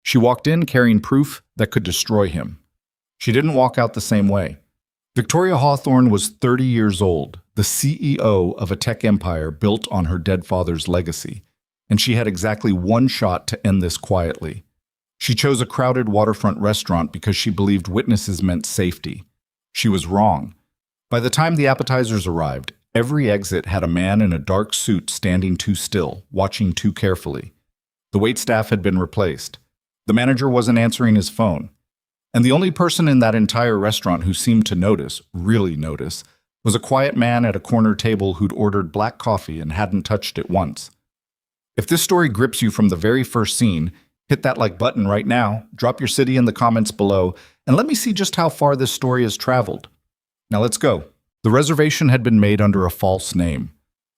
She walked in carrying proof that could destroy him. She didn't walk out the same way. Victoria Hawthorne was 30 years old, the CEO of a tech empire built on her dead father's legacy, and she had exactly one shot to end this quietly. She chose a crowded waterfront restaurant because she believed witnesses meant safety. She was wrong. By the time the appetizers arrived, every exit had a man in a dark suit standing too still, watching too carefully. The waitstaff had been replaced. The manager wasn't answering his phone. And the only person in that entire restaurant who seemed to notice, really notice, was a quiet man at a corner table who'd ordered black coffee and hadn't touched it once. If this story grips you from the very first scene, hit that like button right now, drop your city in the comments below, and let me see just how far this story has traveled. Now let's go. The reservation had been made under a false name.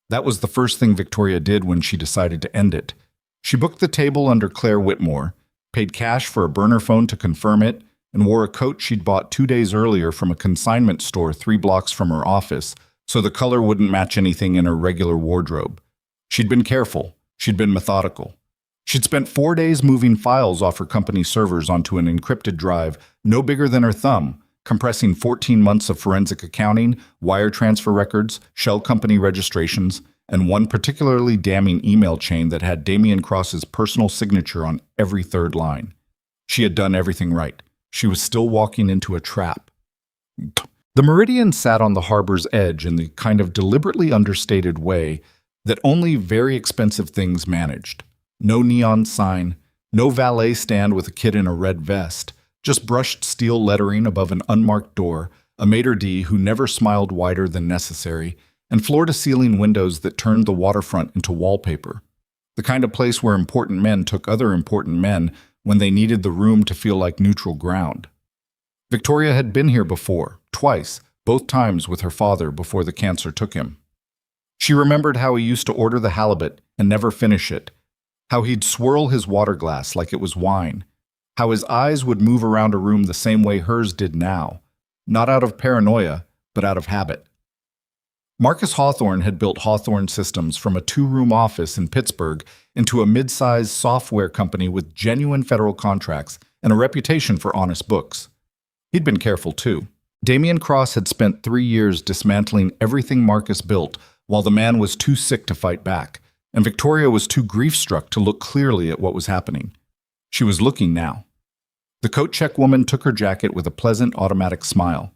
That was the first thing Victoria did when she decided to end it. She booked the table under Claire Whitmore, paid cash for a burner phone to confirm it, and wore a coat she'd bought 2 days earlier from a consignment store 3 blocks from her office, so the color wouldn't match anything in her regular wardrobe. She'd been careful. She'd been methodical. She'd spent 4 days moving files off her company servers onto an encrypted drive no bigger than her thumb, compressing 14 months of forensic accounting, wire transfer records, shell company registrations, and one particularly damning email chain that had Damian Cross's personal signature on every third line. She had done everything right. She was still walking into a trap. The Meridian sat on the harbor's edge in the kind of deliberately understated way that only very expensive things managed. No neon sign, no valet stand with a kid in a red vest, just brushed steel lettering above an unmarked door, a maitre d' who never smiled wider than necessary, and floor-to-ceiling windows that turned the waterfront into wallpaper. The kind of place where important men took other important men when they needed the room to feel like neutral ground. Victoria had been here before, twice, both times with her father before the cancer took him. She remembered how he used to order the halibut and never finish it, how he'd swirl his water glass like it was wine, how his eyes would move around a room the same way hers did now, not out of paranoia, but out of habit. Marcus Hawthorne had built Hawthorne Systems from a 2-room office in Pittsburgh into a mid-sized software company with genuine federal contracts and a reputation for honest books. He'd been careful, too. Damian Cross had spent 3 years dismantling everything Marcus built while the man was too sick to fight back, and Victoria was too grief-struck to look clearly at what was happening. She was looking now. The coat-check woman took her jacket with a pleasant automatic smile.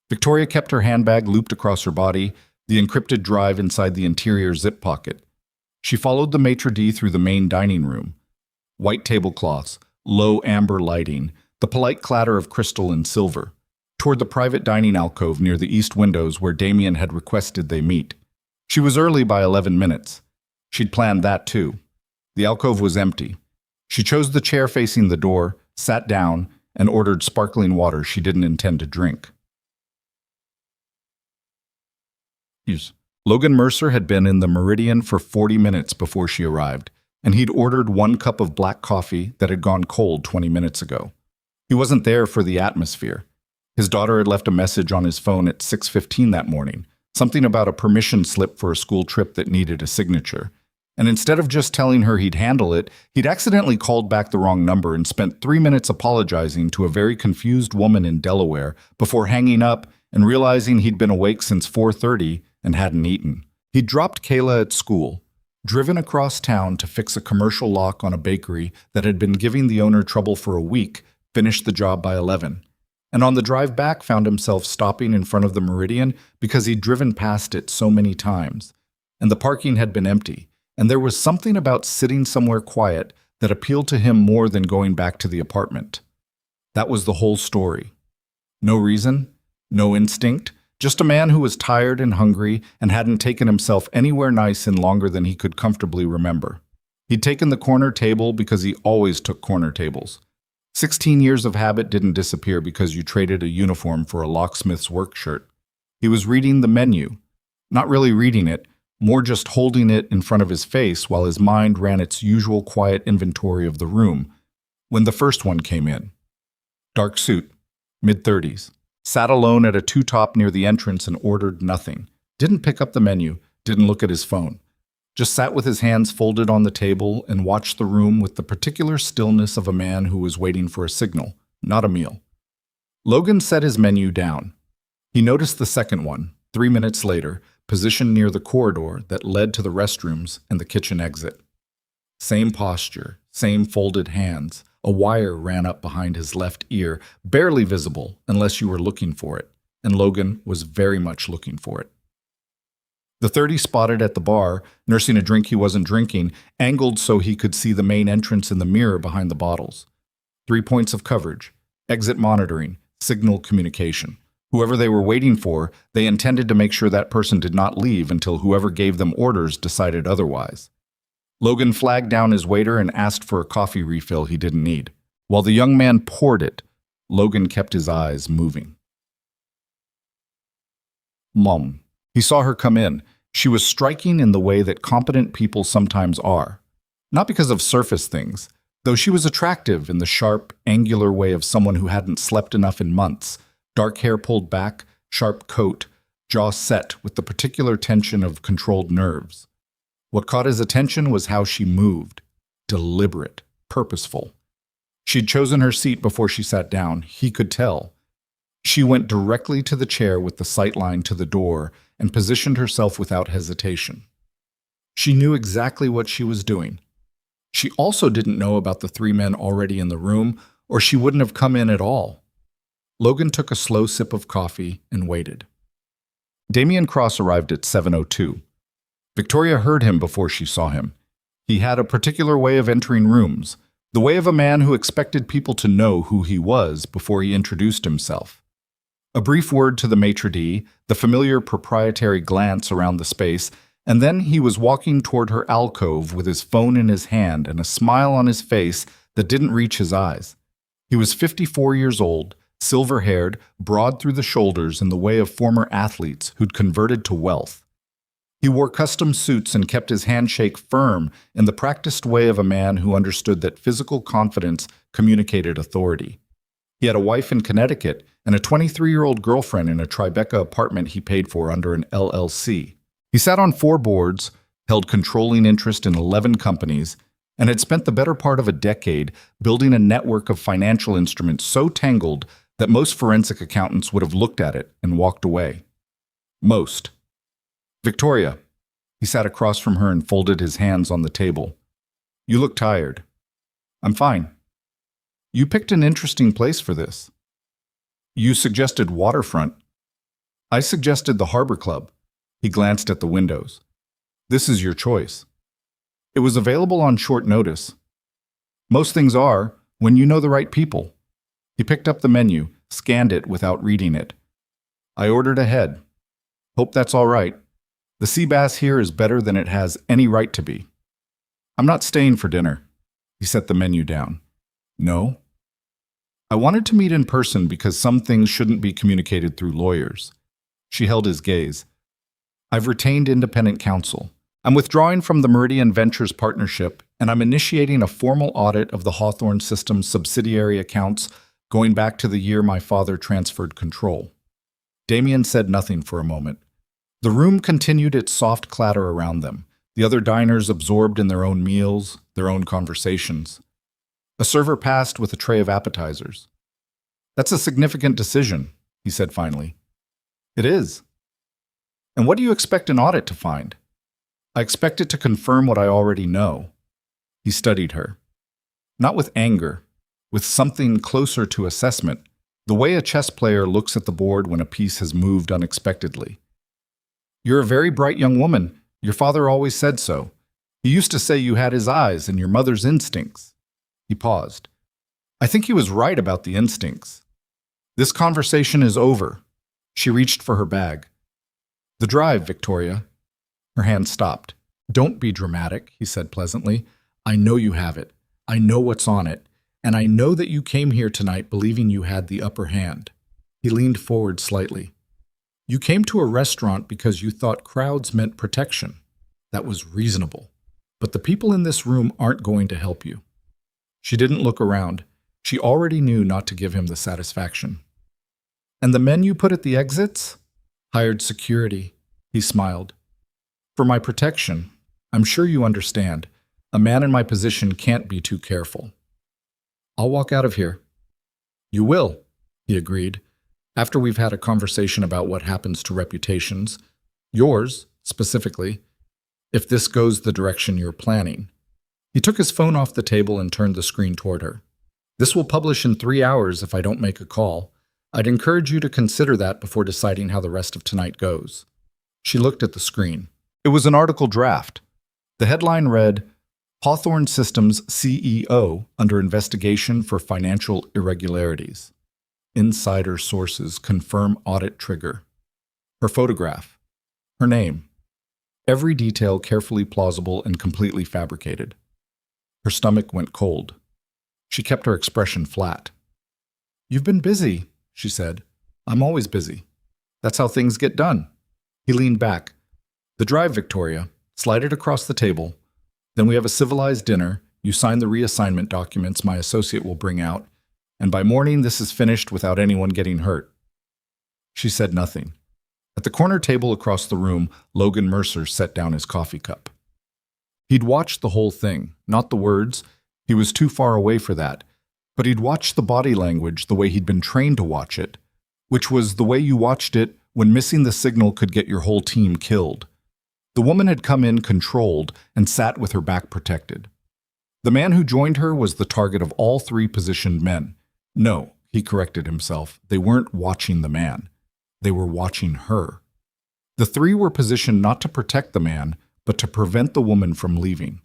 Victoria kept her handbag looped across her body, the encrypted drive inside the interior zip pocket. She followed the maitre d' through the main dining room. White tablecloths, low amber lighting, the polite clatter of crystal and silver, toward the private dining alcove near the east windows where Damian had requested they meet. She was early by 11 minutes. She'd planned that too. The alcove was empty. She chose the chair facing the door, sat down, and ordered sparkling water she didn't intend to drink. Logan Mercer had been in the Meridian for 40 minutes before she arrived, and he'd ordered 1 cup of black coffee that had gone cold 20 minutes ago. He wasn't there for the atmosphere. His daughter had left a message on his phone at 6:15 that morning, something about a permission slip for a school trip that needed a signature. And instead of just telling her he'd handle it, he'd accidentally called back the wrong number and spent 3 minutes apologizing to a very confused woman in Delaware before hanging up and realizing he'd been awake since 4:30 and hadn't eaten. He'd dropped Kayla at school, driven across town to fix a commercial lock on a bakery that had been giving the owner trouble for a week, finished the job by 11. And on the drive back found himself stopping in front of the Meridian because he'd driven past it so many times. And the parking had been empty, and there was something about sitting somewhere quiet that appealed to him more than going back to the apartment. That was the whole story. No reason, no instinct, just a man who was tired and hungry and hadn't taken himself anywhere nice in longer than he could comfortably remember. He'd taken the corner table because he always took corner tables. 16 years of habit didn't disappear because you traded a uniform for a locksmith's work shirt. He was reading the menu. Not really reading it, more just holding it in front of his face while his mind ran its usual quiet inventory of the room, when the first one came in. Dark suit, mid-30s. Sat alone at a two-top near the entrance and ordered nothing. Didn't pick up the menu, didn't look at his phone. just sat with his hands folded on the table and watched the room with the particular stillness of a man who was waiting for a signal, not a meal. Logan set his menu down. He noticed the second one, 3 minutes later, positioned near the corridor that led to the restrooms and the kitchen exit. Same posture, same folded hands. A wire ran up behind his left ear, barely visible unless you were looking for it, and Logan was very much looking for it. The 30 spotted at the bar, nursing a drink he wasn't drinking, angled so he could see the main entrance in the mirror behind the bottles. 3 points of coverage, exit monitoring, signal communication. Whoever they were waiting for, they intended to make sure that person did not leave until whoever gave them orders decided otherwise. Logan flagged down his waiter and asked for a coffee refill he didn't need. While the young man poured it, Logan kept his eyes moving. Mom. He saw her come in. She was striking in the way that competent people sometimes are. Not because of surface things, though she was attractive in the sharp, angular way of someone who hadn't slept enough in months. Dark hair pulled back, sharp coat, jaw set with the particular tension of controlled nerves. What caught his attention was how she moved. Deliberate, purposeful. She'd chosen her seat before she sat down, he could tell. She went directly to the chair with the sightline to the door and positioned herself without hesitation. She knew exactly what she was doing. She also didn't know about the 3 men already in the room, or she wouldn't have come in at all. Logan took a slow sip of coffee and waited. Damian Cross arrived at 7:02. Victoria heard him before she saw him. He had a particular way of entering rooms, the way of a man who expected people to know who he was before he introduced himself. A brief word to the maitre d', the familiar proprietary glance around the space, and then he was walking toward her alcove with his phone in his hand and a smile on his face that didn't reach his eyes. He was 54 years old, silver-haired, broad through the shoulders in the way of former athletes who'd converted to wealth. He wore custom suits and kept his handshake firm in the practiced way of a man who understood that physical confidence communicated authority. He had a wife in Connecticut and a 23-year-old girlfriend in a Tribeca apartment he paid for under an LLC. He sat on 4 boards, held controlling interest in 11 companies, and had spent the better part of a decade building a network of financial instruments so tangled that most forensic accountants would have looked at it and walked away. Most. Victoria. He sat across from her and folded his hands on the table. You look tired. I'm fine. You picked an interesting place for this. You suggested waterfront. I suggested the Harbor Club. He glanced at the windows. This is your choice. It was available on short notice. Most things are, when you know the right people. He picked up the menu, scanned it without reading it. I ordered ahead. Hope that's all right. The sea bass here is better than it has any right to be. I'm not staying for dinner. He set the menu down. No. I wanted to meet in person because some things shouldn't be communicated through lawyers. She held his gaze. I've retained independent counsel. I'm withdrawing from the Meridian Ventures partnership, and I'm initiating a formal audit of the Hawthorne Systems subsidiary accounts going back to the year my father transferred control. Damian said nothing for a moment. The room continued its soft clatter around them, the other diners absorbed in their own meals, their own conversations. A server passed with a tray of appetizers. That's a significant decision, he said finally. It is. And what do you expect an audit to find? I expect it to confirm what I already know. He studied her. Not with anger, with something closer to assessment, the way a chess player looks at the board when a piece has moved unexpectedly. You're a very bright young woman. Your father always said so. He used to say you had his eyes and your mother's instincts. He paused. I think he was right about the instincts. This conversation is over. She reached for her bag. The drive, Victoria. Her hand stopped. Don't be dramatic, he said pleasantly. I know you have it. I know what's on it. And I know that you came here tonight believing you had the upper hand. He leaned forward slightly. You came to a restaurant because you thought crowds meant protection. That was reasonable. But the people in this room aren't going to help you. She didn't look around. She already knew not to give him the satisfaction. And the men you put at the exits? Hired security. He smiled. For my protection, I'm sure you understand. A man in my position can't be too careful. I'll walk out of here. You will, he agreed, after we've had a conversation about what happens to reputations, yours, specifically, if this goes the direction you're planning. He took his phone off the table and turned the screen toward her. This will publish in 3 hours if I don't make a call. I'd encourage you to consider that before deciding how the rest of tonight goes. She looked at the screen. It was an article draft. The headline read, Hawthorne Systems CEO under investigation for financial irregularities. Insider sources confirm audit trigger. Her photograph. Her name. Every detail carefully plausible and completely fabricated. Her stomach went cold. She kept her expression flat. You've been busy, she said. I'm always busy. That's how things get done. He leaned back. The drive, Victoria. Slide it across the table. Then we have a civilized dinner. You sign the reassignment documents my associate will bring out. And by morning, this is finished without anyone getting hurt. She said nothing. At the corner table across the room, Logan Mercer set down his coffee cup. He'd watched the whole thing, not the words. He was too far away for that. But he'd watched the body language the way he'd been trained to watch it, which was the way you watched it when missing the signal could get your whole team killed. The woman had come in controlled and sat with her back protected. The man who joined her was the target of all 3 positioned men. No, he corrected himself, they weren't watching the man. They were watching her. The 3 were positioned not to protect the man, but to prevent the woman from leaving.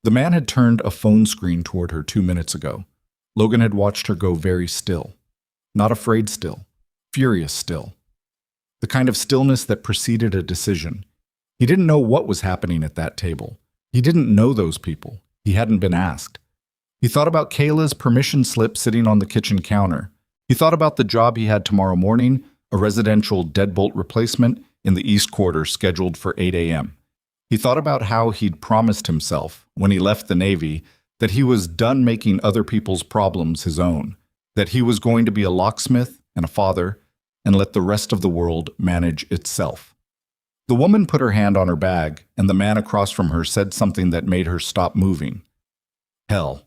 The man had turned a phone screen toward her 2 minutes ago. Logan had watched her go very still. Not afraid still. Furious still. The kind of stillness that preceded a decision. He didn't know what was happening at that table. He didn't know those people. He hadn't been asked. He thought about Kayla's permission slip sitting on the kitchen counter. He thought about the job he had tomorrow morning, a residential deadbolt replacement in the East Quarter scheduled for 8 a.m. He thought about how he'd promised himself, when he left the Navy, that he was done making other people's problems his own, that he was going to be a locksmith and a father, and let the rest of the world manage itself. The woman put her hand on her bag, and the man across from her said something that made her stop moving. Hell.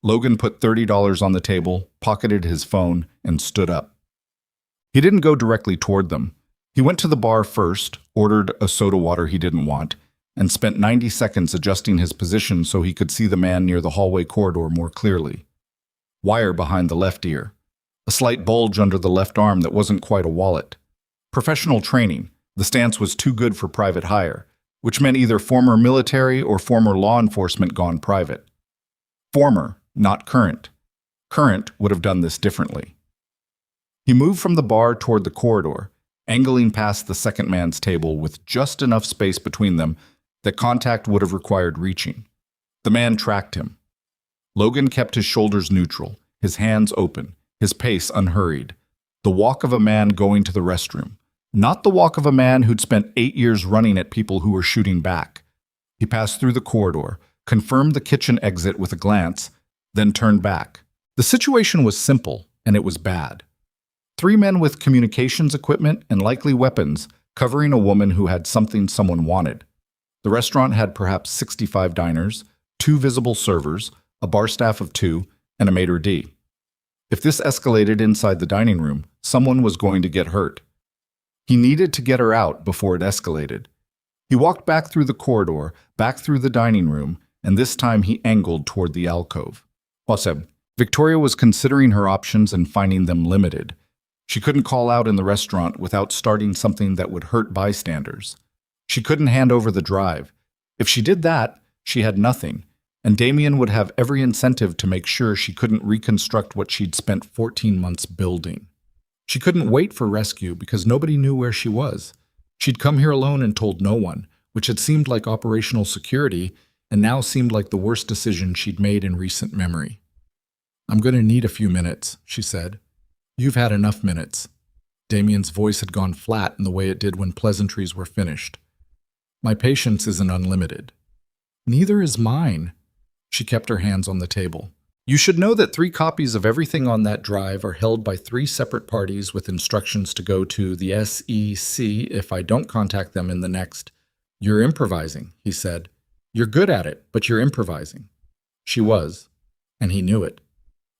Logan put $30 on the table, pocketed his phone, and stood up. He didn't go directly toward them. He went to the bar first, ordered a soda water he didn't want, and spent 90 seconds adjusting his position so he could see the man near the hallway corridor more clearly. Wire behind the left ear. A slight bulge under the left arm that wasn't quite a wallet. Professional training. The stance was too good for private hire, which meant either former military or former law enforcement gone private. Former, not current. Current would have done this differently. He moved from the bar toward the corridor, angling past the second man's table with just enough space between them that contact would have required reaching. The man tracked him. Logan kept his shoulders neutral, his hands open, his pace unhurried. The walk of a man going to the restroom. Not the walk of a man who'd spent 8 years running at people who were shooting back. He passed through the corridor, confirmed the kitchen exit with a glance, then turned back. The situation was simple, and it was bad. 3 men with communications equipment and likely weapons covering a woman who had something someone wanted. The restaurant had perhaps 65 diners, 2 visible servers, a bar staff of 2, and a maitre d'. If this escalated inside the dining room, someone was going to get hurt. He needed to get her out before it escalated. He walked back through the corridor, back through the dining room, and this time he angled toward the alcove. Waseb. Victoria was considering her options and finding them limited. She couldn't call out in the restaurant without starting something that would hurt bystanders. She couldn't hand over the drive. If she did that, she had nothing, and Damien would have every incentive to make sure she couldn't reconstruct what she'd spent 14 months building. She couldn't wait for rescue because nobody knew where she was. She'd come here alone and told no one, which had seemed like operational security and now seemed like the worst decision she'd made in recent memory. I'm going to need a few minutes, she said. You've had enough minutes. Damien's voice had gone flat in the way it did when pleasantries were finished. My patience isn't unlimited. Neither is mine. She kept her hands on the table. You should know that 3 copies of everything on that drive are held by 3 separate parties with instructions to go to the SEC if I don't contact them in the next. "You're improvising," he said. "You're good at it, but you're improvising." She was, and he knew it,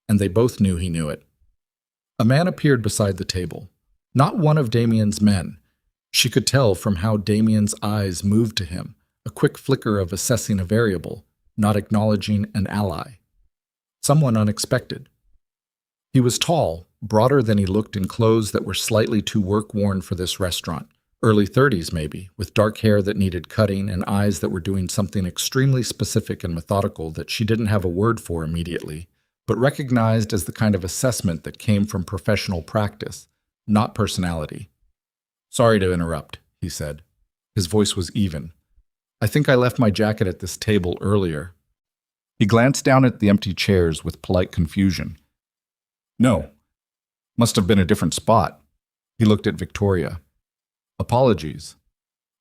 and they both knew he knew it. A man appeared beside the table, not one of Damien's men. She could tell from how Damien's eyes moved to him, a quick flicker of assessing a variable, not acknowledging an ally. Someone unexpected. He was tall, broader than he looked in clothes that were slightly too work-worn for this restaurant, early 30s maybe, with dark hair that needed cutting and eyes that were doing something extremely specific and methodical that she didn't have a word for immediately, but recognized as the kind of assessment that came from professional practice, not personality. "Sorry to interrupt," he said. His voice was even. "I think I left my jacket at this table earlier." He glanced down at the empty chairs with polite confusion. "No. Must have been a different spot." He looked at Victoria. "Apologies."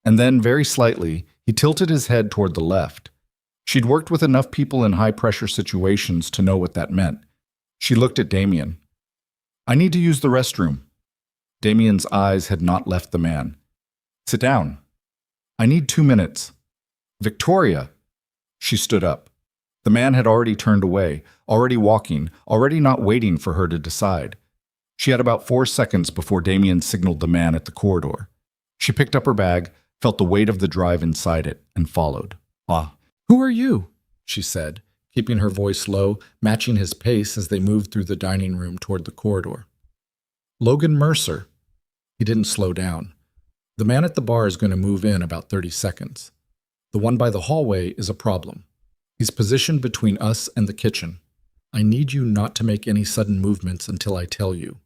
And then, very slightly, he tilted his head toward the left. She'd worked with enough people in high-pressure situations to know what that meant. She looked at Damien. "I need to use the restroom." Damien's eyes had not left the man. "Sit down." "I need 2 minutes." "Victoria!" She stood up. The man had already turned away, already walking, already not waiting for her to decide. She had about 4 seconds before Damien signaled the man at the corridor. She picked up her bag, felt the weight of the drive inside it, and followed. "Ah, who are you?" she said, keeping her voice low, matching his pace as they moved through the dining room toward the corridor. "Logan Mercer." He didn't slow down. "The man at the bar is going to move in about 30 seconds. The one by the hallway is a problem. He's positioned between us and the kitchen. I need you not to make any sudden movements until I tell you."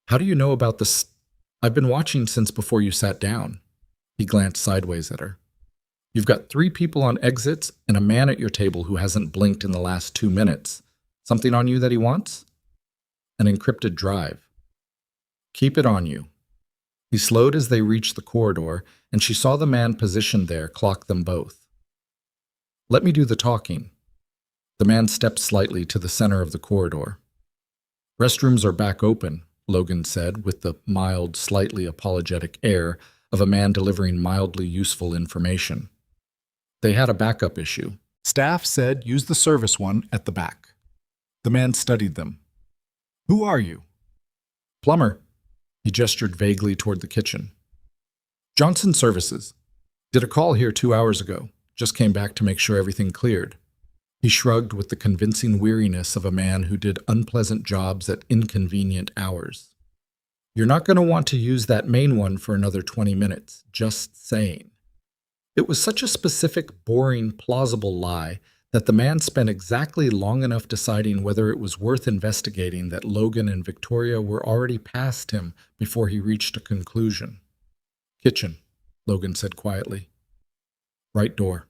"How do you know about this?" "I've been watching since before you sat down." He glanced sideways at her. "You've got 3 people on exits and a man at your table who hasn't blinked in the last 2 minutes. Something on you that he wants?" "An encrypted drive." "Keep it on you." He slowed as they reached the corridor, and she saw the man positioned there clock them both. "Let me do the talking." The man stepped slightly to the center of the corridor. "Restrooms are back open," Logan said, with the mild, slightly apologetic air of a man delivering mildly useful information. "They had a backup issue. Staff said use the service one at the back." The man studied them. "Who are you?" "Plumber." He gestured vaguely toward the kitchen. "Johnson Services. Did a call here 2 hours ago. Just came back to make sure everything cleared." He shrugged with the convincing weariness of a man who did unpleasant jobs at inconvenient hours. "You're not going to want to use that main one for another 20 minutes, just saying." It was such a specific, boring, plausible lie that the man spent exactly long enough deciding whether it was worth investigating that Logan and Victoria were already past him before he reached a conclusion. "Kitchen," Logan said quietly. "Right door."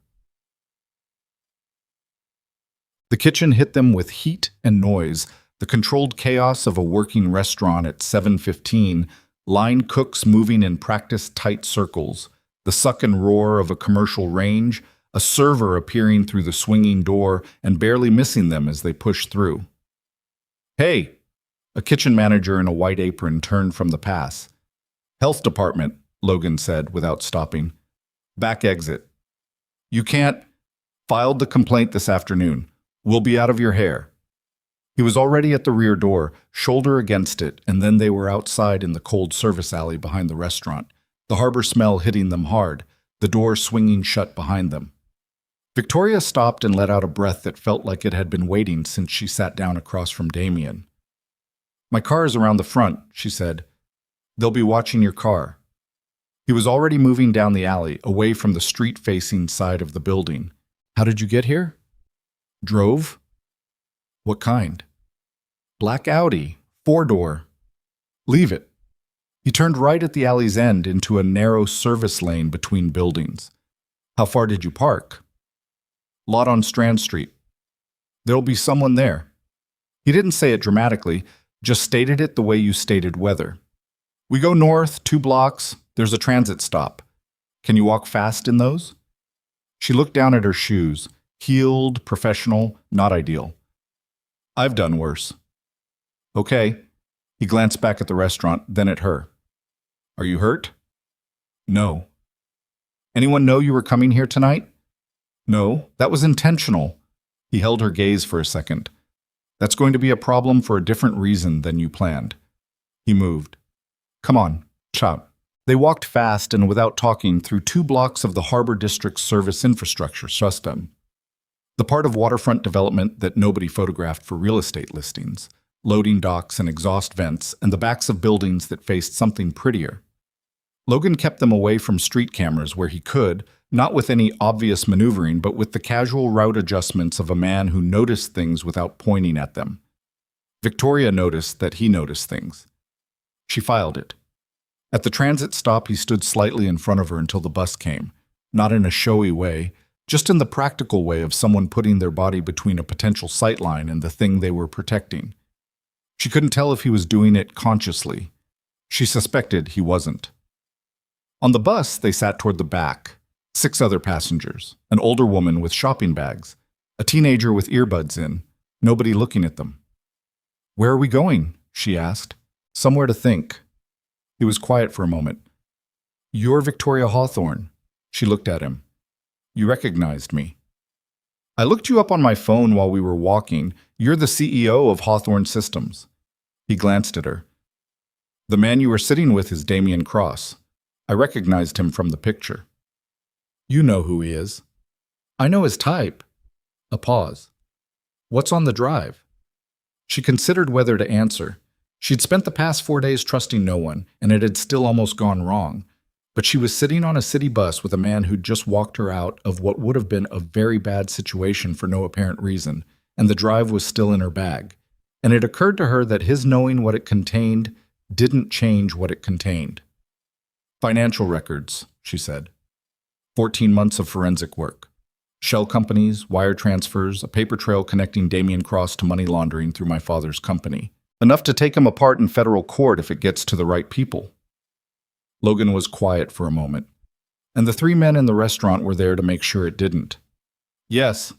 The kitchen hit them with heat and noise, the controlled chaos of a working restaurant at 7:15, line cooks moving in practiced tight circles, the suck and roar of a commercial range, a server appearing through the swinging door and barely missing them as they pushed through. "Hey!" A kitchen manager in a white apron turned from the pass. "Health department," Logan said without stopping. "Back exit." "You can't." "Filed the complaint this afternoon. We'll be out of your hair." He was already at the rear door, shoulder against it, and then they were outside in the cold service alley behind the restaurant, the harbor smell hitting them hard, the door swinging shut behind them. Victoria stopped and let out a breath that felt like it had been waiting since she sat down across from Damien. "My car is around the front," she said. "They'll be watching your car." He was already moving down the alley, away from the street-facing side of the building. "How did you get here?" "Drove." "What kind?" "Black Audi, 4-door. "Leave it." He turned right at the alley's end into a narrow service lane between buildings. "How far did you park?" "Lot on Strand Street." "There'll be someone there." He didn't say it dramatically, just stated it the way you stated weather. "We go north 2 blocks. There's a transit stop. Can you walk fast in those?" She looked down at her shoes. Heeled, professional, not ideal. "I've done worse." "Okay." He glanced back at the restaurant, then at her. "Are you hurt?" "No." Anyone know you were coming here tonight? No, that was intentional. He held her gaze for a second. That's going to be a problem for a different reason than you planned. He moved. Come on, chop. They walked fast and without talking through 2 blocks of the Harbor District's service infrastructure system, the part of waterfront development that nobody photographed for real estate listings, loading docks and exhaust vents, and the backs of buildings that faced something prettier. Logan kept them away from street cameras where he could, not with any obvious maneuvering, but with the casual route adjustments of a man who noticed things without pointing at them. Victoria noticed that he noticed things. She filed it. At the transit stop, he stood slightly in front of her until the bus came, not in a showy way, just in the practical way of someone putting their body between a potential sightline and the thing they were protecting. She couldn't tell if he was doing it consciously. She suspected he wasn't. On the bus, they sat toward the back. 6 other passengers, an older woman with shopping bags, a teenager with earbuds in, nobody looking at them. Where are we going? She asked. Somewhere to think. He was quiet for a moment. You're Victoria Hawthorne. She looked at him. You recognized me. I looked you up on my phone while we were walking. You're the CEO of Hawthorne Systems. He glanced at her. The man you were sitting with is Damien Cross. I recognized him from the picture. You know who he is. I know his type. A pause. What's on the drive? She considered whether to answer. She'd spent the past 4 days trusting no one, and it had still almost gone wrong. But she was sitting on a city bus with a man who'd just walked her out of what would have been a very bad situation for no apparent reason, and the drive was still in her bag. And it occurred to her that his knowing what it contained didn't change what it contained. Financial records, she said. 14 months of forensic work. Shell companies, wire transfers, a paper trail connecting Damien Cross to money laundering through my father's company. Enough to take him apart in federal court if it gets to the right people. Logan was quiet for a moment, and the 3 men in the restaurant were there to make sure it didn't. Yes.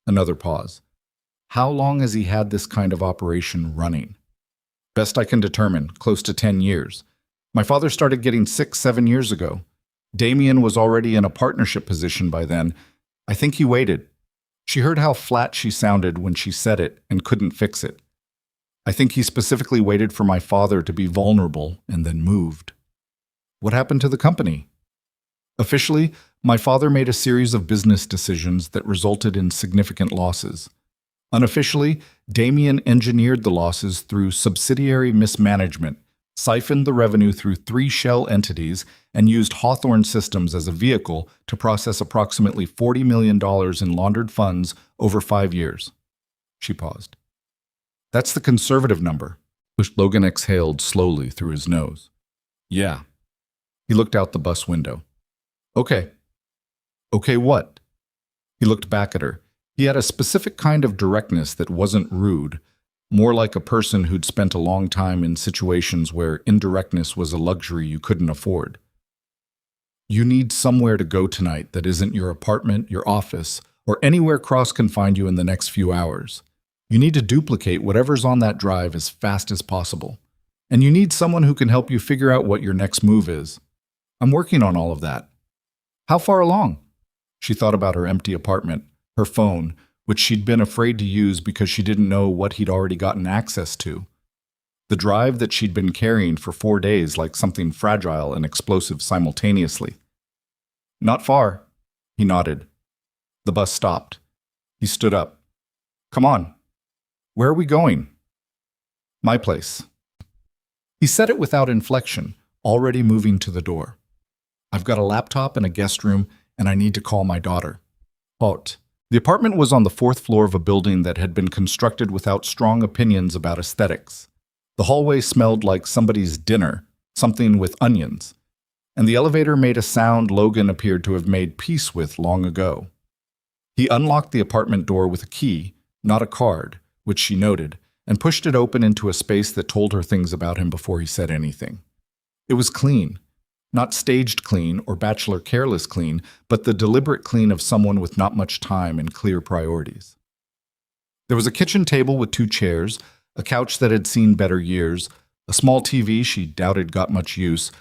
Another pause. How long has he had this kind of operation running? Best I can determine, close to 10 years. My father started getting sick 7 years ago. Damien was already in a partnership position by then. I think he waited. She heard how flat she sounded when she said it and couldn't fix it. I think he specifically waited for my father to be vulnerable and then moved. What happened to the company? Officially, my father made a series of business decisions that resulted in significant losses. Unofficially, Damien engineered the losses through subsidiary mismanagement, siphoned the revenue through 3 shell entities, and used Hawthorne Systems as a vehicle to process approximately $40 million in laundered funds over 5 years. She paused. That's the conservative number, which Logan exhaled slowly through his nose. Yeah. He looked out the bus window. Okay. Okay, what? He looked back at her. He had a specific kind of directness that wasn't rude, more like a person who'd spent a long time in situations where indirectness was a luxury you couldn't afford. You need somewhere to go tonight that isn't your apartment, your office, or anywhere Cross can find you in the next few hours. You need to duplicate whatever's on that drive as fast as possible. And you need someone who can help you figure out what your next move is. I'm working on all of that. How far along? She thought about her empty apartment, her phone, which she'd been afraid to use because she didn't know what he'd already gotten access to. The drive that she'd been carrying for 4 days like something fragile and explosive simultaneously. Not far, he nodded. The bus stopped. He stood up. Come on. Where are we going? My place. He said it without inflection, already moving to the door. I've got a laptop and a guest room, and I need to call my daughter. Hot. The apartment was on the 4th floor of a building that had been constructed without strong opinions about aesthetics. The hallway smelled like somebody's dinner, something with onions, and the elevator made a sound Logan appeared to have made peace with long ago. He unlocked the apartment door with a key, not a card, which she noted, and pushed it open into a space that told her things about him before he said anything. It was clean. Not staged clean or bachelor careless clean, but the deliberate clean of someone with not much time and clear priorities. There was a kitchen table with 2 chairs, a couch that had seen better years, a small TV she doubted got much use,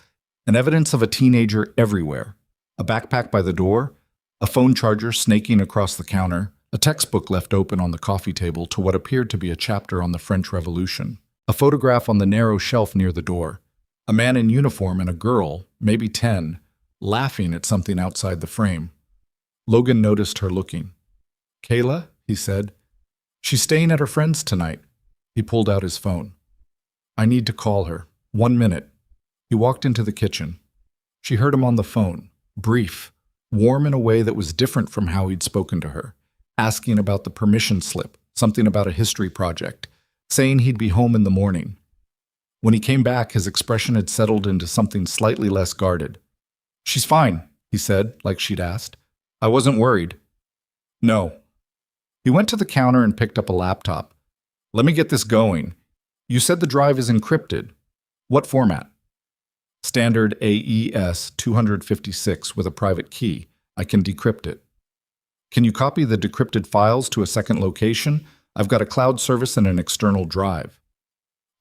and evidence of a teenager everywhere, A backpack by the door, a phone charger snaking across the counter, a textbook left open on the coffee table to what appeared to be a chapter on the French Revolution, a photograph on the narrow shelf near the door, a man in uniform and a girl, maybe 10, laughing at something outside the frame. Logan noticed her looking. "Kayla?" he said. "She's staying at her friend's tonight." He pulled out his phone. "I need to call her. 1 minute." He walked into the kitchen. She heard him on the phone, brief, warm in a way that was different from how he'd spoken to her, asking about the permission slip, something about a history project, saying he'd be home in the morning. When he came back, his expression had settled into something slightly less guarded. "She's fine," he said, like she'd asked. "I wasn't worried." "No." He went to the counter and picked up a laptop. "Let me get this going. You said the drive is encrypted. What format?" "Standard AES 256 with a private key. I can decrypt it." "Can you copy the decrypted files to a second location? I've got a cloud service and an external drive."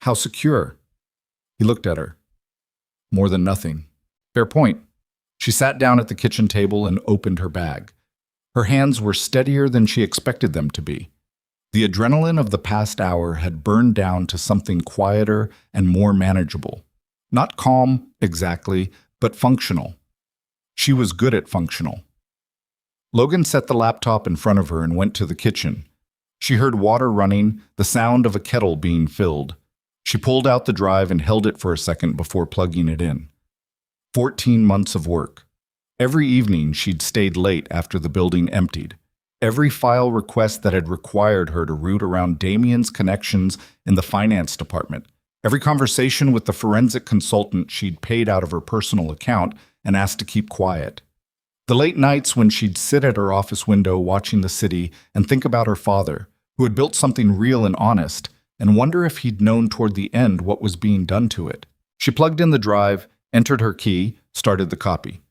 "How secure?" He looked at her. "More than nothing." "Fair point." She sat down at the kitchen table and opened her bag. Her hands were steadier than she expected them to be. The adrenaline of the past hour had burned down to something quieter and more manageable. Not calm, exactly, but functional. She was good at functional. Logan set the laptop in front of her and went to the kitchen. She heard water running, the sound of a kettle being filled. She pulled out the drive and held it for a second before plugging it in. 14 months of work. Every evening she'd stayed late after the building emptied. Every file request that had required her to root around Damien's connections in the finance department. Every conversation with the forensic consultant she'd paid out of her personal account and asked to keep quiet. The late nights when she'd sit at her office window watching the city and think about her father, who had built something real and honest, and wonder if he'd known toward the end what was being done to it. She plugged in the drive, entered her key, started the copy.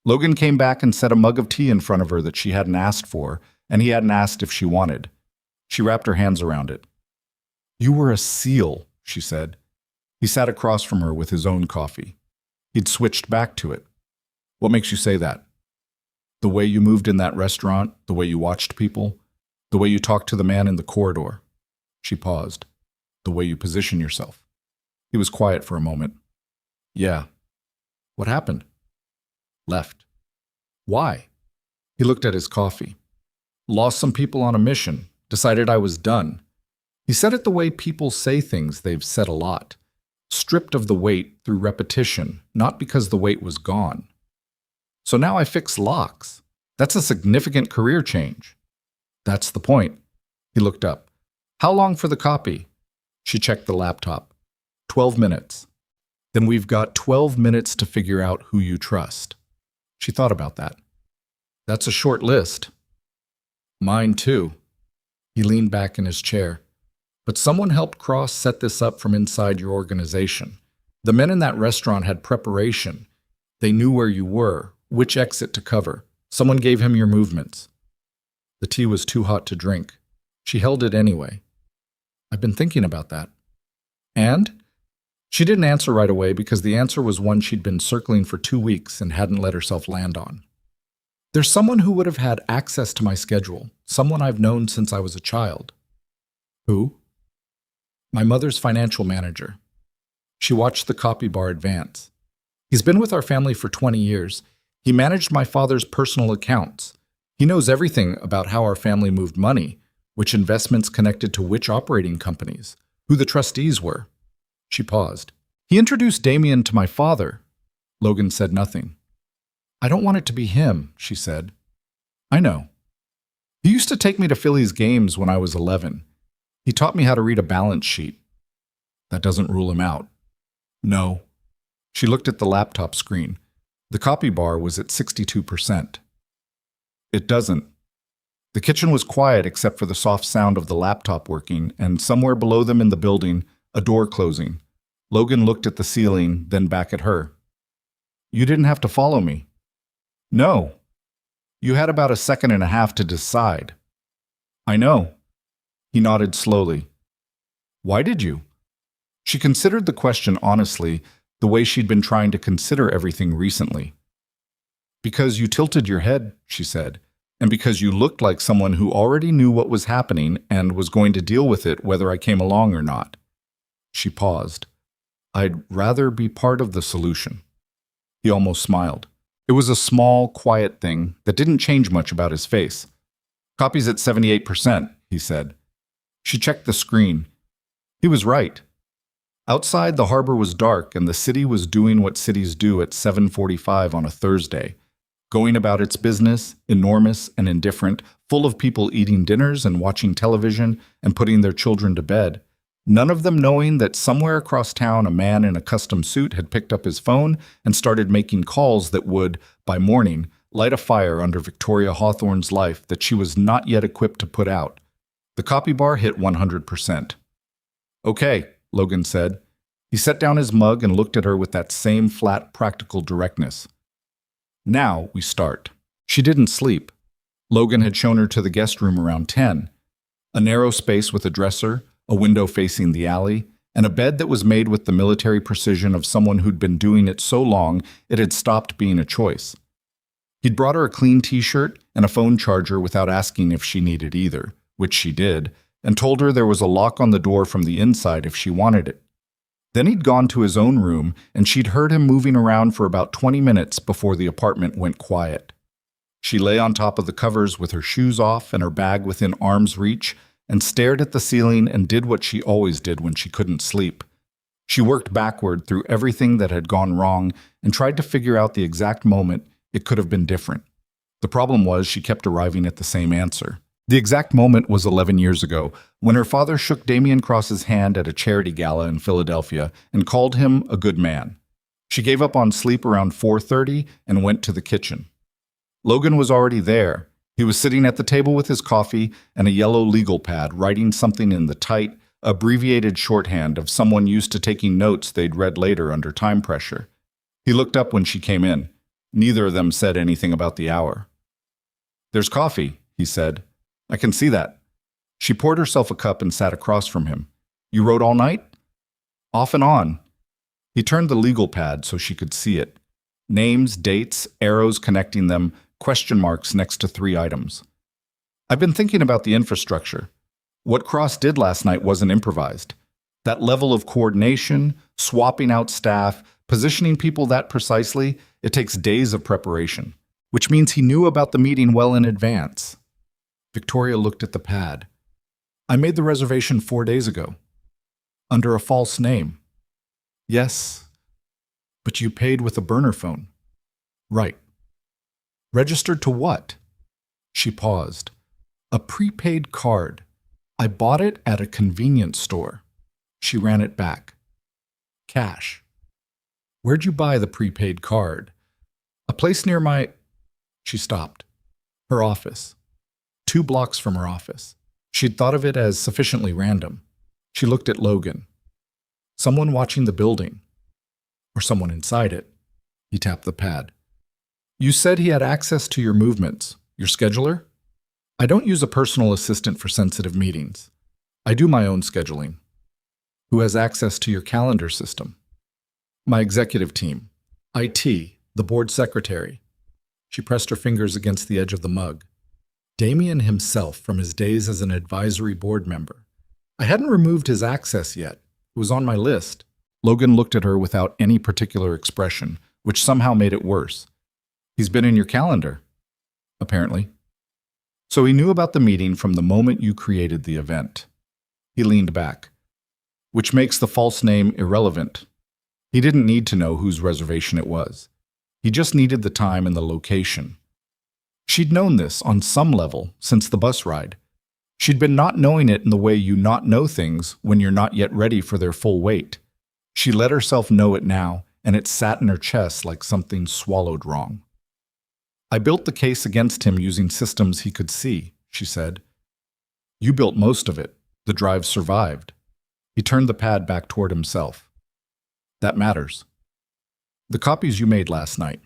Logan came back and set a mug of tea in front of her that she hadn't asked for, and he hadn't asked if she wanted. She wrapped her hands around it. "You were a seal," she said. He sat across from her with his own coffee. He'd switched back to it. "What makes you say that?" "The way you moved in that restaurant, the way you watched people, the way you talked to the man in the corridor." She paused. "The way you position yourself." He was quiet for a moment. "Yeah." "What happened?" "Left." "Why?" He looked at his coffee. "Lost some people on a mission. Decided I was done." He said it the way people say things they've said a lot. Stripped of the weight through repetition, not because the weight was gone. "So now I fix locks. That's a significant career change." "That's the point." He looked up. "How long for the copy?" She checked the laptop. 12 minutes. "Then we've got 12 minutes to figure out who you trust." She thought about that. "That's a short list." "Mine too." He leaned back in his chair. "But someone helped Cross set this up from inside your organization. The men in that restaurant had preparation. They knew where you were, which exit to cover. Someone gave him your movements." The tea was too hot to drink. She held it anyway. "I've been thinking about that." "And?" She didn't answer right away because the answer was one she'd been circling for 2 weeks and hadn't let herself land on. "There's someone who would have had access to my schedule, someone I've known since I was a child." "Who?" "My mother's financial manager." She watched the copy bar advance. "He's been with our family for 20 years. He managed my father's personal accounts. He knows everything about how our family moved money, which investments connected to which operating companies, who the trustees were." She paused. "He introduced Damien to my father." Logan said nothing. "I don't want it to be him," she said. "I know. He used to take me to Phillies games when I was 11. He taught me how to read a balance sheet." "That doesn't rule him out." "No." She looked at the laptop screen. The copy bar was at 62%. "It doesn't." The kitchen was quiet except for the soft sound of the laptop working, and somewhere below them in the building, a door closing. Logan looked at the ceiling, then back at her. "You didn't have to follow me." "No." "You had about a second and a half to decide." "I know." He nodded slowly. "Why did you?" She considered the question honestly, the way she'd been trying to consider everything recently. Because you tilted your head, she said, and because you looked like someone who already knew what was happening and was going to deal with it whether I came along or not. She paused. I'd rather be part of the solution. He almost smiled. It was a small, quiet thing that didn't change much about his face. Copy's at 78%, he said. She checked the screen. He was right. Outside, the harbor was dark, and the city was doing what cities do at 7:45 on a Thursday, going about its business, enormous and indifferent, full of people eating dinners and watching television and putting their children to bed, none of them knowing that somewhere across town a man in a custom suit had picked up his phone and started making calls that would, by morning, light a fire under Victoria Hawthorne's life that she was not yet equipped to put out. The copy bar hit 100%. Okay, Logan said. He set down his mug and looked at her with that same flat, practical directness. Now we start. She didn't sleep. Logan had shown her to the guest room around 10. A narrow space with a dresser, a window facing the alley, and a bed that was made with the military precision of someone who'd been doing it so long it had stopped being a choice. He'd brought her a clean t-shirt and a phone charger without asking if she needed either, which she did, and told her there was a lock on the door from the inside if she wanted it. Then he'd gone to his own room, and she'd heard him moving around for about 20 minutes before the apartment went quiet. She lay on top of the covers with her shoes off and her bag within arm's reach, and stared at the ceiling and did what she always did when she couldn't sleep. She worked backward through everything that had gone wrong and tried to figure out the exact moment it could have been different. The problem was she kept arriving at the same answer. The exact moment was 11 years ago, when her father shook Damian Cross's hand at a charity gala in Philadelphia and called him a good man. She gave up on sleep around 4:30 and went to the kitchen. Logan was already there. He was sitting at the table with his coffee and a yellow legal pad, writing something in the tight, abbreviated shorthand of someone used to taking notes they'd read later under time pressure. He looked up when she came in. Neither of them said anything about the hour. "There's coffee," he said. "I can see that." She poured herself a cup and sat across from him. "You wrote all night?" "Off and on." He turned the legal pad so she could see it. Names, dates, arrows connecting them, question marks next to 3 items. "I've been thinking about the infrastructure. What Cross did last night wasn't improvised. That level of coordination, swapping out staff, positioning people that precisely, it takes days of preparation, which means he knew about the meeting well in advance." Victoria looked at the pad. "I made the reservation 4 days ago. Under a false name." "Yes, but you paid with a burner phone." "Right." "Registered to what?" She paused. "A prepaid card. I bought it at a convenience store." She ran it back. "Cash." "Where'd you buy the prepaid card?" "A place near my—" She stopped. "Her office. 2 blocks from her office." She'd thought of it as sufficiently random. She looked at Logan. Someone watching the building. Or someone inside it. He tapped the pad. "You said he had access to your movements. Your scheduler?" "I don't use a personal assistant for sensitive meetings. I do my own scheduling." "Who has access to your calendar system?" "My executive team. IT, the board secretary." She pressed her fingers against the edge of the mug. Damian himself from his days as an advisory board member. I hadn't removed his access yet. It was on my list. Logan looked at her without any particular expression, which somehow made it worse. "He's been in your calendar." "Apparently." "So he knew about the meeting from the moment you created the event." He leaned back. "Which makes the false name irrelevant. He didn't need to know whose reservation it was. He just needed the time and the location." She'd known this on some level since the bus ride. She'd been not knowing it in the way you not know things when you're not yet ready for their full weight. She let herself know it now, and it sat in her chest like something swallowed wrong. "I built the case against him using systems he could see," she said. "You built most of it. The drive survived." He turned the pad back toward himself. "That matters. The copies you made last night,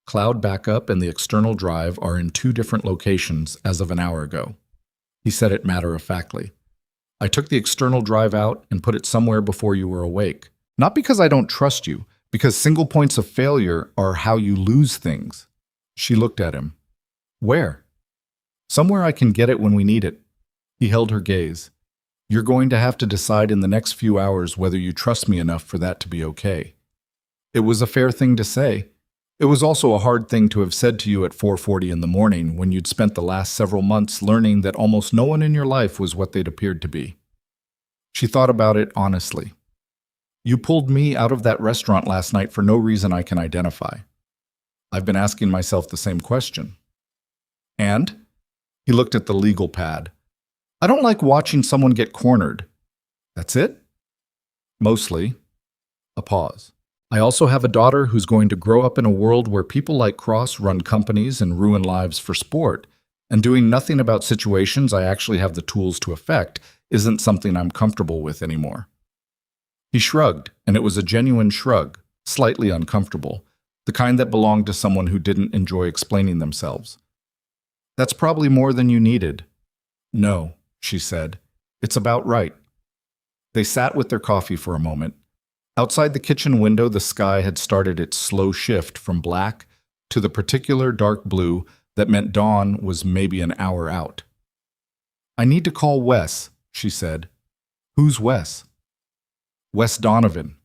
Cloud Backup and the external drive, are in 2 different locations as of an hour ago." He said it matter-of-factly. "I took the external drive out and put it somewhere before you were awake. Not because I don't trust you, because single points of failure are how you lose things. She looked at him. Where? Somewhere I can get it when we need it. He held her gaze. You're going to have to decide in the next few hours whether you trust me enough for that to be okay. It was a fair thing to say. It was also a hard thing to have said to you at 4:40 in the morning when you'd spent the last several months learning that almost no one in your life was what they'd appeared to be. She thought about it honestly. You pulled me out of that restaurant last night for no reason I can identify. I've been asking myself the same question. And? He looked at the legal pad. I don't like watching someone get cornered. That's it? Mostly. A pause. I also have a daughter who's going to grow up in a world where people like Cross run companies and ruin lives for sport, and doing nothing about situations I actually have the tools to affect isn't something I'm comfortable with anymore. He shrugged, and it was a genuine shrug, slightly uncomfortable, the kind that belonged to someone who didn't enjoy explaining themselves. That's probably more than you needed. No, she said. It's about right. They sat with their coffee for a moment. Outside the kitchen window, the sky had started its slow shift from black to the particular dark blue that meant dawn was maybe an hour out. I need to call Wes, she said. Who's Wes? Wes Donovan.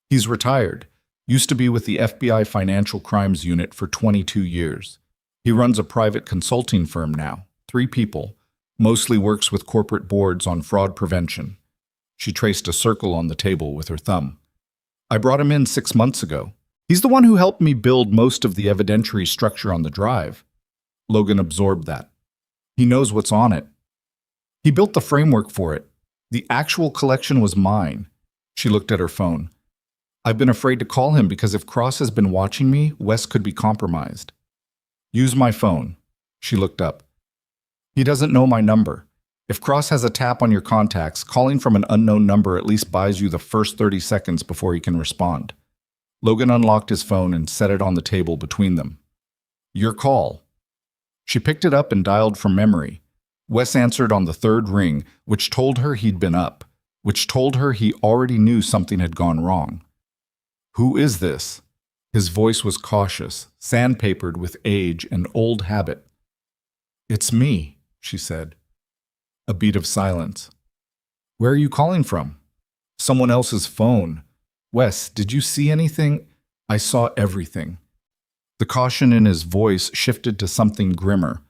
He's retired. Used to be with the FBI Financial Crimes Unit for 22 years. He runs a private consulting firm now, 3 people, mostly works with corporate boards on fraud prevention. She traced a circle on the table with her thumb. I brought him in 6 months ago. He's the one who helped me build most of the evidentiary structure on the drive. Logan absorbed that. He knows what's on it. He built the framework for it. The actual collection was mine. She looked at her phone. I've been afraid to call him because if Cross has been watching me, Wes could be compromised. Use my phone. She looked up. He doesn't know my number. If Cross has a tap on your contacts, calling from an unknown number at least buys you the first 30 seconds before he can respond. Logan unlocked his phone and set it on the table between them. Your call. She picked it up and dialed from memory. Wes answered on the 3rd ring, which told her he'd been up, which told her he already knew something had gone wrong. Who is this? His voice was cautious, sandpapered with age and old habit. It's me, she said. A beat of silence. Where are you calling from? Someone else's phone. Wes, did you see anything? I saw everything. The caution in his voice shifted to something grimmer.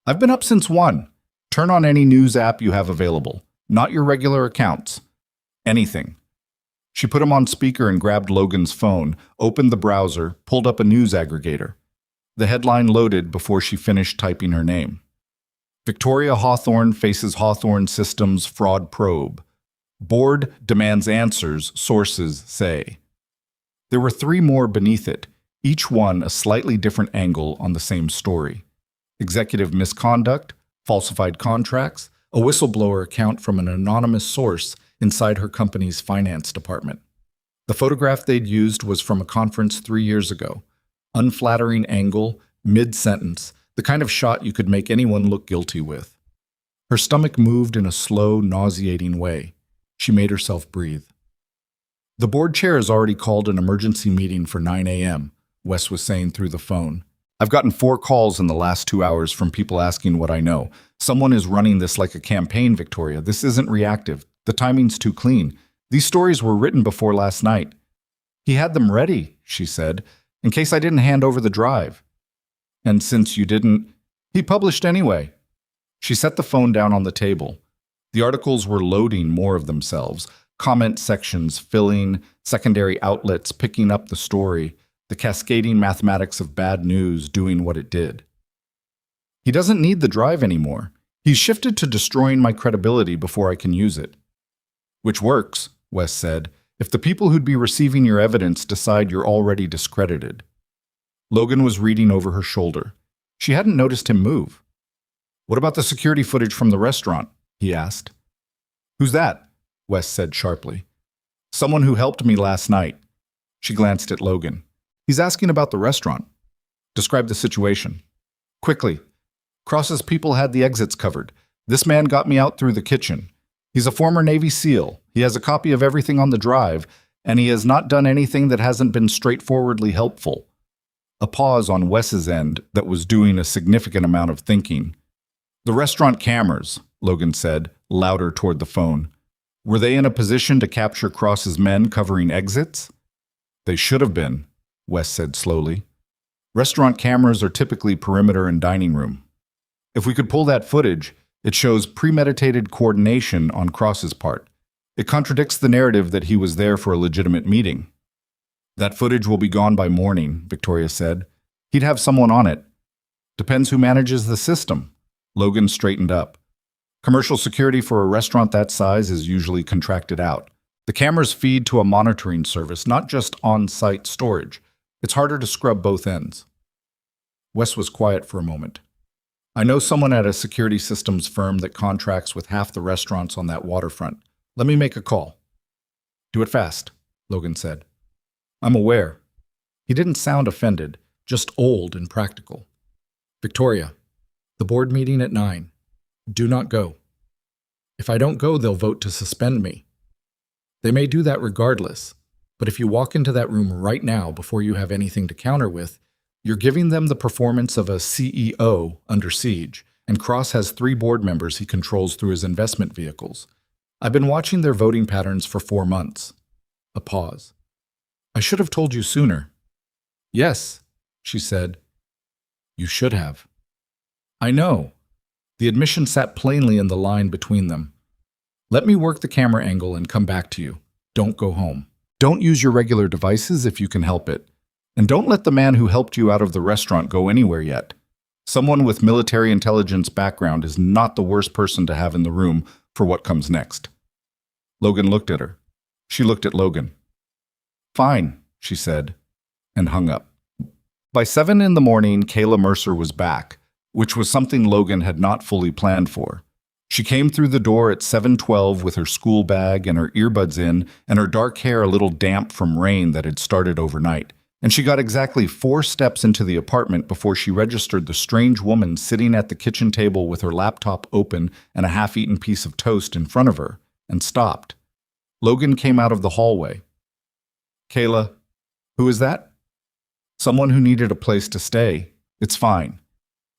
I've been up since 1. Turn on any news app you have available. Not your regular accounts. Anything. She put him on speaker and grabbed Logan's phone, opened the browser, pulled up a news aggregator. The headline loaded before she finished typing her name. Victoria Hawthorne faces Hawthorne Systems fraud probe. Board demands answers, sources say. There were 3 more beneath it, each one a slightly different angle on the same story. Executive misconduct, falsified contracts, a whistleblower account from an anonymous source inside her company's finance department. The photograph they'd used was from a conference 3 years ago. Unflattering angle, mid-sentence, the kind of shot you could make anyone look guilty with. Her stomach moved in a slow, nauseating way. She made herself breathe. The board chair has already called an emergency meeting for 9 a.m., Wes was saying through the phone. I've gotten 4 calls in the last 2 hours from people asking what I know. Someone is running this like a campaign, Victoria. This isn't reactive. The timing's too clean. These stories were written before last night. He had them ready, she said, in case I didn't hand over the drive. And since you didn't, he published anyway. She set the phone down on the table. The articles were loading more of themselves, comment sections filling, secondary outlets picking up the story, the cascading mathematics of bad news doing what it did. He doesn't need the drive anymore. He's shifted to destroying my credibility before I can use it. Which works, Wes said, if the people who'd be receiving your evidence decide you're already discredited. Logan was reading over her shoulder. She hadn't noticed him move. What about the security footage from the restaurant? He asked. Who's that? Wes said sharply. Someone who helped me last night. She glanced at Logan. He's asking about the restaurant. Describe the situation. Quickly. Cross's people had the exits covered. This man got me out through the kitchen. He's a former Navy SEAL. He has a copy of everything on the drive, and he has not done anything that hasn't been straightforwardly helpful. a pause on Wes's end that was doing a significant amount of thinking. The restaurant cameras, Logan said, louder toward the phone. Were they in a position to capture Cross's men covering exits? They should have been, Wes said slowly. Restaurant cameras are typically perimeter and dining room. If we could pull that footage, it shows premeditated coordination on Cross's part. It contradicts the narrative that he was there for a legitimate meeting. That footage will be gone by morning, Victoria said. He'd have someone on it. Depends who manages the system. Logan straightened up. Commercial security for a restaurant that size is usually contracted out. The cameras feed to a monitoring service, not just on-site storage. It's harder to scrub both ends. Wes was quiet for a moment. I know someone at a security systems firm that contracts with half the restaurants on that waterfront. Let me make a call. Do it fast, Logan said. I'm aware. He didn't sound offended, just old and practical. Victoria, the board meeting at 9. Do not go. If I don't go, they'll vote to suspend me. They may do that regardless, but if you walk into that room right now before you have anything to counter with, you're giving them the performance of a CEO under siege, and Cross has 3 board members he controls through his investment vehicles. I've been watching their voting patterns for 4 months. A pause. I should have told you sooner. Yes, she said. You should have. I know. The admission sat plainly in the line between them. Let me work the camera angle and come back to you. Don't go home. Don't use your regular devices if you can help it. And don't let the man who helped you out of the restaurant go anywhere yet. Someone with military intelligence background is not the worst person to have in the room for what comes next. Logan looked at her. She looked at Logan. Fine, she said, and hung up. By 7 in the morning, Kayla Mercer was back, which was something Logan had not fully planned for. She came through the door at 7:12 with her school bag and her earbuds in and her dark hair a little damp from rain that had started overnight. And she got exactly 4 steps into the apartment before she registered the strange woman sitting at the kitchen table with her laptop open and a half-eaten piece of toast in front of her, and stopped. Logan came out of the hallway. Kayla, who is that? Someone who needed a place to stay. It's fine.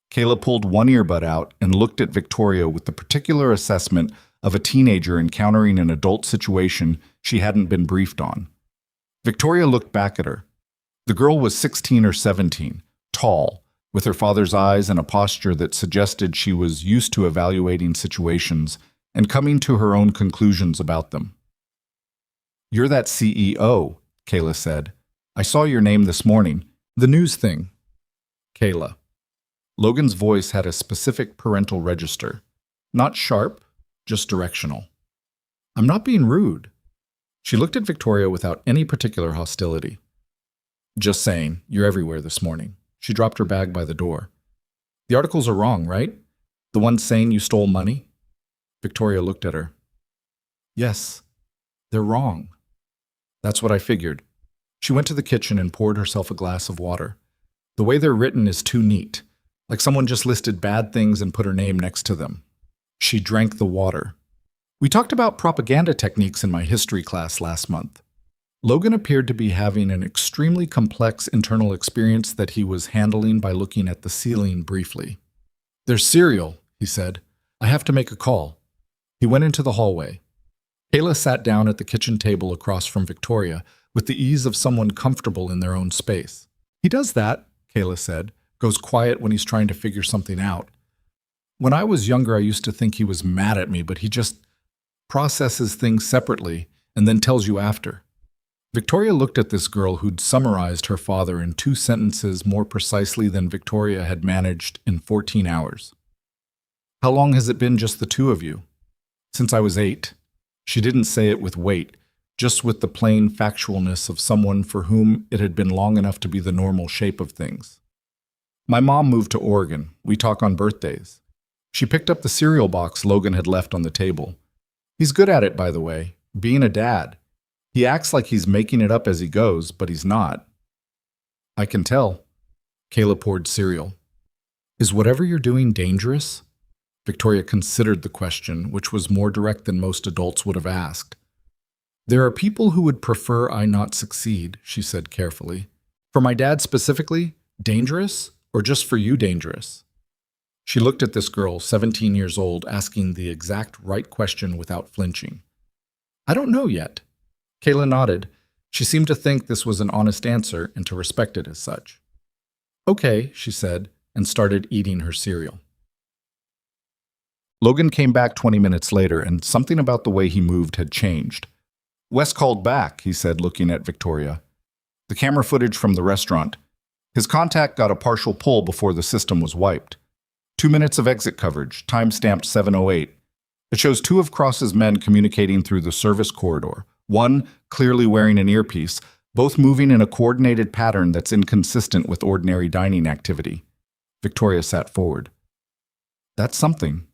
Kayla pulled one earbud out and looked at Victoria with the particular assessment of a teenager encountering an adult situation she hadn't been briefed on. Victoria looked back at her. The girl was 16 or 17, tall, with her father's eyes and a posture that suggested she was used to evaluating situations and coming to her own conclusions about them. You're that CEO, Kayla said. I saw your name this morning. The news thing. Kayla. Logan's voice had a specific parental register. Not sharp, just directional. I'm not being rude. She looked at Victoria without any particular hostility. Just saying, you're everywhere this morning. She dropped her bag by the door. The articles are wrong, right? The ones saying you stole money? Victoria looked at her. Yes, they're wrong. That's what I figured. She went to the kitchen and poured herself a glass of water. The way they're written is too neat, like someone just listed bad things and put her name next to them. She drank the water. We talked about propaganda techniques in my history class last month. Logan appeared to be having an extremely complex internal experience that he was handling by looking at the ceiling briefly. There's cereal, he said. I have to make a call. He went into the hallway. Kayla sat down at the kitchen table across from Victoria with the ease of someone comfortable in their own space. He does that, Kayla said, goes quiet when he's trying to figure something out. When I was younger, I used to think he was mad at me, but he just processes things separately and then tells you after. Victoria looked at this girl who'd summarized her father in 2 sentences more precisely than Victoria had managed in 14 hours. How long has it been just the 2 of you? Since I was 8. She didn't say it with weight, just with the plain factualness of someone for whom it had been long enough to be the normal shape of things. My mom moved to Oregon. We talk on birthdays. She picked up the cereal box Logan had left on the table. He's good at it, by the way, being a dad. He acts like he's making it up as he goes, but he's not. I can tell. Kayla poured cereal. Is whatever you're doing dangerous? Victoria considered the question, which was more direct than most adults would have asked. There are people who would prefer I not succeed, she said carefully. For my dad specifically, Dangerous? Or just for you dangerous? She looked at this girl, 17 years old, asking the exact right question without flinching. I don't know yet. Kayla nodded. She seemed to think this was an honest answer and to respect it as such. Okay, she said, and started eating her cereal. Logan came back 20 minutes later, and something about the way he moved had changed. Wes called back, he said, looking at Victoria. The camera footage from the restaurant. His contact got a partial pull before the system was wiped. 2 minutes of exit coverage, time-stamped 7:08. It shows two of Cross's men communicating through the service corridor, one clearly wearing an earpiece, both moving in a coordinated pattern that's inconsistent with ordinary dining activity. Victoria sat forward. That's something.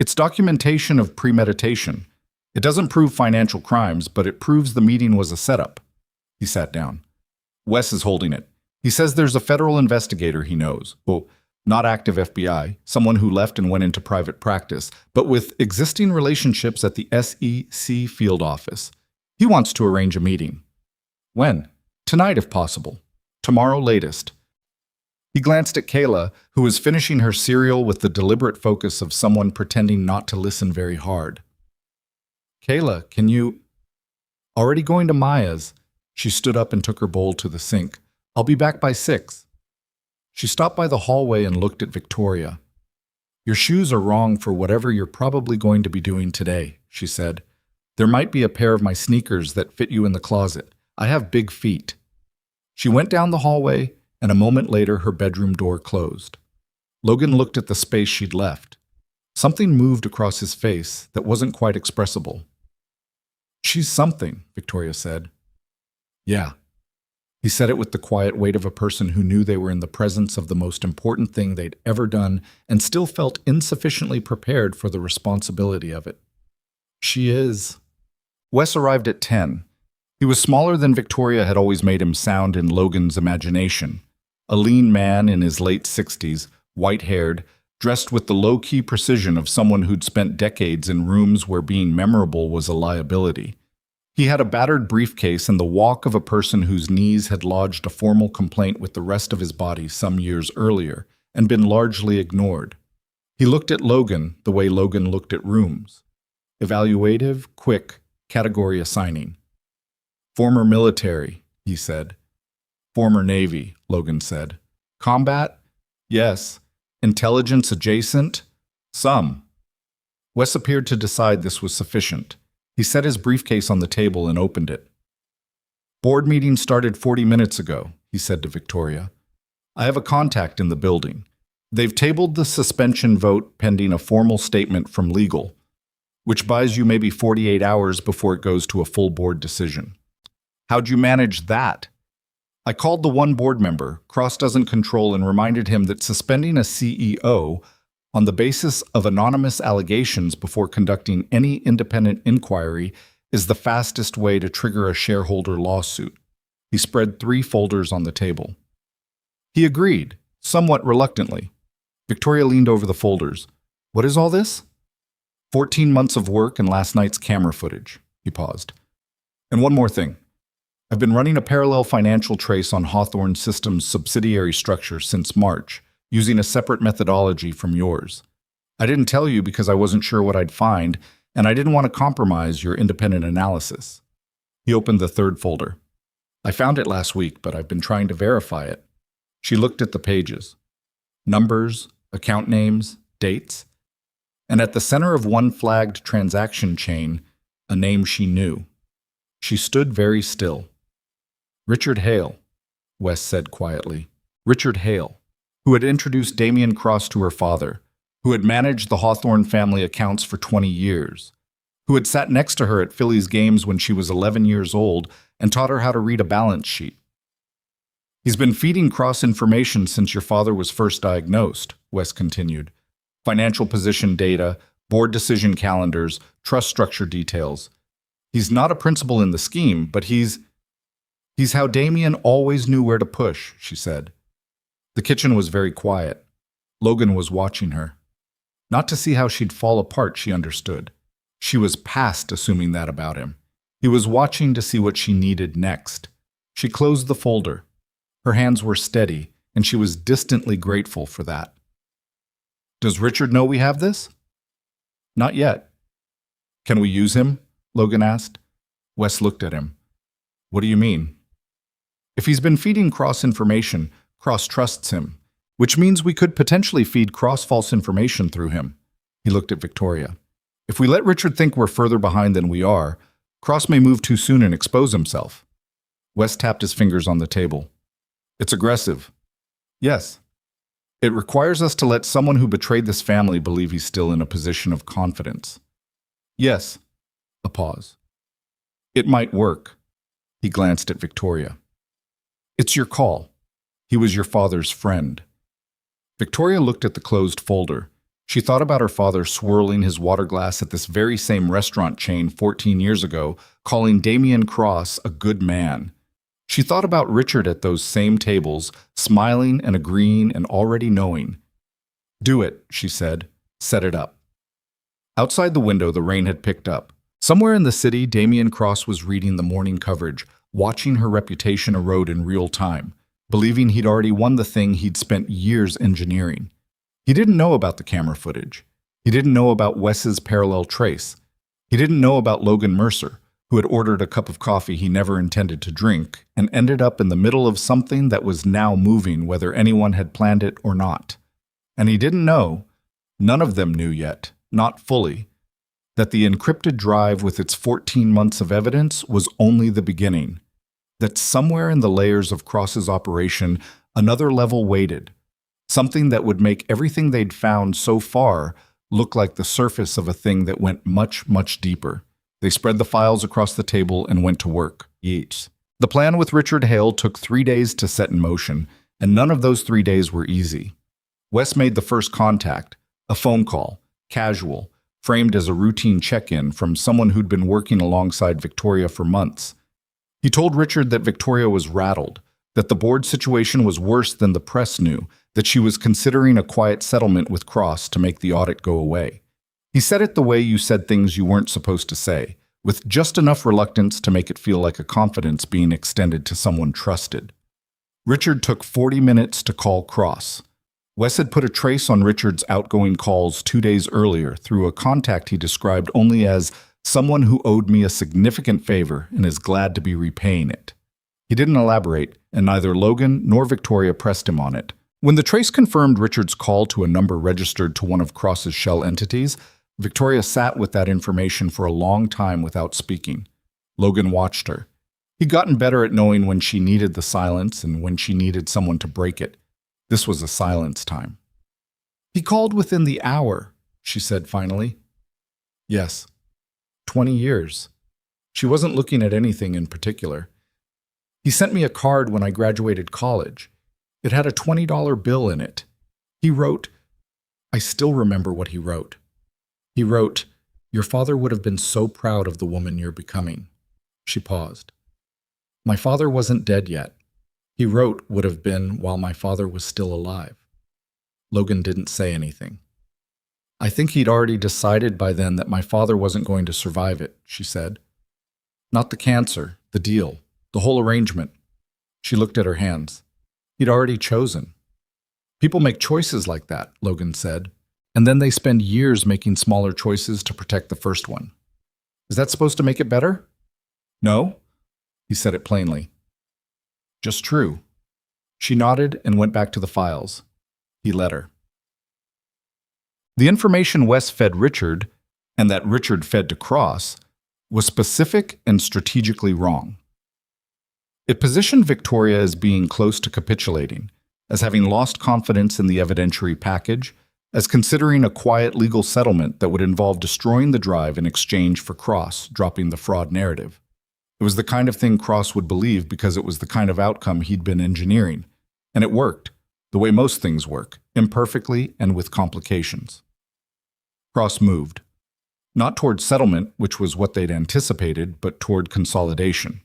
It's documentation of premeditation. It doesn't prove financial crimes, but it proves the meeting was a setup. He sat down. Wes is holding it. He says there's a federal investigator he knows. Well, not active FBI, someone who left and went into private practice, but with existing relationships at the SEC field office. He wants to arrange a meeting. When? Tonight, if possible. Tomorrow latest. He glanced at Kayla, who was finishing her cereal with the deliberate focus of someone pretending not to listen very hard. Kayla, can you... Already going to Maya's. She stood up and took her bowl to the sink. I'll be back by 6. She stopped by the hallway and looked at Victoria. Your shoes are wrong for whatever you're probably going to be doing today, she said. There might be a pair of my sneakers that fit you in the closet. I have big feet. She went down the hallway, and a moment later her bedroom door closed. Logan looked at the space she'd left. Something moved across his face that wasn't quite expressible. She's something, Victoria said. Yeah. He said it with the quiet weight of a person who knew they were in the presence of the most important thing they'd ever done and still felt insufficiently prepared for the responsibility of it. She is. Wes arrived at 10. He was smaller than Victoria had always made him sound in Logan's imagination. A lean man in his late 60s, white-haired, dressed with the low-key precision of someone who'd spent decades in rooms where being memorable was a liability. He had a battered briefcase and the walk of a person whose knees had lodged a formal complaint with the rest of his body some years earlier and been largely ignored. He looked at Logan the way Logan looked at rooms. Evaluative, quick, category assigning. Former military, he said. Former Navy, Logan said. Combat? Yes. Intelligence adjacent? Some. Wes appeared to decide this was sufficient. He set his briefcase on the table and opened it. Board meeting started 40 minutes ago, he said to Victoria. I have a contact in the building. They've tabled the suspension vote pending a formal statement from legal, which buys you maybe 48 hours before it goes to a full board decision. How'd you manage that? I called the one board member, Cross doesn't control, and reminded him that suspending a CEO on the basis of anonymous allegations before conducting any independent inquiry is the fastest way to trigger a shareholder lawsuit. He spread 3 folders on the table. He agreed, somewhat reluctantly. Victoria leaned over the folders. What is all this? 14 months of work and last night's camera footage. He paused. And one more thing. I've been running a parallel financial trace on Hawthorne Systems' subsidiary structure since March, using a separate methodology from yours. I didn't tell you because I wasn't sure what I'd find, and I didn't want to compromise your independent analysis. He opened the 3rd folder. I found it last week, but I've been trying to verify it. She looked at the pages. Numbers, account names, dates, and at the center of one flagged transaction chain, a name she knew. She stood very still. Richard Hale, Wes said quietly. Richard Hale, who had introduced Damien Cross to her father, who had managed the Hawthorne family accounts for 20 years, who had sat next to her at Phillies games when she was 11 years old and taught her how to read a balance sheet. He's been feeding Cross information since your father was first diagnosed, Wes continued. Financial position data, board decision calendars, trust structure details. He's not a principal in the scheme, but he's how Damien always knew where to push, she said. The kitchen was very quiet. Logan was watching her. Not to see how she'd fall apart, she understood. She was past assuming that about him. He was watching to see what she needed next. She closed the folder. Her hands were steady, and she was distantly grateful for that. Does Richard know we have this? Not yet. Can we use him? Logan asked. Wes looked at him. What do you mean? If he's been feeding Cross information, Cross trusts him, which means we could potentially feed Cross false information through him. He looked at Victoria. If we let Richard think we're further behind than we are, Cross may move too soon and expose himself. Wes tapped his fingers on the table. It's aggressive. Yes. It requires us to let someone who betrayed this family believe he's still in a position of confidence. Yes. A pause. It might work. He glanced at Victoria. It's your call. He was your father's friend. Victoria looked at the closed folder. She thought about her father swirling his water glass at this very same restaurant chain 14 years ago, calling Damien Cross a good man. She thought about Richard at those same tables, smiling and agreeing and already knowing. Do it, she said. Set it up. Outside the window, the rain had picked up. Somewhere in the city, Damien Cross was reading the morning coverage, watching her reputation erode in real time, believing he'd already won the thing he'd spent years engineering. He didn't know about the camera footage. He didn't know about Wes's parallel trace. He didn't know about Logan Mercer, who had ordered a cup of coffee he never intended to drink and ended up in the middle of something that was now moving whether anyone had planned it or not. And he didn't know, none of them knew yet, not fully, that the encrypted drive with its 14 months of evidence was only the beginning, that somewhere in the layers of Cross's operation, another level waited, something that would make everything they'd found so far look like the surface of a thing that went much, much deeper. They spread the files across the table and went to work. Yeats. The plan with Richard Hale took 3 days to set in motion, and none of those 3 days were easy. Wes made the first contact, a phone call, casual, framed as a routine check-in from someone who'd been working alongside Victoria for months. He told Richard that Victoria was rattled, that the board situation was worse than the press knew, that she was considering a quiet settlement with Cross to make the audit go away. He said it the way you said things you weren't supposed to say, with just enough reluctance to make it feel like a confidence being extended to someone trusted. Richard took 40 minutes to call Cross. Wes had put a trace on Richard's outgoing calls 2 days earlier through a contact he described only as someone who owed me a significant favor and is glad to be repaying it. He didn't elaborate, and neither Logan nor Victoria pressed him on it. When the trace confirmed Richard's call to a number registered to one of Cross's shell entities, Victoria sat with that information for a long time without speaking. Logan watched her. He'd gotten better at knowing when she needed the silence and when she needed someone to break it. This was a silence time. He called within the hour, she said finally. Yes. 20 years. She wasn't looking at anything in particular. He sent me a card when I graduated college. It had a $20 bill in it. He wrote, I still remember what he wrote. He wrote, Your father would have been so proud of the woman you're becoming. She paused. My father wasn't dead yet. He wrote would have been while my father was still alive. Logan didn't say anything. I think he'd already decided by then that my father wasn't going to survive it, she said. Not the cancer, the deal, the whole arrangement. She looked at her hands. He'd already chosen. People make choices like that, Logan said, and then they spend years making smaller choices to protect the first one. Is that supposed to make it better? No, he said it plainly. Just true. She nodded and went back to the files. He let her. The information Wes fed Richard, and that Richard fed to Cross, was specific and strategically wrong. It positioned Victoria as being close to capitulating, as having lost confidence in the evidentiary package, as considering a quiet legal settlement that would involve destroying the drive in exchange for Cross dropping the fraud narrative. It was the kind of thing Cross would believe because it was the kind of outcome he'd been engineering. And it worked, the way most things work, imperfectly and with complications. Cross moved. Not toward settlement, which was what they'd anticipated, but toward consolidation.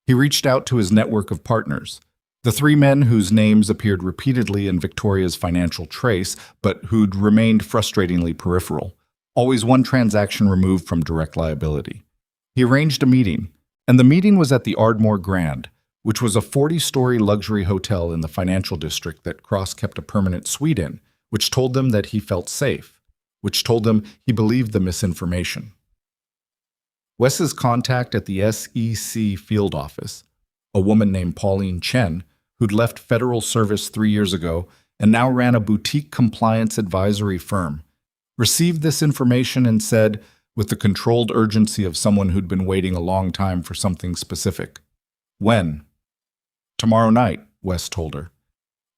He reached out to his network of partners, the 3 men whose names appeared repeatedly in Victoria's financial trace, but who'd remained frustratingly peripheral, always one transaction removed from direct liability. He arranged a meeting, and the meeting was at the Ardmore Grand, which was a 40-story luxury hotel in the financial district that Cross kept a permanent suite in, which told them that he felt safe, which told them he believed the misinformation. Wes's contact at the SEC field office, a woman named Pauline Chen, who'd left federal service 3 years ago and now ran a boutique compliance advisory firm, received this information and said, with the controlled urgency of someone who'd been waiting a long time for something specific, "When?" "Tomorrow night," Wes told her.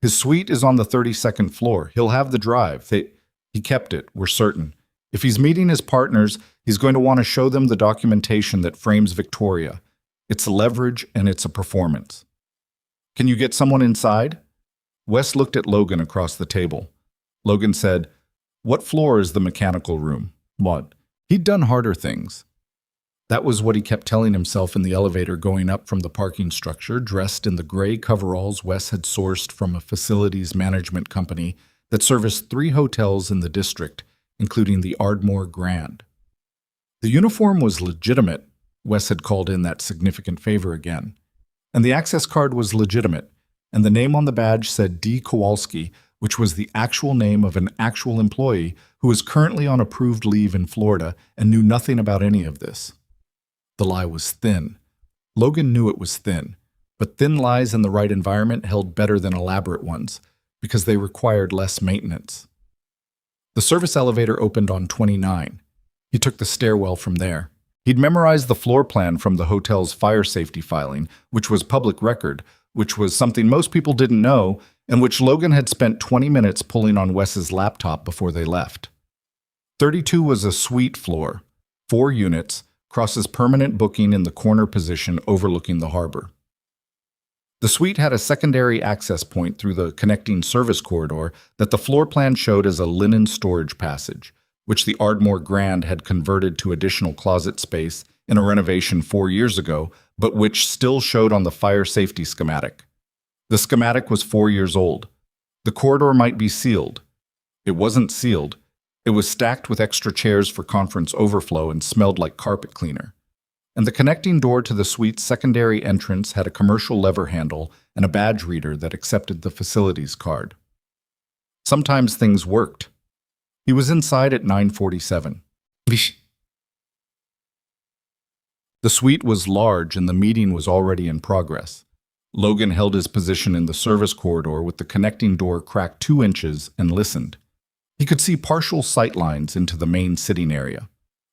"His suite is on the 32nd floor. He'll have the drive. He kept it, we're certain. If he's meeting his partners, he's going to want to show them the documentation that frames Victoria. It's a leverage and it's a performance." "Can you get someone inside?" Wes looked at Logan across the table. Logan said, "What floor is the mechanical room?" "What?" He'd done harder things. That was what he kept telling himself in the elevator going up from the parking structure, dressed in the gray coveralls Wes had sourced from a facilities management company that serviced 3 hotels in the district, including the Ardmore Grand. The uniform was legitimate. Wes had called in that significant favor again. And the access card was legitimate, and the name on the badge said D. Kowalski, which was the actual name of an actual employee who was currently on approved leave in Florida and knew nothing about any of this. The lie was thin. Logan knew it was thin, but thin lies in the right environment held better than elaborate ones, because they required less maintenance. The service elevator opened on 29. He took the stairwell from there. He'd memorized the floor plan from the hotel's fire safety filing, which was public record, which was something most people didn't know, and which Logan had spent 20 minutes pulling on Wes's laptop before they left. 32 was a suite floor, 4 units, Cross's permanent booking in the corner position overlooking the harbor. The suite had a secondary access point through the connecting service corridor that the floor plan showed as a linen storage passage, which the Ardmore Grand had converted to additional closet space in a renovation 4 years ago, but which still showed on the fire safety schematic. The schematic was 4 years old. The corridor might be sealed. It wasn't sealed. It was stacked with extra chairs for conference overflow and smelled like carpet cleaner. And the connecting door to the suite's secondary entrance had a commercial lever handle and a badge reader that accepted the facilities card. Sometimes things worked. He was inside at 9:47. The suite was large and the meeting was already in progress. Logan held his position in the service corridor with the connecting door cracked 2 inches and listened. He could see partial sight lines into the main sitting area.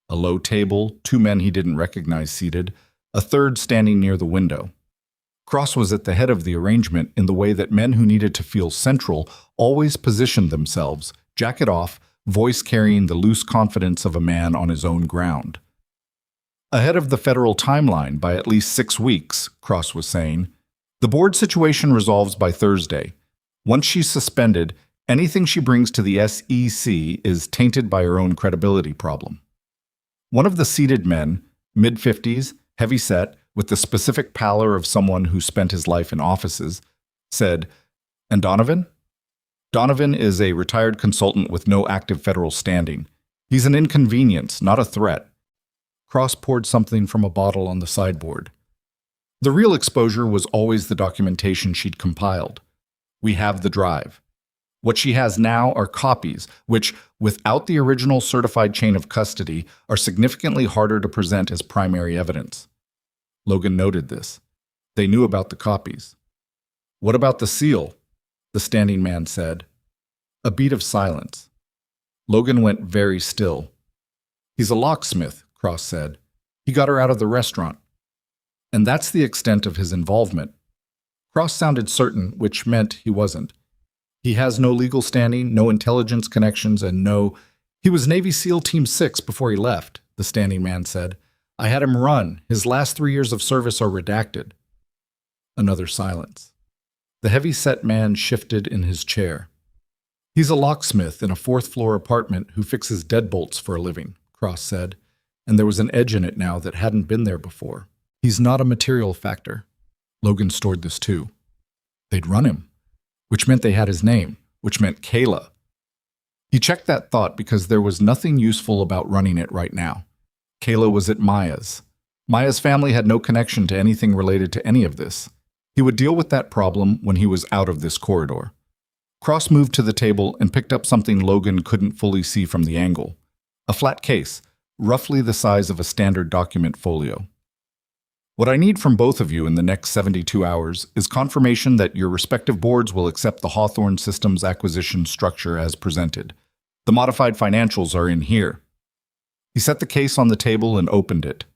A low table, 2 men he didn't recognize seated, a third standing near the window. Cross was at the head of the arrangement in the way that men who needed to feel central always positioned themselves, jacket off, voice carrying the loose confidence of a man on his own ground. Ahead of the federal timeline by at least 6 weeks, Cross was saying, the board situation resolves by Thursday. Once she's suspended, anything she brings to the SEC is tainted by her own credibility problem. One of the seated men, mid-50s, heavy-set, with the specific pallor of someone who spent his life in offices, said, "And Donovan?" Donovan is a retired consultant with no active federal standing. He's an inconvenience, not a threat. Cross poured something from a bottle on the sideboard. The real exposure was always the documentation she'd compiled. We have the drive. What she has now are copies, which, without the original certified chain of custody, are significantly harder to present as primary evidence. Logan noted this. They knew about the copies. "What about the seal?" the standing man said. A beat of silence. Logan went very still. "He's a locksmith," Cross said. "He got her out of the restaurant." And that's the extent of his involvement. Cross sounded certain, which meant he wasn't. He has no legal standing, no intelligence connections, and no— He was Navy SEAL Team 6 before he left, the standing man said. "I had him run. His last 3 years of service are redacted." Another silence. The heavy-set man shifted in his chair. "He's a locksmith in a 4th-floor apartment who fixes deadbolts for a living," Cross said, and there was an edge in it now that hadn't been there before. "He's not a material factor." Logan stored this too. They'd run him, which meant they had his name, which meant Kayla. He checked that thought because there was nothing useful about running it right now. Kayla was at Maya's. Maya's family had no connection to anything related to any of this. He would deal with that problem when he was out of this corridor. Cross moved to the table and picked up something Logan couldn't fully see from the angle. A flat case, roughly the size of a standard document folio. What I need from both of you in the next 72 hours is confirmation that your respective boards will accept the Hawthorne Systems acquisition structure as presented. The modified financials are in here. He set the case on the table and opened it.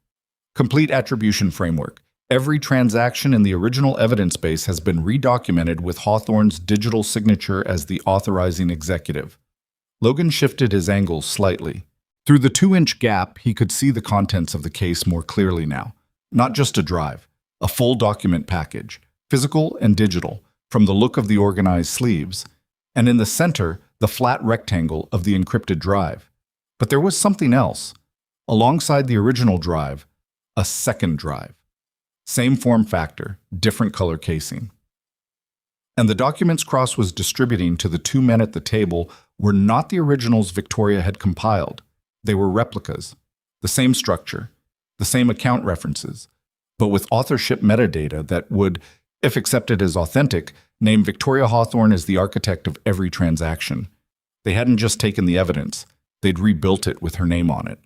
Complete attribution framework. Every transaction in the original evidence base has been redocumented with Hawthorne's digital signature as the authorizing executive. Logan shifted his angle slightly. Through the 2-inch gap, he could see the contents of the case more clearly now. Not just a drive, a full document package, physical and digital, from the look of the organized sleeves, and in the center, the flat rectangle of the encrypted drive. But there was something else. Alongside the original drive, a second drive. Same form factor, different color casing. And the documents Cross was distributing to the two men at the table were not the originals Victoria had compiled. They were replicas, the same structure, the same account references, but with authorship metadata that would, if accepted as authentic, name Victoria Hawthorne as the architect of every transaction. They hadn't just taken the evidence, they'd rebuilt it with her name on it.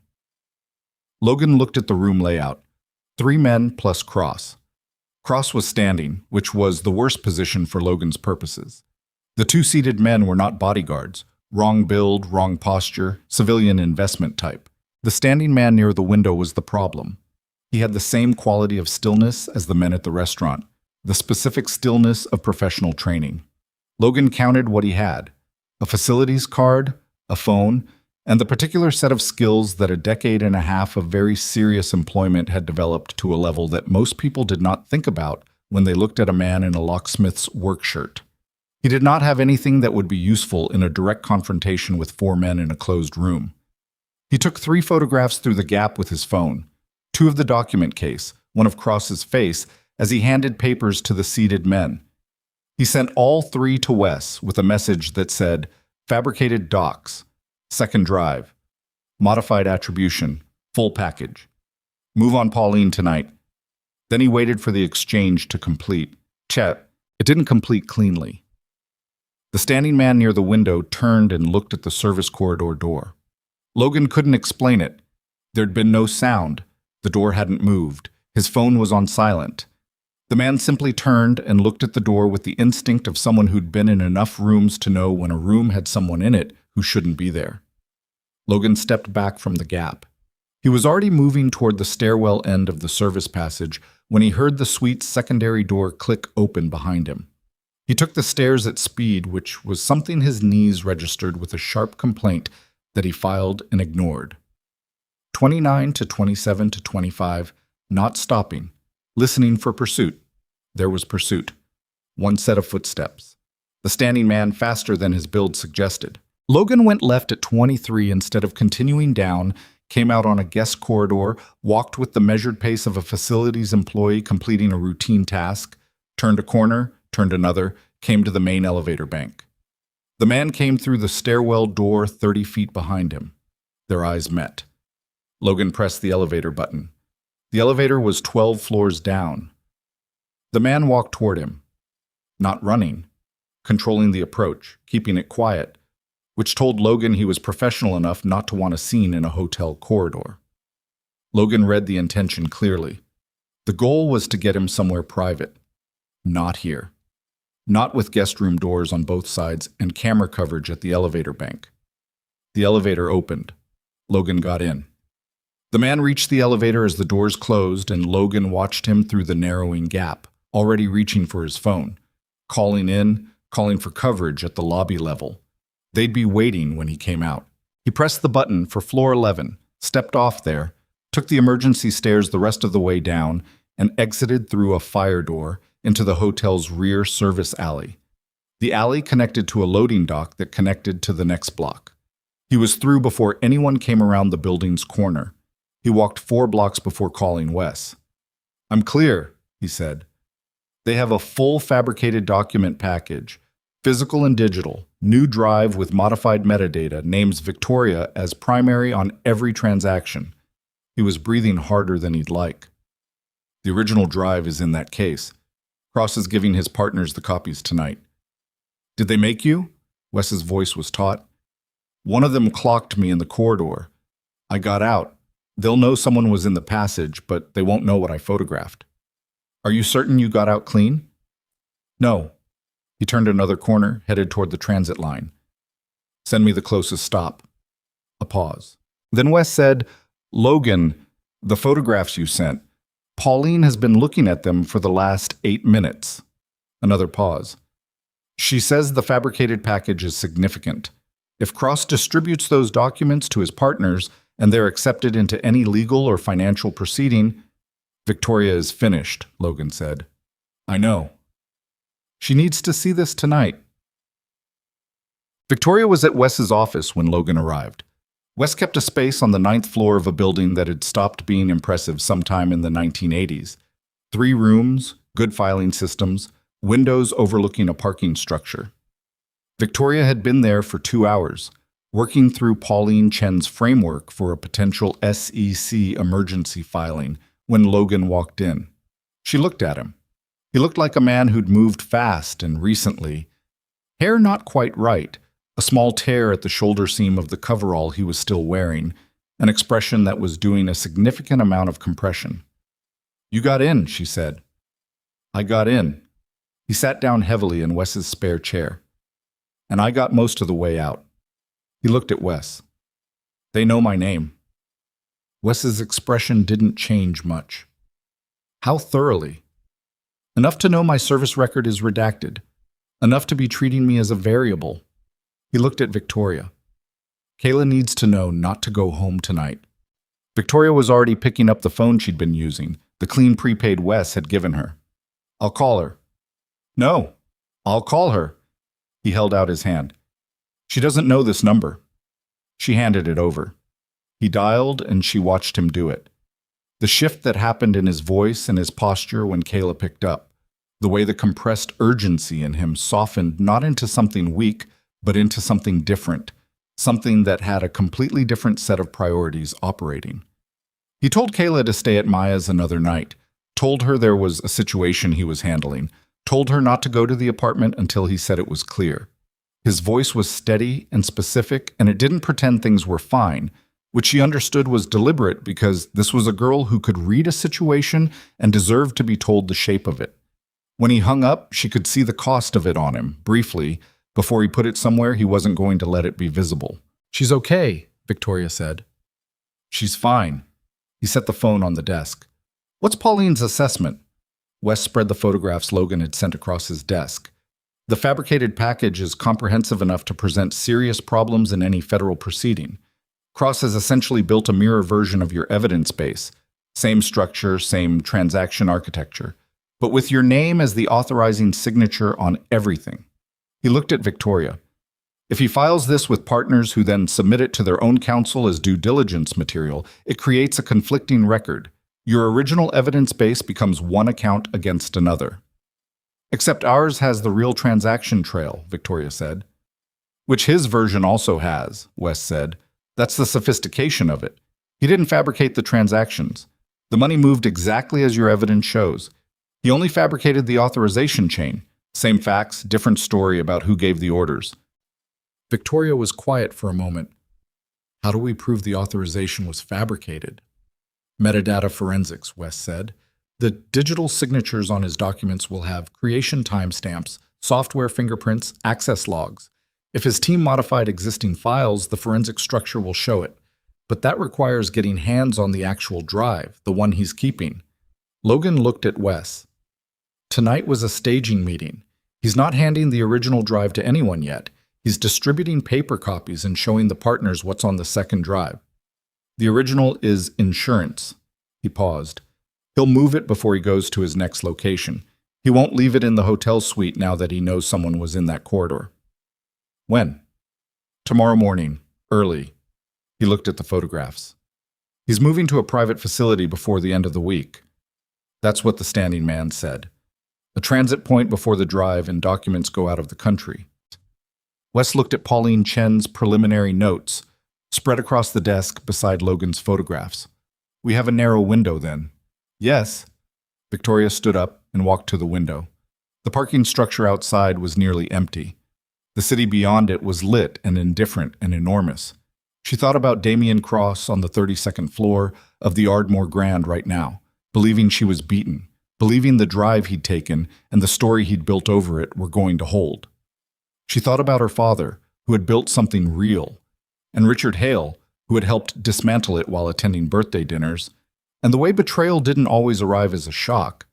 Logan looked at the room layout. 3 men plus Cross. Cross was standing, which was the worst position for Logan's purposes. The 2 seated men were not bodyguards, wrong build, wrong posture, civilian investment type. The standing man near the window was the problem. He had the same quality of stillness as the men at the restaurant, the specific stillness of professional training. Logan counted what he had: a facilities card, a phone, and the particular set of skills that a decade and a half of very serious employment had developed to a level that most people did not think about when they looked at a man in a locksmith's work shirt. He did not have anything that would be useful in a direct confrontation with 4 men in a closed room. He took 3 photographs through the gap with his phone, 2 of the document case, one of Cross's face, as he handed papers to the seated men. He sent all 3 to Wes with a message that said, "Fabricated docs, second drive, modified attribution, full package. Move on Pauline tonight." Then he waited for the exchange to complete. Chet, it didn't complete cleanly. The standing man near the window turned and looked at the service corridor door. Logan couldn't explain it. There'd been no sound. The door hadn't moved. His phone was on silent. The man simply turned and looked at the door with the instinct of someone who'd been in enough rooms to know when a room had someone in it who shouldn't be there. Logan stepped back from the gap. He was already moving toward the stairwell end of the service passage when he heard the suite's secondary door click open behind him. He took the stairs at speed, which was something his knees registered with a sharp complaint that he filed and ignored. 29 to 27 to 25, not stopping, listening for pursuit. There was pursuit. 1 set of footsteps. The standing man faster than his build suggested. Logan went left at 23 instead of continuing down, came out on a guest corridor, walked with the measured pace of a facilities employee completing a routine task, turned a corner, turned another, came to the main elevator bank. The man came through the stairwell door 30 feet behind him. Their eyes met. Logan pressed the elevator button. The elevator was 12 floors down. The man walked toward him, not running, controlling the approach, keeping it quiet, which told Logan he was professional enough not to want a scene in a hotel corridor. Logan read the intention clearly. The goal was to get him somewhere private. Not here. Not with guest room doors on both sides and camera coverage at the elevator bank. The elevator opened. Logan got in. The man reached the elevator as the doors closed, and Logan watched him through the narrowing gap, already reaching for his phone, calling in, calling for coverage at the lobby level. They'd be waiting when he came out. He pressed the button for floor 11, stepped off there, took the emergency stairs the rest of the way down, and exited through a fire door into the hotel's rear service alley. The alley connected to a loading dock that connected to the next block. He was through before anyone came around the building's corner. He walked 4 blocks before calling Wes. "I'm clear," he said. "They have a full fabricated document package, physical and digital, new drive with modified metadata, names Victoria as primary on every transaction." He was breathing harder than he'd like. "The original drive is in that case." Cross is giving his partners the copies tonight. Did they make you? Wes's voice was taut. One of them clocked me in the corridor. I got out. They'll know someone was in the passage, but they won't know what I photographed. Are you certain you got out clean? No. He turned another corner, headed toward the transit line. Send me the closest stop. A pause. Then Wes said, Logan, the photographs you sent. Pauline has been looking at them for the last 8 minutes. Another pause. She says the fabricated package is significant. If Cross distributes those documents to his partners and they're accepted into any legal or financial proceeding, Victoria is finished, Logan said. I know. She needs to see this tonight. Victoria was at Wes's office when Logan arrived. Wes kept a space on the 9th floor of a building that had stopped being impressive sometime in the 1980s. 3 rooms, good filing systems, windows overlooking a parking structure. Victoria had been there for 2 hours, working through Pauline Chen's framework for a potential SEC emergency filing when Logan walked in. She looked at him. He looked like a man who'd moved fast and recently. Hair not quite right, a small tear at the shoulder seam of the coverall he was still wearing, an expression that was doing a significant amount of compression. You got in, she said. I got in. He sat down heavily in Wes's spare chair. And I got most of the way out. He looked at Wes. They know my name. Wes's expression didn't change much. How thoroughly? Enough to know my service record is redacted. Enough to be treating me as a variable. He looked at Victoria. Kayla needs to know not to go home tonight. Victoria was already picking up the phone she'd been using, the clean prepaid Wes had given her. I'll call her. No, I'll call her. He held out his hand. She doesn't know this number. She handed it over. He dialed and she watched him do it. The shift that happened in his voice and his posture when Kayla picked up, the way the compressed urgency in him softened not into something weak, but into something different, something that had a completely different set of priorities operating. He told Kayla to stay at Maya's another night, told her there was a situation he was handling, told her not to go to the apartment until he said it was clear. His voice was steady and specific, and it didn't pretend things were fine, which she understood was deliberate because this was a girl who could read a situation and deserved to be told the shape of it. When he hung up, she could see the cost of it on him, briefly, before he put it somewhere he wasn't going to let it be visible. She's okay, Victoria said. She's fine. He set the phone on the desk. What's Pauline's assessment? Wes spread the photographs Logan had sent across his desk. The fabricated package is comprehensive enough to present serious problems in any federal proceeding. Cross has essentially built a mirror version of your evidence base. Same structure, same transaction architecture, but with your name as the authorizing signature on everything. He looked at Victoria. If he files this with partners who then submit it to their own counsel as due diligence material, it creates a conflicting record. Your original evidence base becomes one account against another. Except ours has the real transaction trail, Victoria said. Which his version also has, Wes said. That's the sophistication of it. He didn't fabricate the transactions. The money moved exactly as your evidence shows. He only fabricated the authorization chain. Same facts, different story about who gave the orders. Victoria was quiet for a moment. How do we prove the authorization was fabricated? Metadata forensics, Wes said. The digital signatures on his documents will have creation timestamps, software fingerprints, access logs. If his team modified existing files, the forensic structure will show it. But that requires getting hands on the actual drive, the one he's keeping. Logan looked at Wes. Tonight was a staging meeting. He's not handing the original drive to anyone yet. He's distributing paper copies and showing the partners what's on the second drive. The original is insurance. He paused. He'll move it before he goes to his next location. He won't leave it in the hotel suite now that he knows someone was in that corridor. When? Tomorrow morning, early. He looked at the photographs. He's moving to a private facility before the end of the week. That's what the standing man said. A transit point before the drive and documents go out of the country. Wes looked at Pauline Chen's preliminary notes, spread across the desk beside Logan's photographs. We have a narrow window then. Yes. Victoria stood up and walked to the window. The parking structure outside was nearly empty. The city beyond it was lit and indifferent and enormous. She thought about Damien Cross on the 32nd floor of the Ardmore Grand right now, believing she was beaten, believing the drive he'd taken and the story he'd built over it were going to hold. She thought about her father, who had built something real, and Richard Hale, who had helped dismantle it while attending birthday dinners, and the way betrayal didn't always arrive as a shock.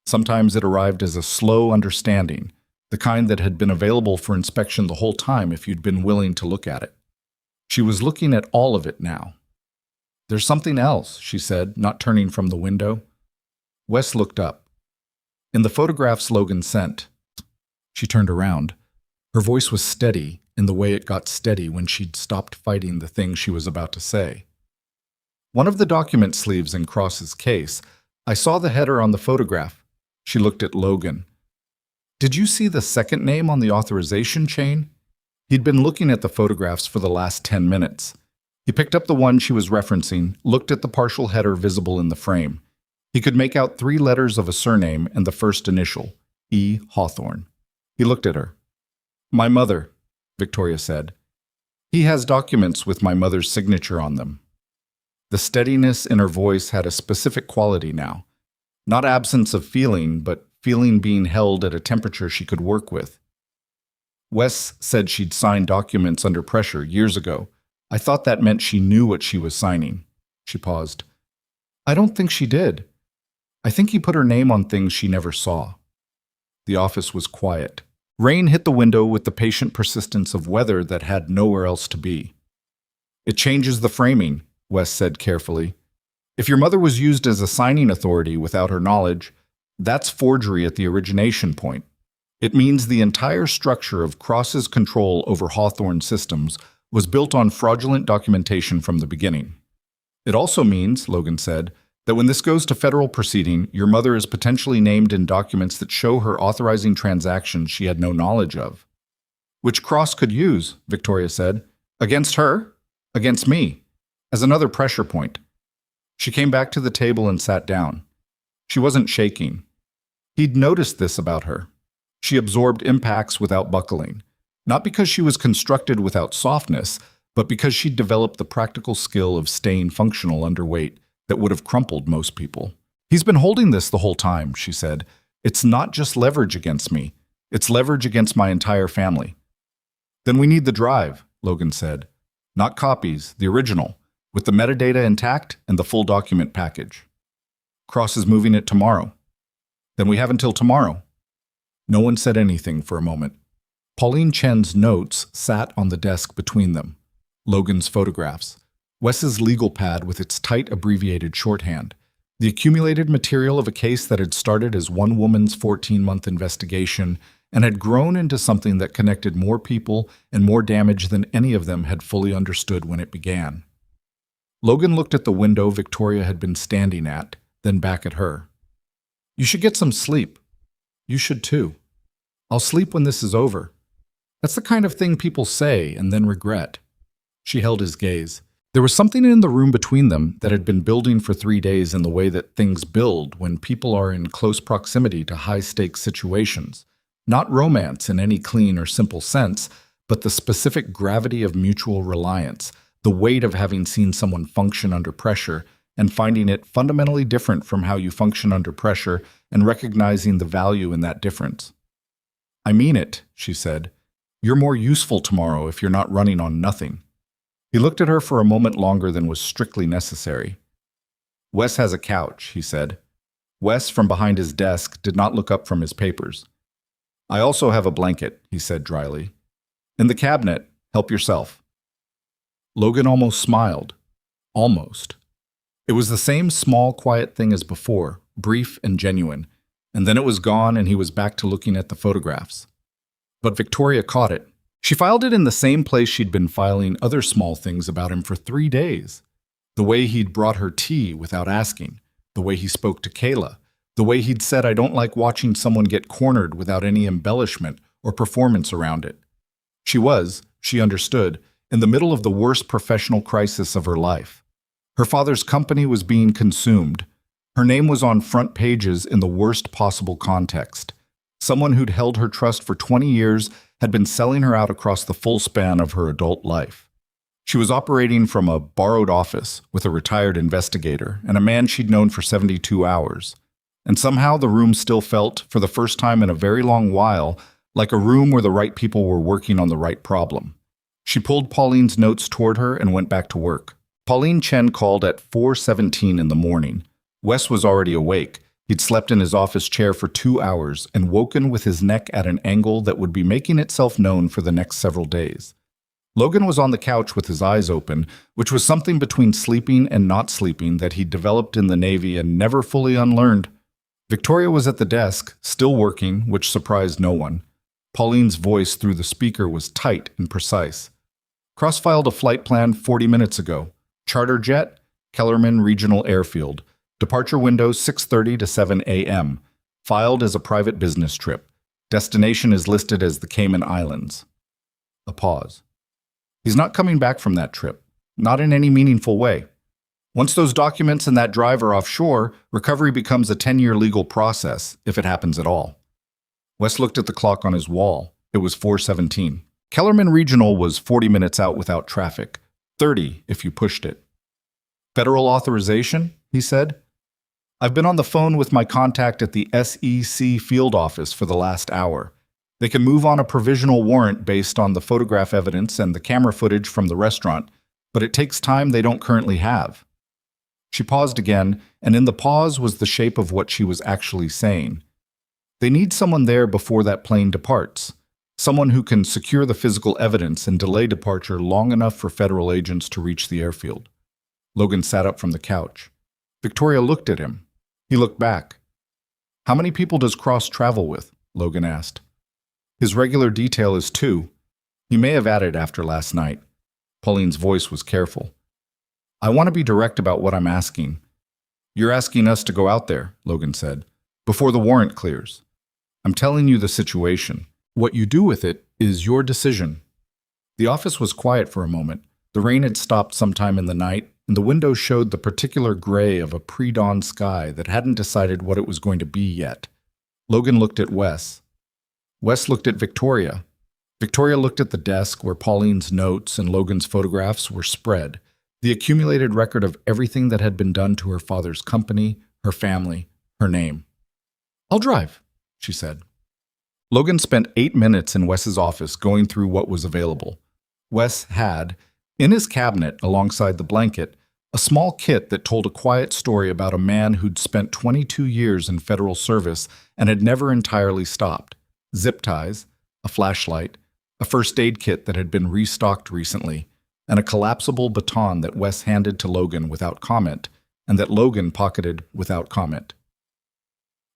Sometimes it arrived as a slow understanding, the kind that had been available for inspection the whole time if you'd been willing to look at it. She was looking at all of it now. "There's something else," she said, not turning from the window. Wes looked up. "In the photographs Logan sent." She turned around. Her voice was steady in the way it got steady when she'd stopped fighting the thing she was about to say. "One of the document sleeves in Cross's case. I saw the header on the photograph." She looked at Logan. "Did you see the second name on the authorization chain?" He'd been looking at the photographs for the last 10 minutes. He picked up the one she was referencing, looked at the partial header visible in the frame. He could make out 3 letters of a surname and the first initial, E. Hawthorne. He looked at her. "My mother," Victoria said. "He has documents with my mother's signature on them." The steadiness in her voice had a specific quality now. Not absence of feeling, but feeling being held at a temperature she could work with. "Wes said she'd signed documents under pressure years ago. I thought that meant she knew what she was signing." She paused. "I don't think she did. I think he put her name on things she never saw." The office was quiet. Rain hit the window with the patient persistence of weather that had nowhere else to be. "It changes the framing," Wes said carefully. "If your mother was used as a signing authority without her knowledge, that's forgery at the origination point. It means the entire structure of Cross's control over Hawthorne systems was built on fraudulent documentation from the beginning. It also means," Logan said, "that when this goes to federal proceeding, your mother is potentially named in documents that show her authorizing transactions she had no knowledge of." "Which Cross could use," Victoria said. "Against her, against me, as another pressure point." She came back to the table and sat down. She wasn't shaking. He'd noticed this about her. She absorbed impacts without buckling, not because she was constructed without softness, but because she'd developed the practical skill of staying functional under weight that would have crumpled most people. "He's been holding this the whole time," she said. "It's not just leverage against me. It's leverage against my entire family." "Then we need the drive," Logan said. "Not copies, the original, with the metadata intact and the full document package." "Cross is moving it tomorrow." "Then we have until tomorrow." No one said anything for a moment. Pauline Chen's notes sat on the desk between them. Logan's photographs. Wes's legal pad with its tight abbreviated shorthand. The accumulated material of a case that had started as one woman's 14-month investigation and had grown into something that connected more people and more damage than any of them had fully understood when it began. Logan looked at the window Victoria had been standing at, then back at her. "You should get some sleep." "You should too." "I'll sleep when this is over." That's the kind of thing people say and then regret. She held his gaze. There was something in the room between them that had been building for 3 days in the way that things build when people are in close proximity to high-stakes situations. Not romance in any clean or simple sense, but the specific gravity of mutual reliance, the weight of having seen someone function under pressure and finding it fundamentally different from how you function under pressure and recognizing the value in that difference. "I mean it," she said. "You're more useful tomorrow if you're not running on nothing." He looked at her for a moment longer than was strictly necessary. "Wes has a couch," he said. Wes, from behind his desk, did not look up from his papers. "I also have a blanket," he said dryly. "In the cabinet, help yourself." Logan almost smiled. Almost. It was the same small, quiet thing as before, brief and genuine, and then it was gone and he was back to looking at the photographs. But Victoria caught it. She filed it in the same place she'd been filing other small things about him for 3 days. The way he'd brought her tea without asking, the way he spoke to Kayla, the way he'd said, "I don't like watching someone get cornered without any embellishment or performance around it." She understood, in the middle of the worst professional crisis of her life. Her father's company was being consumed. Her name was on front pages in the worst possible context. Someone who'd held her trust for 20 years had been selling her out across the full span of her adult life. She was operating from a borrowed office with a retired investigator and a man she'd known for 72 hours. And somehow the room still felt, for the first time in a very long while, like a room where the right people were working on the right problem. She pulled Pauline's notes toward her and went back to work. Pauline Chen called at 4:17 in the morning. Wes was already awake. He'd slept in his office chair for 2 hours and woken with his neck at an angle that would be making itself known for the next several days. Logan was on the couch with his eyes open, which was something between sleeping and not sleeping that he'd developed in the Navy and never fully unlearned. Victoria was at the desk, still working, which surprised no one. Pauline's voice through the speaker was tight and precise. Cross-filed a flight plan 40 minutes ago. Charter jet, Kellerman Regional Airfield. Departure window 6:30 to 7 a.m. Filed as a private business trip. Destination is listed as the Cayman Islands. A pause. He's not coming back from that trip. Not in any meaningful way. Once those documents and that drive are offshore, recovery becomes a 10-year legal process, if it happens at all. Wes looked at the clock on his wall. It was 4:17. Kellerman Regional was 40 minutes out without traffic. 30 if you pushed it. Federal authorization? He said. I've been on the phone with my contact at the SEC field office for the last hour. They can move on a provisional warrant based on the photograph evidence and the camera footage from the restaurant, but it takes time they don't currently have. She paused again, and in the pause was the shape of what she was actually saying. They need someone there before that plane departs. Someone who can secure the physical evidence and delay departure long enough for federal agents to reach the airfield. Logan sat up from the couch. Victoria looked at him. He looked back. How many people does Cross travel with? Logan asked. His regular detail is 2. He may have added after last night. Pauline's voice was careful. I want to be direct about what I'm asking. You're asking us to go out there, Logan said, before the warrant clears. I'm telling you the situation. What you do with it is your decision. The office was quiet for a moment. The rain had stopped sometime in the night, and the window showed the particular gray of a pre-dawn sky that hadn't decided what it was going to be yet. Logan looked at Wes. Wes looked at Victoria. Victoria looked at the desk where Pauline's notes and Logan's photographs were spread, the accumulated record of everything that had been done to her father's company, her family, her name. I'll drive, she said. Logan spent 8 minutes in Wes's office going through what was available. Wes had, in his cabinet alongside the blanket, a small kit that told a quiet story about a man who'd spent 22 years in federal service and had never entirely stopped. Zip ties, a flashlight, a first aid kit that had been restocked recently, and a collapsible baton that Wes handed to Logan without comment, and that Logan pocketed without comment.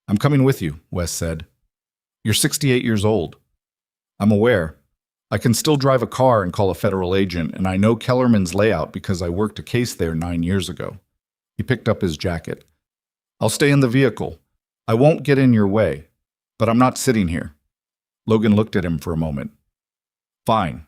I'm coming with you, Wes said. You're 68 years old. I'm aware. I can still drive a car and call a federal agent, and I know Kellerman's layout because I worked a case there 9 years ago. He picked up his jacket. I'll stay in the vehicle. I won't get in your way, but I'm not sitting here. Logan looked at him for a moment. Fine.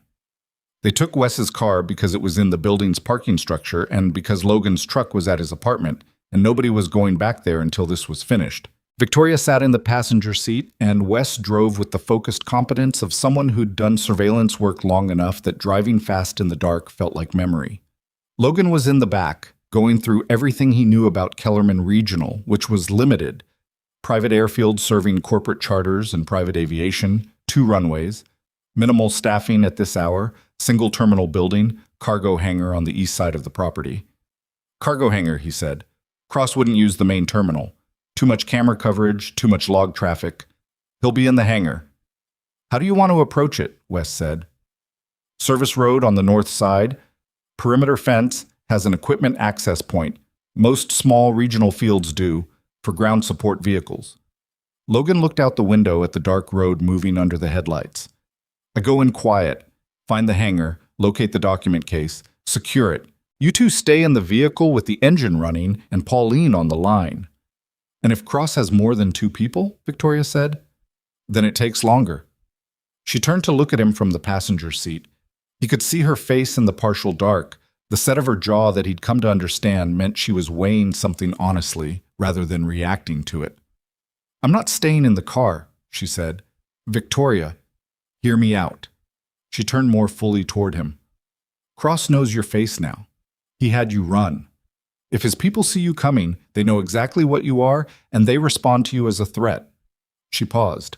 They took Wes's car because it was in the building's parking structure and because Logan's truck was at his apartment, and nobody was going back there until this was finished. Victoria sat in the passenger seat, and Wes drove with the focused competence of someone who'd done surveillance work long enough that driving fast in the dark felt like memory. Logan was in the back, going through everything he knew about Kellerman Regional, which was limited. Private airfield serving corporate charters and private aviation, 2 runways, minimal staffing at this hour, single terminal building, cargo hangar on the east side of the property. Cargo hangar, he said. Cross wouldn't use the main terminal. Too much camera coverage, too much log traffic. He'll be in the hangar. How do you want to approach it? Wes said. Service road on the north side. Perimeter fence has an equipment access point. Most small regional fields do, for ground support vehicles. Logan looked out the window at the dark road moving under the headlights. I go in quiet, find the hangar, locate the document case, secure it. You two stay in the vehicle with the engine running and Pauline on the line. And if Cross has more than 2 people, Victoria said, then it takes longer. She turned to look at him from the passenger seat. He could see her face in the partial dark. The set of her jaw that he'd come to understand meant she was weighing something honestly rather than reacting to it. I'm not staying in the car, she said. Victoria, hear me out. She turned more fully toward him. Cross knows your face now. He had you run. If his people see you coming, they know exactly what you are, and they respond to you as a threat. She paused.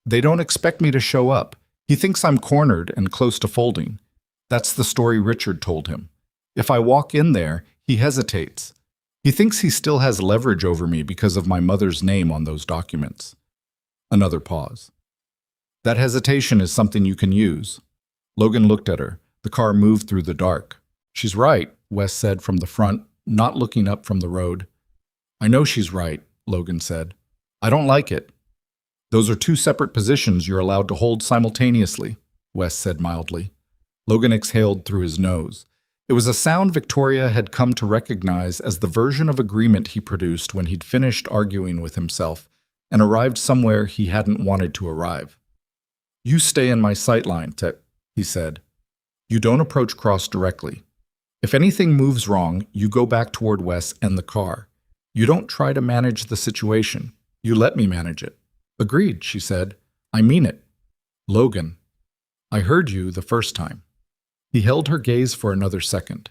They don't expect me to show up. He thinks I'm cornered and close to folding. That's the story Richard told him. If I walk in there, he hesitates. He thinks he still has leverage over me because of my mother's name on those documents. Another pause. That hesitation is something you can use. Logan looked at her. The car moved through the dark. She's right, Wes said from the front, not looking up from the road. I know she's right, Logan said. I don't like it. Those are two separate positions you're allowed to hold simultaneously, Wes said mildly. Logan exhaled through his nose. It was a sound Victoria had come to recognize as the version of agreement he produced when he'd finished arguing with himself and arrived somewhere he hadn't wanted to arrive. You stay in my sightline, he said. You don't approach Cross directly. If anything moves wrong, you go back toward Wes and the car. You don't try to manage the situation. You let me manage it. Agreed, she said. I mean it. Logan, I heard you the first time. He held her gaze for another second.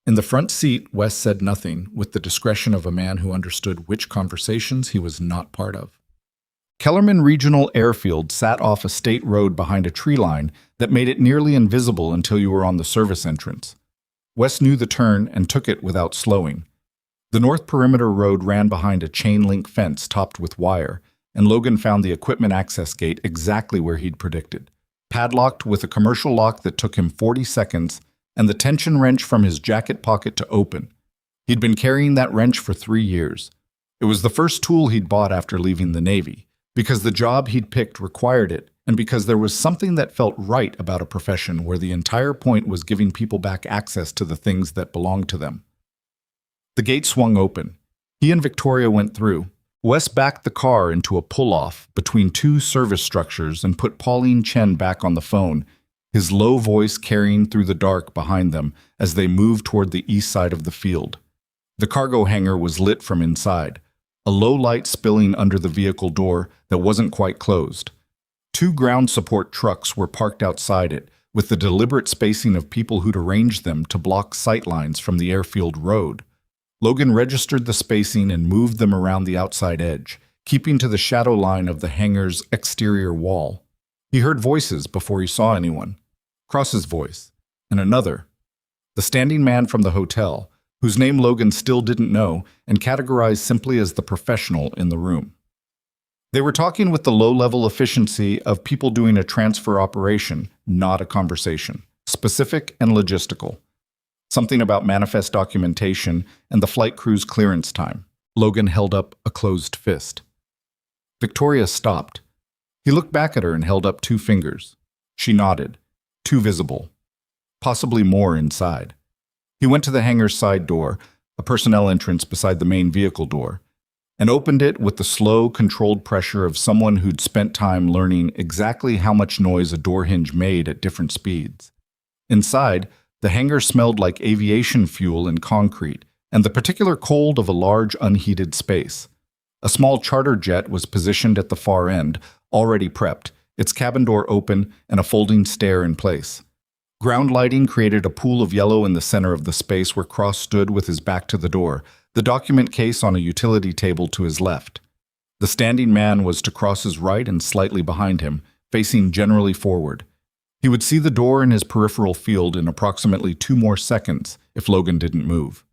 In the front seat, Wes said nothing, with the discretion of a man who understood which conversations he was not part of. Kellerman Regional Airfield sat off a state road behind a tree line that made it nearly invisible until you were on the service entrance. Wes knew the turn and took it without slowing. The North Perimeter Road ran behind a chain-link fence topped with wire, and Logan found the equipment access gate exactly where he'd predicted, padlocked with a commercial lock that took him 40 seconds and the tension wrench from his jacket pocket to open. He'd been carrying that wrench for 3 years. It was the first tool he'd bought after leaving the Navy, because the job he'd picked required it, and because there was something that felt right about a profession where the entire point was giving people back access to the things that belonged to them. The gate swung open. He and Victoria went through. Wes backed the car into a pull-off between two service structures and put Pauline Chen back on the phone, his low voice carrying through the dark behind them as they moved toward the east side of the field. The cargo hangar was lit from inside, a low light spilling under the vehicle door that wasn't quite closed. 2 ground support trucks were parked outside it, with the deliberate spacing of people who'd arranged them to block sightlines from the airfield road. Logan registered the spacing and moved them around the outside edge, keeping to the shadow line of the hangar's exterior wall. He heard voices before he saw anyone. Cross's voice, and another. The standing man from the hotel, whose name Logan still didn't know and categorized simply as the professional in the room. They were talking with the low-level efficiency of people doing a transfer operation, not a conversation, specific and logistical. Something about manifest documentation and the flight crew's clearance time. Logan held up a closed fist. Victoria stopped. He looked back at her and held up 2 fingers. She nodded. 2 visible. Possibly more inside. He went to the hangar's side door, a personnel entrance beside the main vehicle door, and opened it with the slow, controlled pressure of someone who'd spent time learning exactly how much noise a door hinge made at different speeds. Inside, the hangar smelled like aviation fuel and concrete, and the particular cold of a large, unheated space. A small charter jet was positioned at the far end, already prepped, its cabin door open and a folding stair in place. Ground lighting created a pool of yellow in the center of the space where Cross stood with his back to the door, the document case on a utility table to his left. The standing man was to Cross's right and slightly behind him, facing generally forward. He would see the door in his peripheral field in approximately 2 more seconds if Logan didn't move.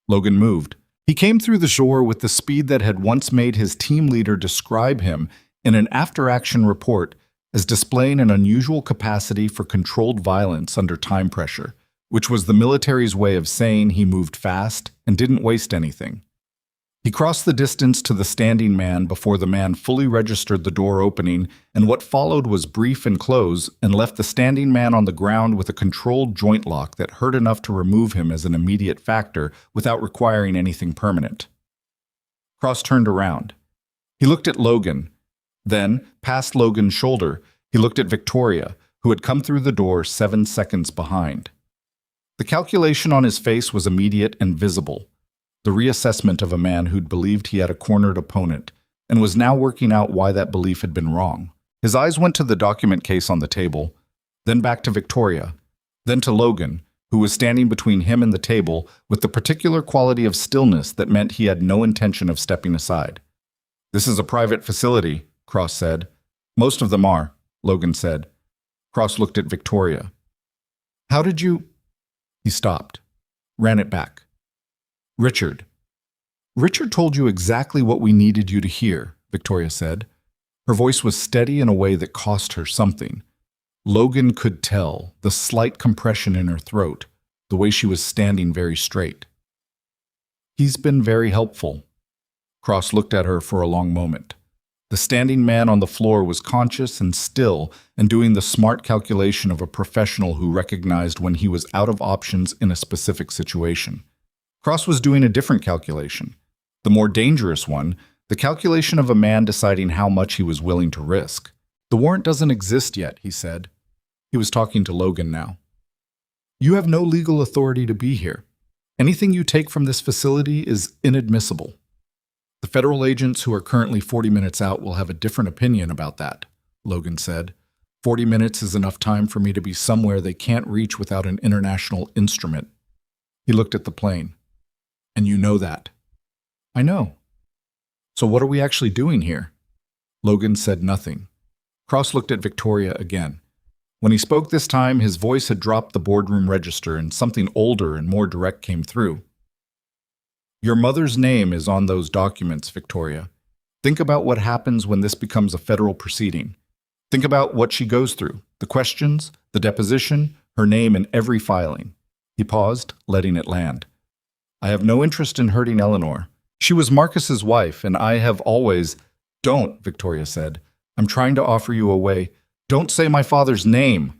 Logan moved. He came through the shore with the speed that had once made his team leader describe him in an after-action report as displaying an unusual capacity for controlled violence under time pressure, which was the military's way of saying he moved fast and didn't waste anything. He crossed the distance to the standing man before the man fully registered the door opening, and what followed was brief and close, and left the standing man on the ground with a controlled joint lock that hurt enough to remove him as an immediate factor without requiring anything permanent. Cross turned around. He looked at Logan. Then, past Logan's shoulder, he looked at Victoria, who had come through the door 7 seconds behind. The calculation on his face was immediate and visible. The reassessment of a man who'd believed he had a cornered opponent, and was now working out why that belief had been wrong. His eyes went to the document case on the table, then back to Victoria, then to Logan, who was standing between him and the table with the particular quality of stillness that meant he had no intention of stepping aside. "This is a private facility," Cross said. "Most of them are," Logan said. Cross looked at Victoria. "How did you—" He stopped, ran it back. "Richard. Richard told you exactly what we needed you to hear," Victoria said. Her voice was steady in a way that cost her something. Logan could tell the slight compression in her throat, the way she was standing very straight. "He's been very helpful." Cross looked at her for a long moment. The standing man on the floor was conscious and still and doing the smart calculation of a professional who recognized when he was out of options in a specific situation. Cross was doing a different calculation, the more dangerous one, the calculation of a man deciding how much he was willing to risk. "The warrant doesn't exist yet," he said. He was talking to Logan now. "You have no legal authority to be here. Anything you take from this facility is inadmissible. The federal agents who are currently 40 minutes out will have a different opinion about that," Logan said. 40 minutes is enough time for me to be somewhere they can't reach without an international instrument." He looked at the plane. "And you know that." "I know." "So what are we actually doing here?" Logan said nothing. Cross looked at Victoria again. When he spoke this time, his voice had dropped the boardroom register and something older and more direct came through. "Your mother's name is on those documents, Victoria. Think about what happens when this becomes a federal proceeding. Think about what she goes through, the questions, the deposition, her name in every filing." He paused, letting it land. "I have no interest in hurting Eleanor. She was Marcus's wife, and I have always—" "Don't," Victoria said. "I'm trying to offer you a way. Don't say my father's name."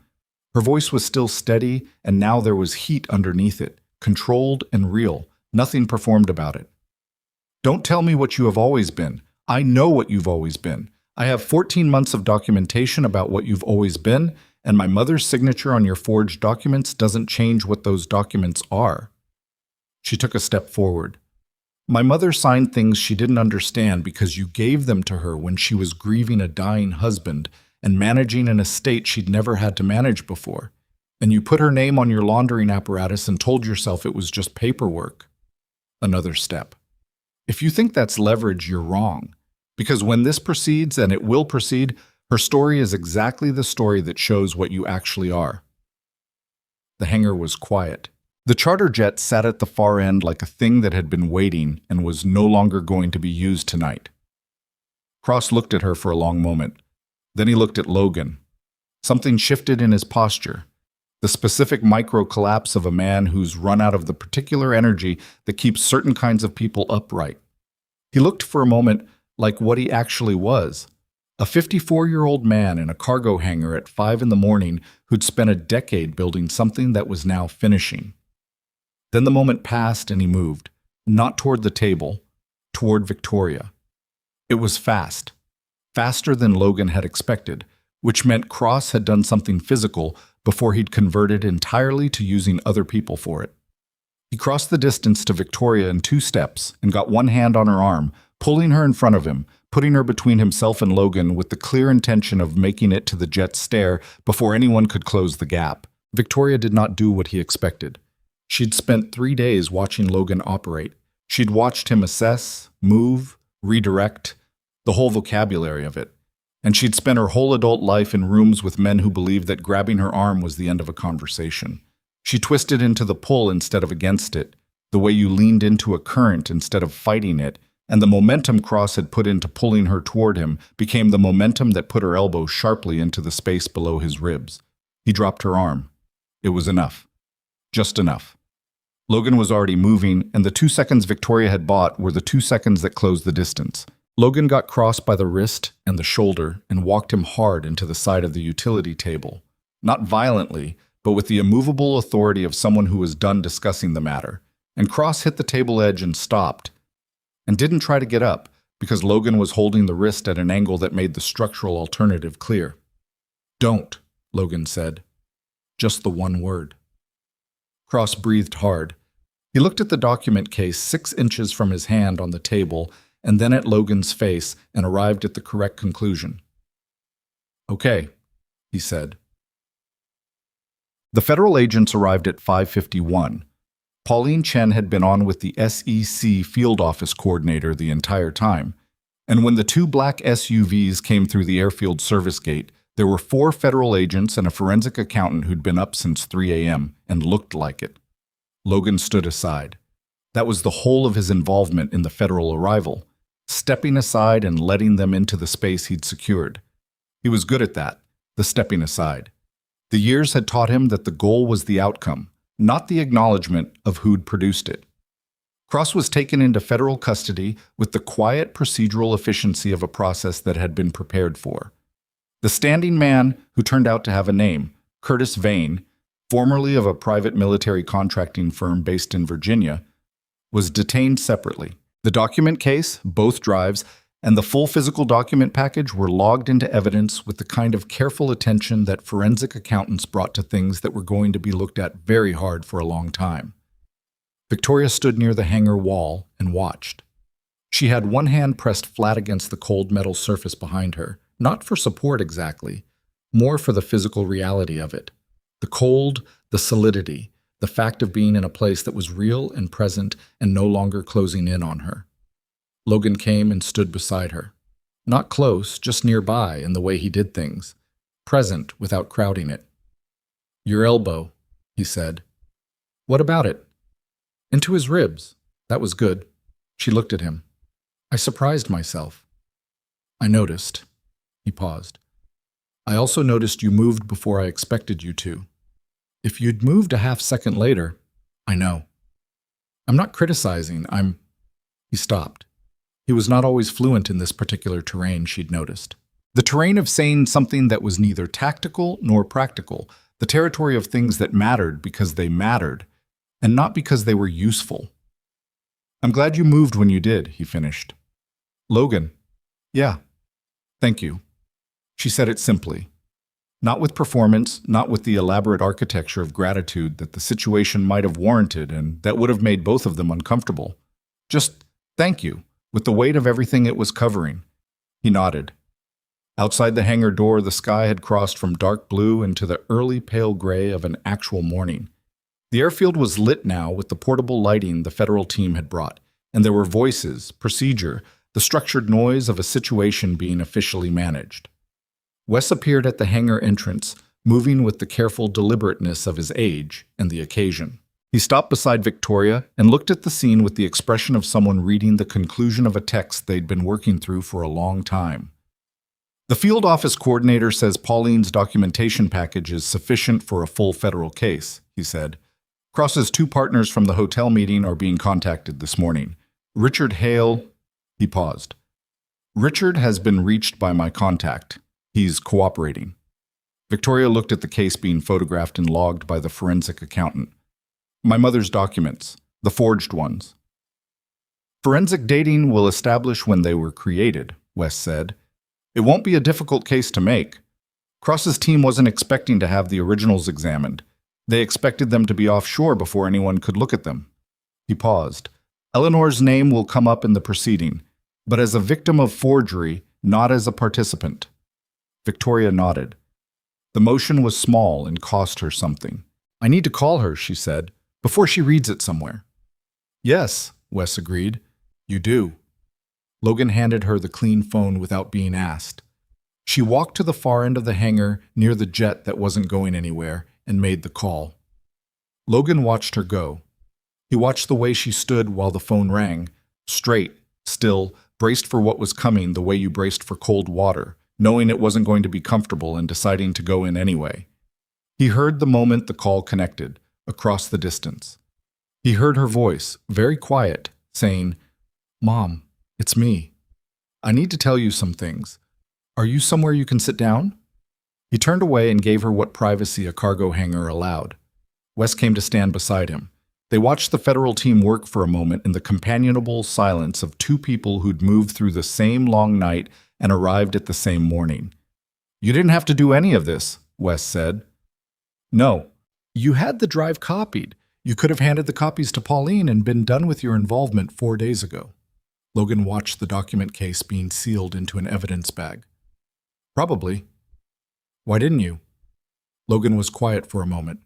Her voice was still steady, and now there was heat underneath it, controlled and real. Nothing performed about it. "Don't tell me what you have always been. I know what you've always been. I have 14 months of documentation about what you've always been, and my mother's signature on your forged documents doesn't change what those documents are." She took a step forward. "My mother signed things she didn't understand because you gave them to her when she was grieving a dying husband and managing an estate she'd never had to manage before. And you put her name on your laundering apparatus and told yourself it was just paperwork." Another step. "If you think that's leverage, you're wrong. Because when this proceeds, and it will proceed, her story is exactly the story that shows what you actually are." The hangar was quiet. The charter jet sat at the far end like a thing that had been waiting and was no longer going to be used tonight. Cross looked at her for a long moment. Then he looked at Logan. Something shifted in his posture. The specific micro-collapse of a man who's run out of the particular energy that keeps certain kinds of people upright. He looked for a moment like what he actually was. A 54-year-old man in a cargo hangar at 5 in the morning who'd spent a decade building something that was now finishing. Then the moment passed and he moved, not toward the table, toward Victoria. It was fast, faster than Logan had expected, which meant Cross had done something physical before he'd converted entirely to using other people for it. He crossed the distance to Victoria in 2 steps and got one hand on her arm, pulling her in front of him, putting her between himself and Logan with the clear intention of making it to the jet's stair before anyone could close the gap. Victoria did not do what he expected. She'd spent 3 days watching Logan operate. She'd watched him assess, move, redirect, the whole vocabulary of it. And she'd spent her whole adult life in rooms with men who believed that grabbing her arm was the end of a conversation. She twisted into the pull instead of against it, the way you leaned into a current instead of fighting it, and the momentum Cross had put into pulling her toward him became the momentum that put her elbow sharply into the space below his ribs. He dropped her arm. It was enough. Just enough. Logan was already moving, and the 2 seconds Victoria had bought were the 2 seconds that closed the distance. Logan got Cross by the wrist and the shoulder and walked him hard into the side of the utility table. Not violently, but with the immovable authority of someone who was done discussing the matter. And Cross hit the table edge and stopped, and didn't try to get up, because Logan was holding the wrist at an angle that made the structural alternative clear. "Don't," Logan said. Just the one word. Cross breathed hard. He looked at the document case 6 inches from his hand on the table and then at Logan's face, and arrived at the correct conclusion. "Okay," he said. The federal agents arrived at 5:51. Pauline Chen had been on with the SEC field office coordinator the entire time, and when the two black SUVs came through the airfield service gate, there were 4 federal agents and a forensic accountant who'd been up since 3 a.m. and looked like it. Logan stood aside. That was the whole of his involvement in the federal arrival, stepping aside and letting them into the space he'd secured. He was good at that, the stepping aside. The years had taught him that the goal was the outcome, not the acknowledgement of who'd produced it. Cross was taken into federal custody with the quiet procedural efficiency of a process that had been prepared for. The standing man, who turned out to have a name, Curtis Vane, formerly of a private military contracting firm based in Virginia, was detained separately. The document case, both drives, and the full physical document package were logged into evidence with the kind of careful attention that forensic accountants brought to things that were going to be looked at very hard for a long time. Victoria stood near the hangar wall and watched. She had one hand pressed flat against the cold metal surface behind her, not for support exactly, more for the physical reality of it. The cold, the solidity, the fact of being in a place that was real and present and no longer closing in on her. Logan came and stood beside her. Not close, just nearby in the way he did things. Present without crowding it. "Your elbow," he said. "What about it?" "Into his ribs. That was good." She looked at him. "I surprised myself." "I noticed." He paused. "I also noticed you moved before I expected you to. If you'd moved a half-second later, I know. I'm not criticizing, He stopped. He was not always fluent in this particular terrain, she'd noticed. The terrain of saying something that was neither tactical nor practical, the territory of things that mattered because they mattered, and not because they were useful. "I'm glad you moved when you did," he finished. "Logan." "Yeah. Thank you." She said it simply. Not with performance, not with the elaborate architecture of gratitude that the situation might have warranted and that would have made both of them uncomfortable. Just thank you, with the weight of everything it was covering. He nodded. Outside the hangar door, the sky had crossed from dark blue into the early pale gray of an actual morning. The airfield was lit now with the portable lighting the federal team had brought, and there were voices, procedure, the structured noise of a situation being officially managed. Wes appeared at the hangar entrance, moving with the careful deliberateness of his age and the occasion. He stopped beside Victoria and looked at the scene with the expression of someone reading the conclusion of a text they'd been working through for a long time. "The field office coordinator says Pauline's documentation package is sufficient for a full federal case," he said. "Cross's 2 partners from the hotel meeting are being contacted this morning. Richard Hale..." He paused. "Richard has been reached by my contact. He's cooperating." Victoria looked at the case being photographed and logged by the forensic accountant. "My mother's documents, the forged ones." "Forensic dating will establish when they were created," Wes said. "It won't be a difficult case to make. Cross's team wasn't expecting to have the originals examined. They expected them to be offshore before anyone could look at them." He paused. "Eleanor's name will come up in the proceeding, but as a victim of forgery, not as a participant." Victoria nodded. The motion was small and cost her something. "I need to call her," she said, "before she reads it somewhere." "Yes," Wes agreed. "You do." Logan handed her the clean phone without being asked. She walked to the far end of the hangar near the jet that wasn't going anywhere and made the call. Logan watched her go. He watched the way she stood while the phone rang, straight, still, braced for what was coming the way you braced for cold water, knowing it wasn't going to be comfortable and deciding to go in anyway. He heard the moment the call connected, across the distance. He heard her voice, very quiet, saying, "Mom, it's me. I need to tell you some things. Are you somewhere you can sit down?" He turned away and gave her what privacy a cargo hangar allowed. Wes came to stand beside him. They watched the federal team work for a moment in the companionable silence of 2 people who'd moved through the same long night and arrived at the same morning. "You didn't have to do any of this," Wes said. "No. You had the drive copied. You could have handed the copies to Pauline and been done with your involvement 4 days ago." Logan watched the document case being sealed into an evidence bag. Probably. Why didn't you? Logan was quiet for a moment.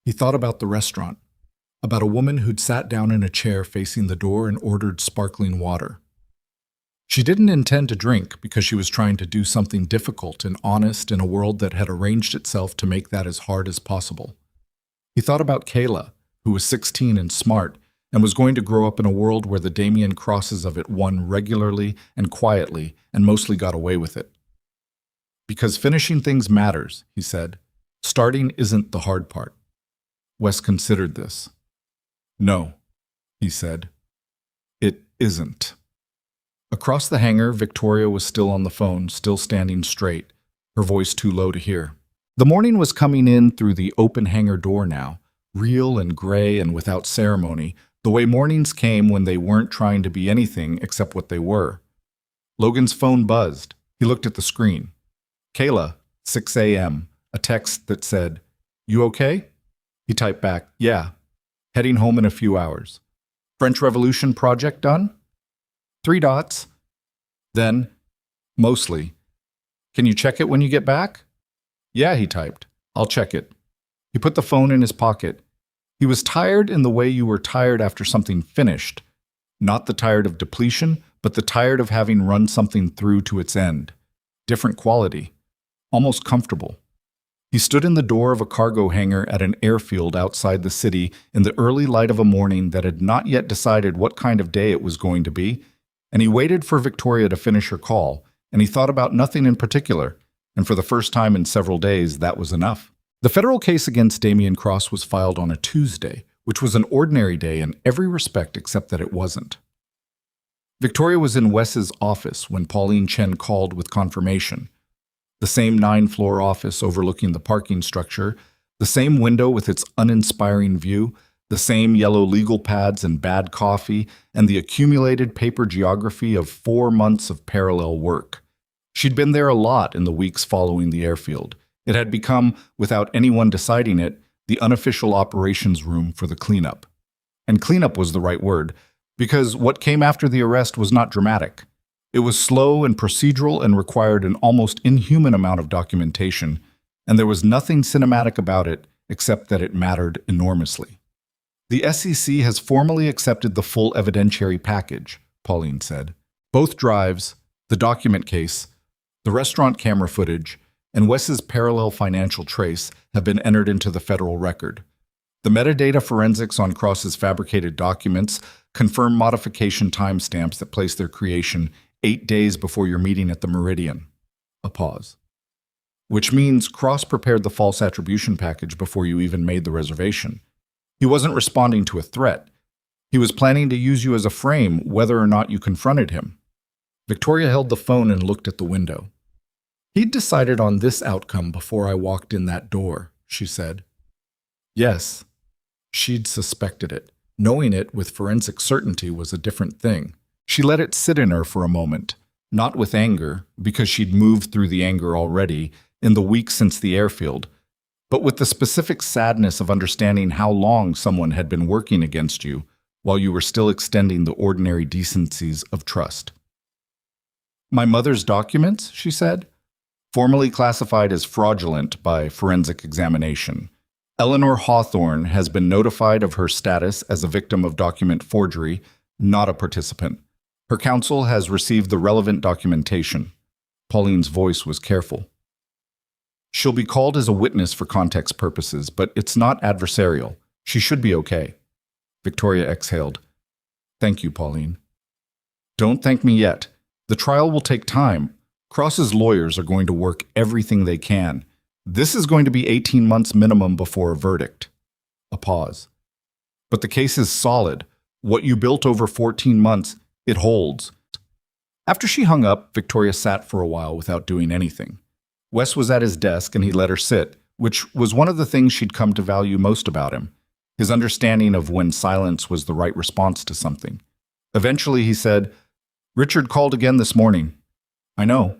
He thought about the restaurant, about a woman who'd sat down in a chair facing the door and ordered sparkling water. She didn't intend to drink because she was trying to do something difficult and honest in a world that had arranged itself to make that as hard as possible. He thought about Kayla, who was 16 and smart, and was going to grow up in a world where the Damien Crosses of it won regularly and quietly and mostly got away with it. Because finishing things matters, he said. Starting isn't the hard part. Wes considered this. No, he said. It isn't. Across the hangar, Victoria was still on the phone, still standing straight, her voice too low to hear. The morning was coming in through the open hangar door now, real and gray and without ceremony, the way mornings came when they weren't trying to be anything except what they were. Logan's phone buzzed. He looked at the screen. Kayla, 6 a.m., a text that said, "You okay?" He typed back, "Yeah. Heading home in a few hours. French Revolution project done?" 3 dots. Then, mostly, "Can you check it when you get back?" "Yeah," he typed. "I'll check it." He put the phone in his pocket. He was tired in the way you were tired after something finished. Not the tired of depletion, but the tired of having run something through to its end. Different quality. Almost comfortable. He stood in the door of a cargo hangar at an airfield outside the city in the early light of a morning that had not yet decided what kind of day it was going to be, and he waited for Victoria to finish her call, and he thought about nothing in particular, and for the first time in several days, that was enough. The federal case against Damien Cross was filed on a Tuesday, which was an ordinary day in every respect except that it wasn't. Victoria was in Wes's office when Pauline Chen called with confirmation. The same 9-floor office overlooking the parking structure, the same window with its uninspiring view, the same yellow legal pads and bad coffee, and the accumulated paper geography of 4 months of parallel work. She'd been there a lot in the weeks following the airfield. It had become, without anyone deciding it, the unofficial operations room for the cleanup. And cleanup was the right word, because what came after the arrest was not dramatic. It was slow and procedural and required an almost inhuman amount of documentation, and there was nothing cinematic about it except that it mattered enormously. The SEC has formally accepted the full evidentiary package, Pauline said. Both drives, the document case, the restaurant camera footage, and Wes's parallel financial trace have been entered into the federal record. The metadata forensics on Cross's fabricated documents confirm modification timestamps that place their creation 8 days before your meeting at the Meridian. A pause. Which means Cross prepared the false attribution package before you even made the reservation. He wasn't responding to a threat. He was planning to use you as a frame whether or not you confronted him. Victoria held the phone and looked at the window. He'd decided on this outcome before I walked in that door, she said. Yes. She'd suspected it. Knowing it with forensic certainty was a different thing. She let it sit in her for a moment, not with anger, because she'd moved through the anger already in the weeks since the airfield, but with the specific sadness of understanding how long someone had been working against you while you were still extending the ordinary decencies of trust. My mother's documents, she said, formally classified as fraudulent by forensic examination. Eleanor Hawthorne has been notified of her status as a victim of document forgery, not a participant. Her counsel has received the relevant documentation. Pauline's voice was careful. She'll be called as a witness for context purposes, but it's not adversarial. She should be okay. Victoria exhaled. Thank you, Pauline. Don't thank me yet. The trial will take time. Cross's lawyers are going to work everything they can. This is going to be 18 months minimum before a verdict. A pause. But the case is solid. What you built over 14 months, it holds. After she hung up, Victoria sat for a while without doing anything. Wes was at his desk and he let her sit, which was one of the things she'd come to value most about him, his understanding of when silence was the right response to something. Eventually he said, Richard called again this morning. I know.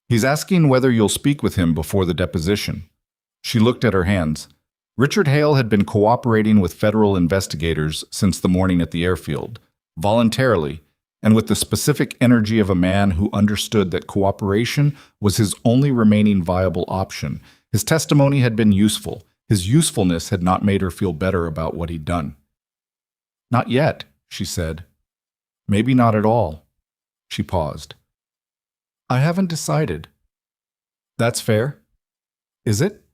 He's asking whether you'll speak with him before the deposition. She looked at her hands. Richard Hale had been cooperating with federal investigators since the morning at the airfield, voluntarily, and with the specific energy of a man who understood that cooperation was his only remaining viable option. His testimony had been useful. His usefulness had not made her feel better about what he'd done. "Not yet," she said. "Maybe not at all." She paused. "I haven't decided." "That's fair." "Is it?"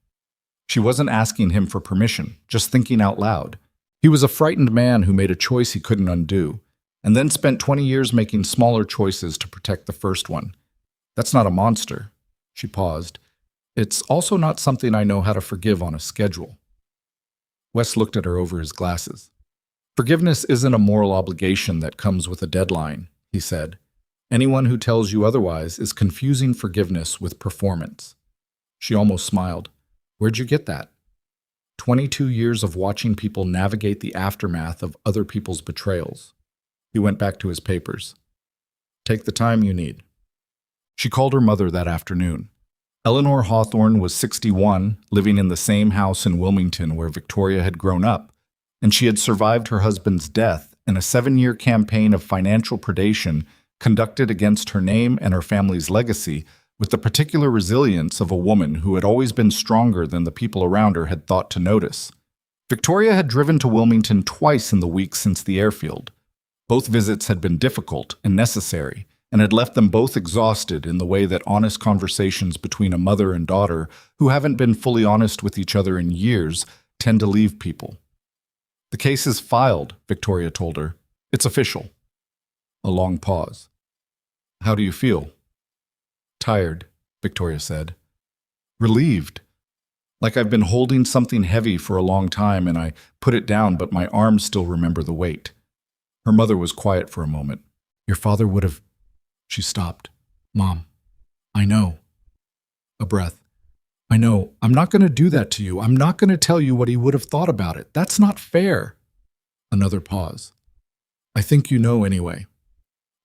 She wasn't asking him for permission, just thinking out loud. He was a frightened man who made a choice he couldn't undo, and then spent 20 years making smaller choices to protect the first one. "That's not a monster." She paused. "It's also not something I know how to forgive on a schedule." Wes looked at her over his glasses. "Forgiveness isn't a moral obligation that comes with a deadline," he said. "Anyone who tells you otherwise is confusing forgiveness with performance." She almost smiled. "Where'd you get that?" 22 years of watching people navigate the aftermath of other people's betrayals. He went back to his papers. "Take the time you need." She called her mother that afternoon. Eleanor Hawthorne was 61, living in the same house in Wilmington where Victoria had grown up, and she had survived her husband's death in a 7-year campaign of financial predation conducted against her name and her family's legacy with the particular resilience of a woman who had always been stronger than the people around her had thought to notice. Victoria had driven to Wilmington twice in the weeks since the airfield. Both visits had been difficult and necessary, and had left them both exhausted in the way that honest conversations between a mother and daughter who haven't been fully honest with each other in years tend to leave people. "The case is filed," Victoria told her. "It's official." A long pause. "How do you feel?" "Tired," Victoria said. "Relieved. Like I've been holding something heavy for a long time and I put it down, but my arms still remember the weight." Her mother was quiet for a moment. "Your father would have..." She stopped. "Mom, I know." A breath. "I know. I'm not going to do that to you. I'm not going to tell you what he would have thought about it. That's not fair." Another pause. "I think you know anyway."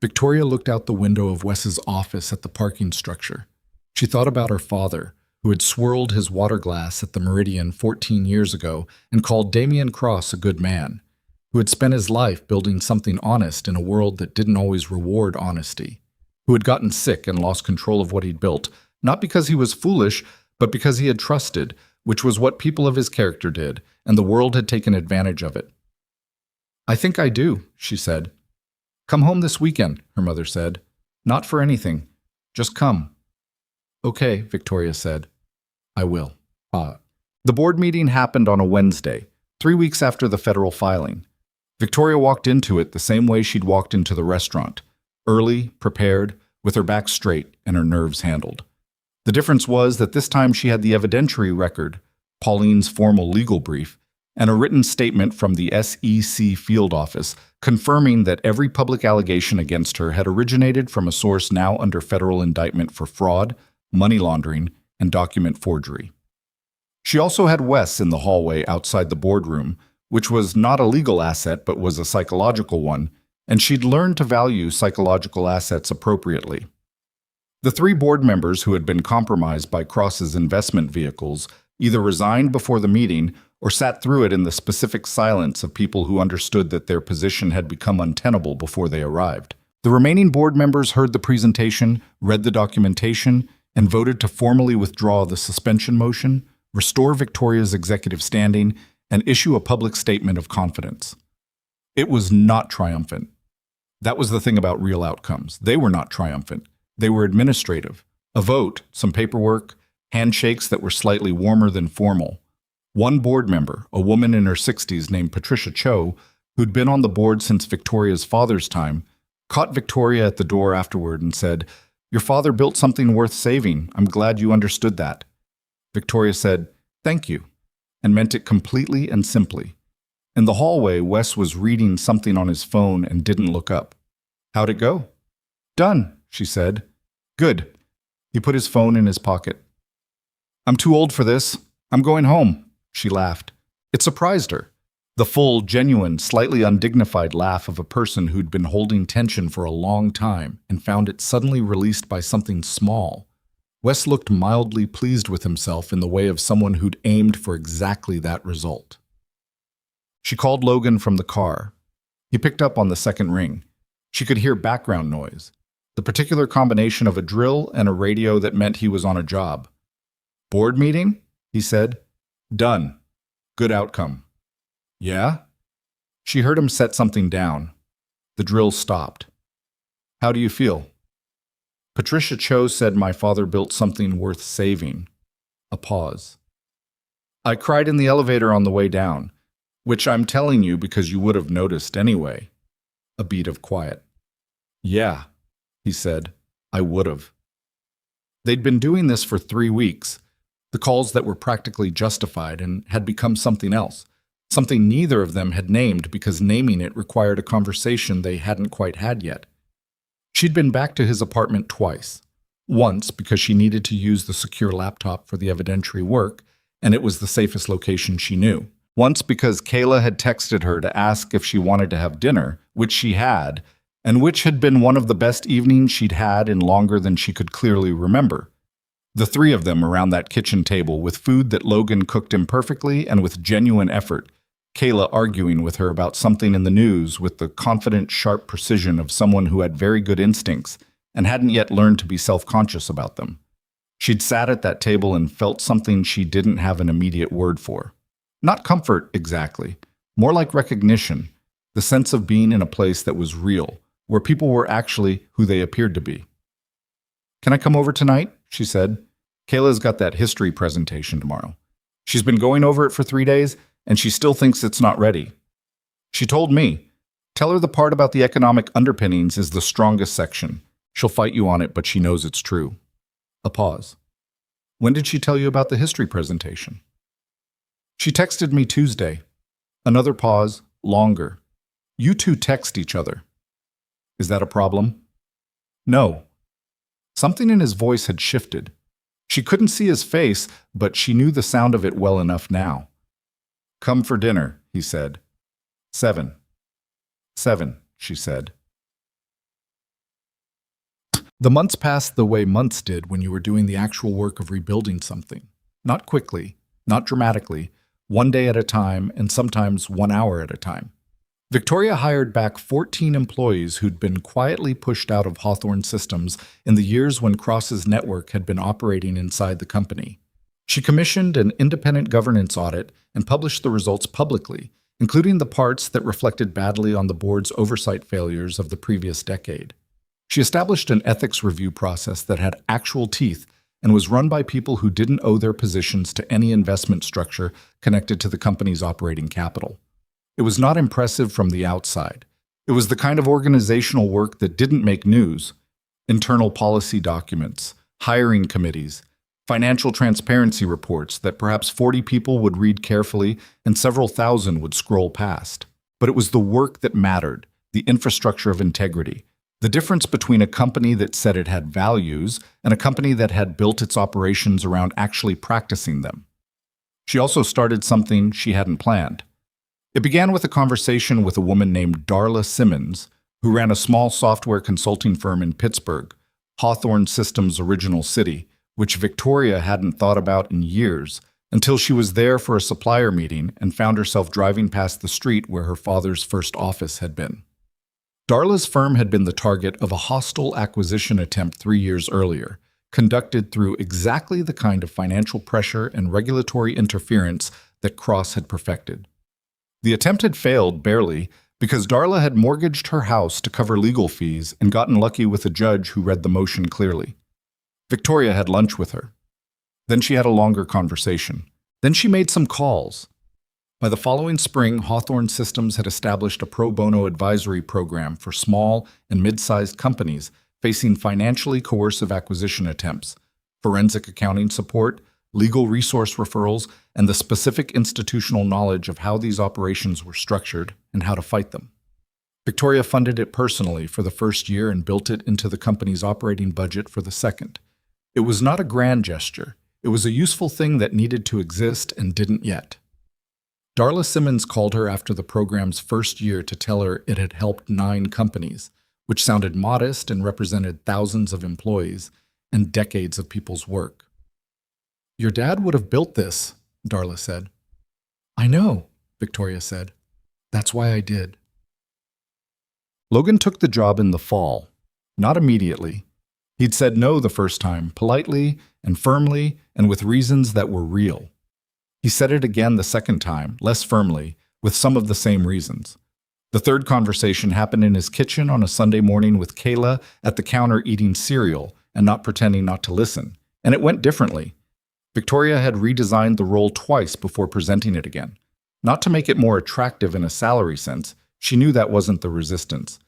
Victoria looked out the window of Wes's office at the parking structure. She thought about her father, who had swirled his water glass at the Meridian 14 years ago and called Damian Cross a good man, who had spent his life building something honest in a world that didn't always reward honesty, who had gotten sick and lost control of what he'd built, not because he was foolish, but because he had trusted, which was what people of his character did, and the world had taken advantage of it. "I think I do," she said. "Come home this weekend," her mother said. "Not for anything. Just come." "Okay," Victoria said. "I will." The board meeting happened on a Wednesday, 3 weeks after the federal filing. Victoria walked into it the same way she'd walked into the restaurant, early, prepared, with her back straight and her nerves handled. The difference was that this time she had the evidentiary record, Pauline's formal legal brief, and a written statement from the SEC field office confirming that every public allegation against her had originated from a source now under federal indictment for fraud, money laundering, and document forgery. She also had Wes in the hallway outside the boardroom, which was not a legal asset but was a psychological one, and she'd learned to value psychological assets appropriately. The 3 board members who had been compromised by Cross's investment vehicles either resigned before the meeting or sat through it in the specific silence of people who understood that their position had become untenable before they arrived. The remaining board members heard the presentation, read the documentation, and voted to formally withdraw the suspension motion, restore Victoria's executive standing, and issue a public statement of confidence. It was not triumphant. That was the thing about real outcomes. They were not triumphant. They were administrative. A vote, some paperwork, handshakes that were slightly warmer than formal. One board member, a woman in her 60s named Patricia Cho, who'd been on the board since Victoria's father's time, caught Victoria at the door afterward and said, "Your father built something worth saving. I'm glad you understood that." Victoria said, "Thank you," and meant it completely and simply. In the hallway, Wes was reading something on his phone and didn't look up. "How'd it go?" "Done," she said. "Good." He put his phone in his pocket. "I'm too old for this. I'm going home." She laughed. It surprised her. The full, genuine, slightly undignified laugh of a person who'd been holding tension for a long time and found it suddenly released by something small. Wes looked mildly pleased with himself in the way of someone who'd aimed for exactly that result. She called Logan from the car. He picked up on the second ring. She could hear background noise, the particular combination of a drill and a radio that meant he was on a job. "Board meeting?" he said. "Done. Good outcome." "Yeah?" She heard him set something down. The drill stopped. "How do you feel?" "Patricia Cho said my father built something worth saving." A pause. "I cried in the elevator on the way down, which I'm telling you because you would have noticed anyway." A beat of quiet. "Yeah," he said, "I would have." They'd been doing this for 3 weeks, the calls that were practically justified and had become something else, something neither of them had named because naming it required a conversation they hadn't quite had yet. She'd been back to his apartment twice. Once because she needed to use the secure laptop for the evidentiary work, and it was the safest location she knew. Once because Kayla had texted her to ask if she wanted to have dinner, which she had, and which had been one of the best evenings she'd had in longer than she could clearly remember. The three of them around that kitchen table with food that Logan cooked imperfectly and with genuine effort, Kayla arguing with her about something in the news with the confident, sharp precision of someone who had very good instincts and hadn't yet learned to be self-conscious about them. She'd sat at that table and felt something she didn't have an immediate word for. Not comfort, exactly. More like recognition, the sense of being in a place that was real, where people were actually who they appeared to be. "Can I come over tonight?" she said. "Kayla's got that history presentation tomorrow. She's been going over it for 3 days, and she still thinks it's not ready. She told me, tell her the part about the economic underpinnings is the strongest section. She'll fight you on it, but she knows it's true." A pause. "When did she tell you about the history presentation?" "She texted me Tuesday." Another pause, longer. "You two text each other." "Is that a problem?" "No." Something in his voice had shifted. She couldn't see his face, but she knew the sound of it well enough now. "Come for dinner," he said. 7. 7, she said. The months passed the way months did when you were doing the actual work of rebuilding something. Not quickly, not dramatically, one day at a time, and sometimes 1 hour at a time. Victoria hired back 14 employees who'd been quietly pushed out of Hawthorne Systems in the years when Cross's network had been operating inside the company. She commissioned an independent governance audit and published the results publicly, including the parts that reflected badly on the board's oversight failures of the previous decade. She established an ethics review process that had actual teeth and was run by people who didn't owe their positions to any investment structure connected to the company's operating capital. It was not impressive from the outside. It was the kind of organizational work that didn't make news. Internal policy documents, hiring committees, financial transparency reports that perhaps 40 people would read carefully and several thousand would scroll past. But it was the work that mattered, the infrastructure of integrity, the difference between a company that said it had values and a company that had built its operations around actually practicing them. She also started something she hadn't planned. It began with a conversation with a woman named Darla Simmons, who ran a small software consulting firm in Pittsburgh, Hawthorne Systems' original city, which Victoria hadn't thought about in years, until she was there for a supplier meeting and found herself driving past the street where her father's first office had been. Darla's firm had been the target of a hostile acquisition attempt 3 years earlier, conducted through exactly the kind of financial pressure and regulatory interference that Cross had perfected. The attempt had failed barely because Darla had mortgaged her house to cover legal fees and gotten lucky with a judge who read the motion clearly. Victoria had lunch with her. Then she had a longer conversation. Then she made some calls. By the following spring, Hawthorne Systems had established a pro bono advisory program for small and mid-sized companies facing financially coercive acquisition attempts, forensic accounting support, legal resource referrals, and the specific institutional knowledge of how these operations were structured and how to fight them. Victoria funded it personally for the first year and built it into the company's operating budget for the second. It was not a grand gesture. It was a useful thing that needed to exist and didn't yet. Darla Simmons called her after the program's first year to tell her it had helped 9 companies, which sounded modest and represented thousands of employees and decades of people's work. "Your dad would have built this," Darla said. "I know," Victoria said. "That's why I did." Logan took the job in the fall. Not immediately. He'd said no the first time, politely and firmly and with reasons that were real. He said it again the second time, less firmly, with some of the same reasons. The third conversation happened in his kitchen on a Sunday morning with Kayla at the counter eating cereal and not pretending not to listen, and it went differently. Victoria had redesigned the role twice before presenting it again. Not to make it more attractive in a salary sense, she knew that wasn't the resistance,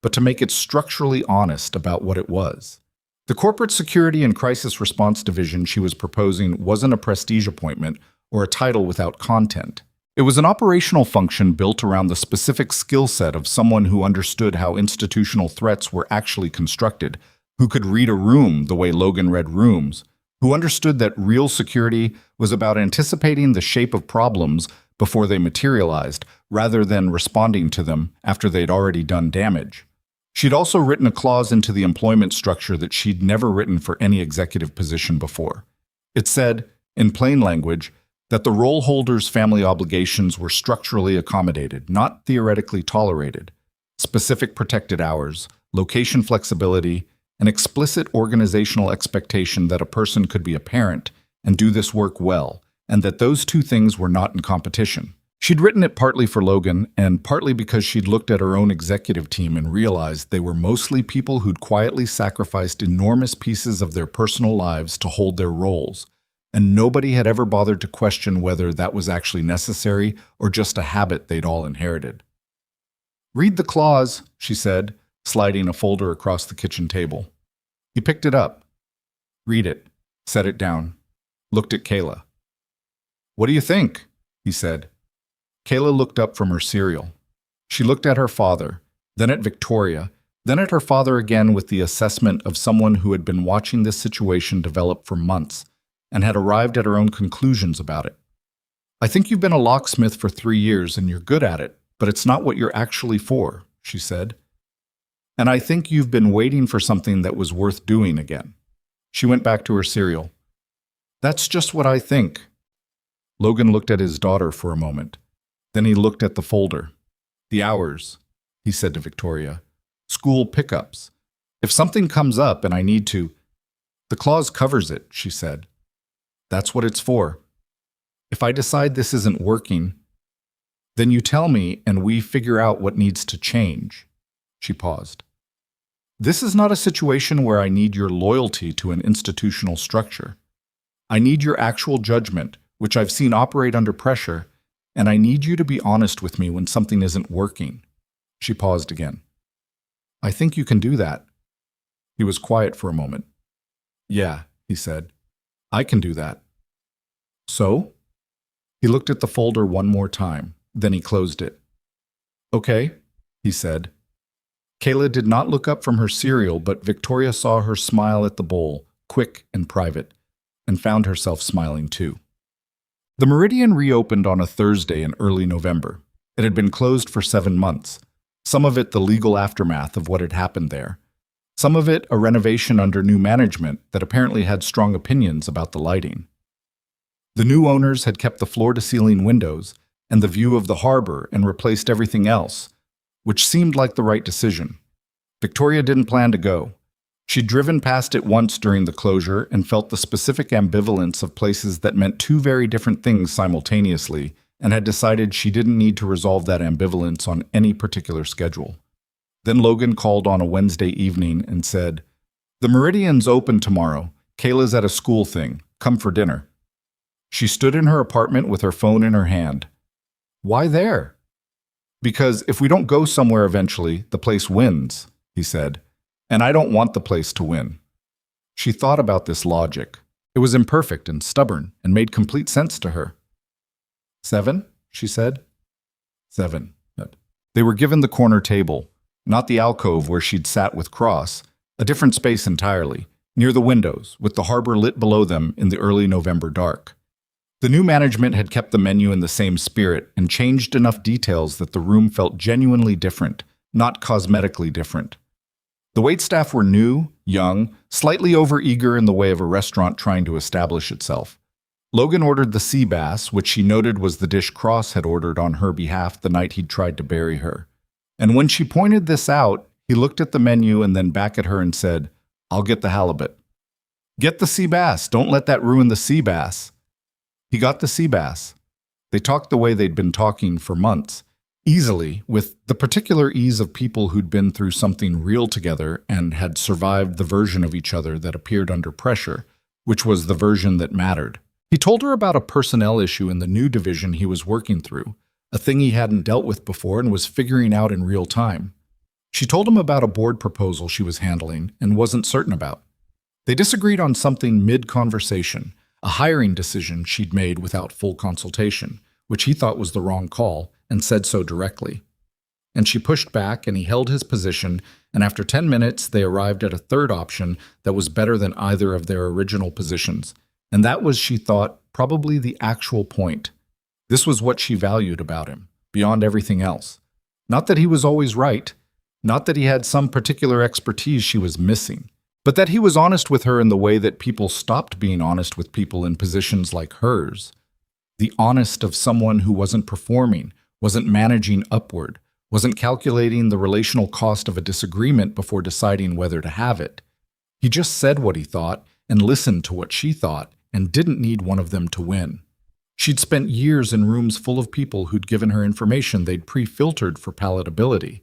but to make it structurally honest about what it was. The Corporate Security and Crisis Response Division she was proposing wasn't a prestige appointment or a title without content. It was an operational function built around the specific skill set of someone who understood how institutional threats were actually constructed, who could read a room the way Logan read rooms, who understood that real security was about anticipating the shape of problems before they materialized, rather than responding to them after they'd already done damage. She'd also written a clause into the employment structure that she'd never written for any executive position before. It said, in plain language, that the role holder's family obligations were structurally accommodated, not theoretically tolerated. Specific protected hours, location flexibility, an explicit organizational expectation that a person could be a parent and do this work well, and that those two things were not in competition. She'd written it partly for Logan, and partly because she'd looked at her own executive team and realized they were mostly people who'd quietly sacrificed enormous pieces of their personal lives to hold their roles, and nobody had ever bothered to question whether that was actually necessary or just a habit they'd all inherited. "Read the clause," she said, sliding a folder across the kitchen table. He picked it up. "Read it," set it down, looked at Kayla. "What do you think?" he said. Kayla looked up from her cereal. She looked at her father, then at Victoria, then at her father again with the assessment of someone who had been watching this situation develop for months and had arrived at her own conclusions about it. "I think you've been a locksmith for 3 years and you're good at it, but it's not what you're actually for," she said. "And I think you've been waiting for something that was worth doing again." She went back to her cereal. "That's just what I think." Logan looked at his daughter for a moment. Then he looked at the folder. "The hours," he said to Victoria. "School pickups. If something comes up and I need to—" "The clause covers it," she said. "That's what it's for. If I decide this isn't working, then you tell me and we figure out what needs to change." She paused. "This is not a situation where I need your loyalty to an institutional structure. I need your actual judgment, which I've seen operate under pressure, and I need you to be honest with me when something isn't working." She paused again. "I think you can do that." He was quiet for a moment. "Yeah," he said. "I can do that." "So?" He looked at the folder one more time, then he closed it. "Okay," he said. Kayla did not look up from her cereal, but Victoria saw her smile at the bowl, quick and private, and found herself smiling too. The Meridian reopened on a Thursday in early November. It had been closed for 7 months, some of it the legal aftermath of what had happened there, some of it a renovation under new management that apparently had strong opinions about the lighting. The new owners had kept the floor-to-ceiling windows and the view of the harbor and replaced everything else, which seemed like the right decision. Victoria didn't plan to go. She'd driven past it once during the closure and felt the specific ambivalence of places that meant two very different things simultaneously, and had decided she didn't need to resolve that ambivalence on any particular schedule. Then Logan called on a Wednesday evening and said, "The Meridian's open tomorrow. Kayla's at a school thing. Come for dinner." She stood in her apartment with her phone in her hand. "Why there?" "Because if we don't go somewhere eventually, the place wins," he said. "And I don't want the place to win." She thought about this logic. It was imperfect and stubborn and made complete sense to her. 7, she said. 7. They were given the corner table, not the alcove where she'd sat with Cross, a different space entirely, near the windows, with the harbor lit below them in the early November dark. The new management had kept the menu in the same spirit and changed enough details that the room felt genuinely different, not cosmetically different. The waitstaff were new, young, slightly overeager in the way of a restaurant trying to establish itself. Logan ordered the sea bass, which she noted was the dish Cross had ordered on her behalf the night he'd tried to bury her. And when she pointed this out, he looked at the menu and then back at her and said, "I'll get the halibut." "Get the sea bass. Don't let that ruin the sea bass." He got the sea bass. They talked the way they'd been talking for months, easily, with the particular ease of people who'd been through something real together and had survived the version of each other that appeared under pressure, which was the version that mattered. He told her about a personnel issue in the new division he was working through, a thing he hadn't dealt with before and was figuring out in real time. She told him about a board proposal she was handling and wasn't certain about. They disagreed on something mid-conversation, a hiring decision she'd made without full consultation, which he thought was the wrong call, and said so directly. And she pushed back, and he held his position, and after 10 minutes they arrived at a third option that was better than either of their original positions. And that was, she thought, probably the actual point. This was what she valued about him, beyond everything else. Not that he was always right, not that he had some particular expertise she was missing, but that he was honest with her in the way that people stopped being honest with people in positions like hers. The honest of someone who wasn't performing, wasn't managing upward, wasn't calculating the relational cost of a disagreement before deciding whether to have it. He just said what he thought and listened to what she thought and didn't need one of them to win. She'd spent years in rooms full of people who'd given her information they'd pre-filtered for palatability.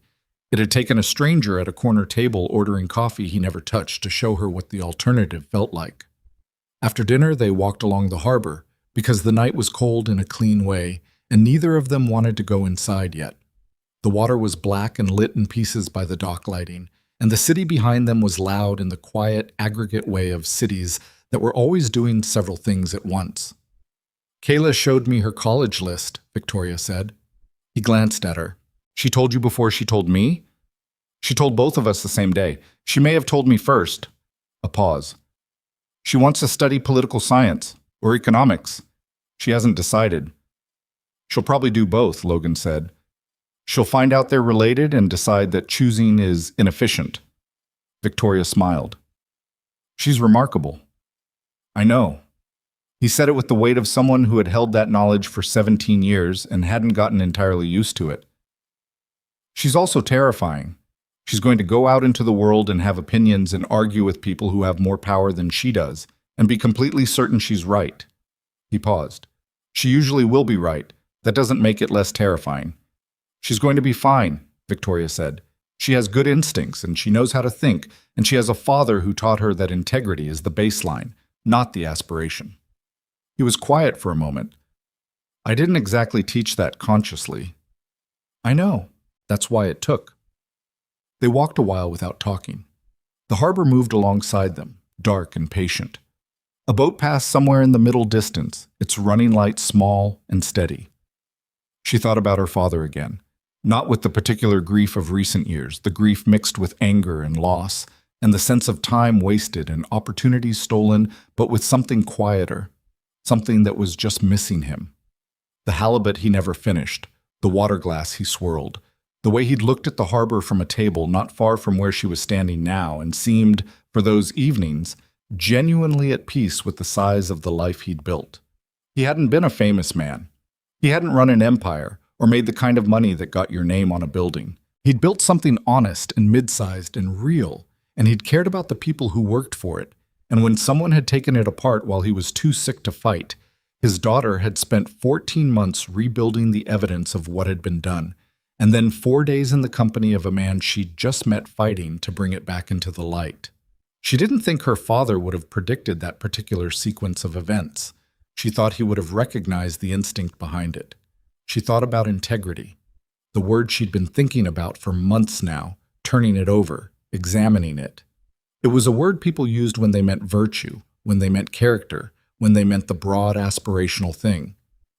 It had taken a stranger at a corner table ordering coffee he never touched to show her what the alternative felt like. After dinner, they walked along the harbor, because the night was cold in a clean way, and neither of them wanted to go inside yet. The water was black and lit in pieces by the dock lighting, and the city behind them was loud in the quiet, aggregate way of cities that were always doing several things at once. "Kayla showed me her college list," Victoria said. He glanced at her. "She told you before she told me?" "She told both of us the same day. She may have told me first." A pause. "She wants to study political science or economics. She hasn't decided." "She'll probably do both," Logan said. "She'll find out they're related and decide that choosing is inefficient." Victoria smiled. "She's remarkable." "I know." He said it with the weight of someone who had held that knowledge for 17 years and hadn't gotten entirely used to it. "She's also terrifying. She's going to go out into the world and have opinions and argue with people who have more power than she does, and be completely certain she's right." He paused. "She usually will be right. That doesn't make it less terrifying." "She's going to be fine," Victoria said. "She has good instincts, and she knows how to think, and she has a father who taught her that integrity is the baseline, not the aspiration." He was quiet for a moment. "I didn't exactly teach that consciously." "I know. That's why it took." They walked a while without talking. The harbor moved alongside them, dark and patient. A boat passed somewhere in the middle distance, its running light small and steady. She thought about her father again, not with the particular grief of recent years, the grief mixed with anger and loss, and the sense of time wasted and opportunities stolen, but with something quieter, something that was just missing him. The halibut he never finished, the water glass he swirled, the way he'd looked at the harbor from a table not far from where she was standing now and seemed, for those evenings, genuinely at peace with the size of the life he'd built. He hadn't been a famous man. He hadn't run an empire or made the kind of money that got your name on a building. He'd built something honest and mid-sized and real, and he'd cared about the people who worked for it. And when someone had taken it apart while he was too sick to fight, his daughter had spent 14 months rebuilding the evidence of what had been done, and then 4 days in the company of a man she'd just met fighting to bring it back into the light. She didn't think her father would have predicted that particular sequence of events. She thought he would have recognized the instinct behind it. She thought about integrity, the word she'd been thinking about for months now, turning it over, examining it. It was a word people used when they meant virtue, when they meant character, when they meant the broad aspirational thing.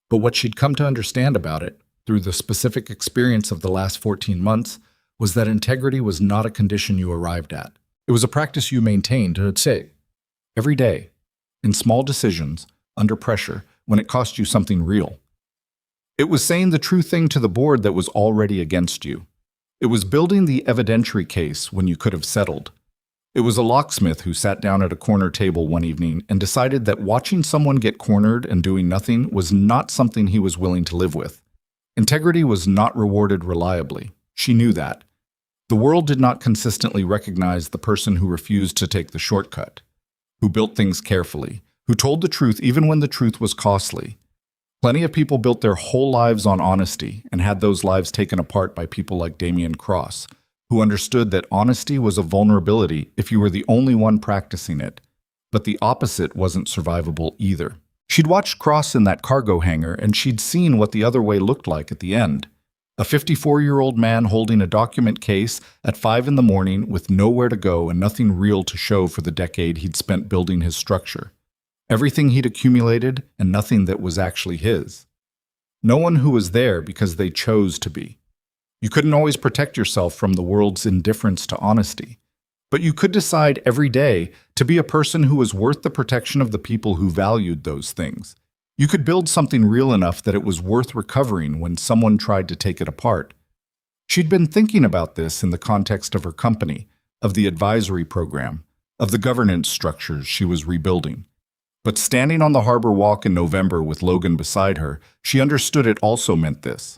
But what she'd come to understand about it, through the specific experience of the last 14 months, was that integrity was not a condition you arrived at. It was a practice you maintained, say, every day, in small decisions, under pressure, when it cost you something real. It was saying the true thing to the board that was already against you. It was building the evidentiary case when you could have settled. It was a locksmith who sat down at a corner table one evening and decided that watching someone get cornered and doing nothing was not something he was willing to live with. Integrity was not rewarded reliably. She knew that. The world did not consistently recognize the person who refused to take the shortcut, who built things carefully, who told the truth even when the truth was costly. Plenty of people built their whole lives on honesty and had those lives taken apart by people like Damian Cross, who understood that honesty was a vulnerability if you were the only one practicing it, but the opposite wasn't survivable either. She'd watched Cross in that cargo hangar, and she'd seen what the other way looked like at the end. A 54-year-old man holding a document case at 5 in the morning with nowhere to go and nothing real to show for the decade he'd spent building his structure. Everything he'd accumulated and nothing that was actually his. No one who was there because they chose to be. You couldn't always protect yourself from the world's indifference to honesty, but you could decide every day to be a person who was worth the protection of the people who valued those things. You could build something real enough that it was worth recovering when someone tried to take it apart. She'd been thinking about this in the context of her company, of the advisory program, of the governance structures she was rebuilding. But standing on the harbor walk in November with Logan beside her, she understood it also meant this.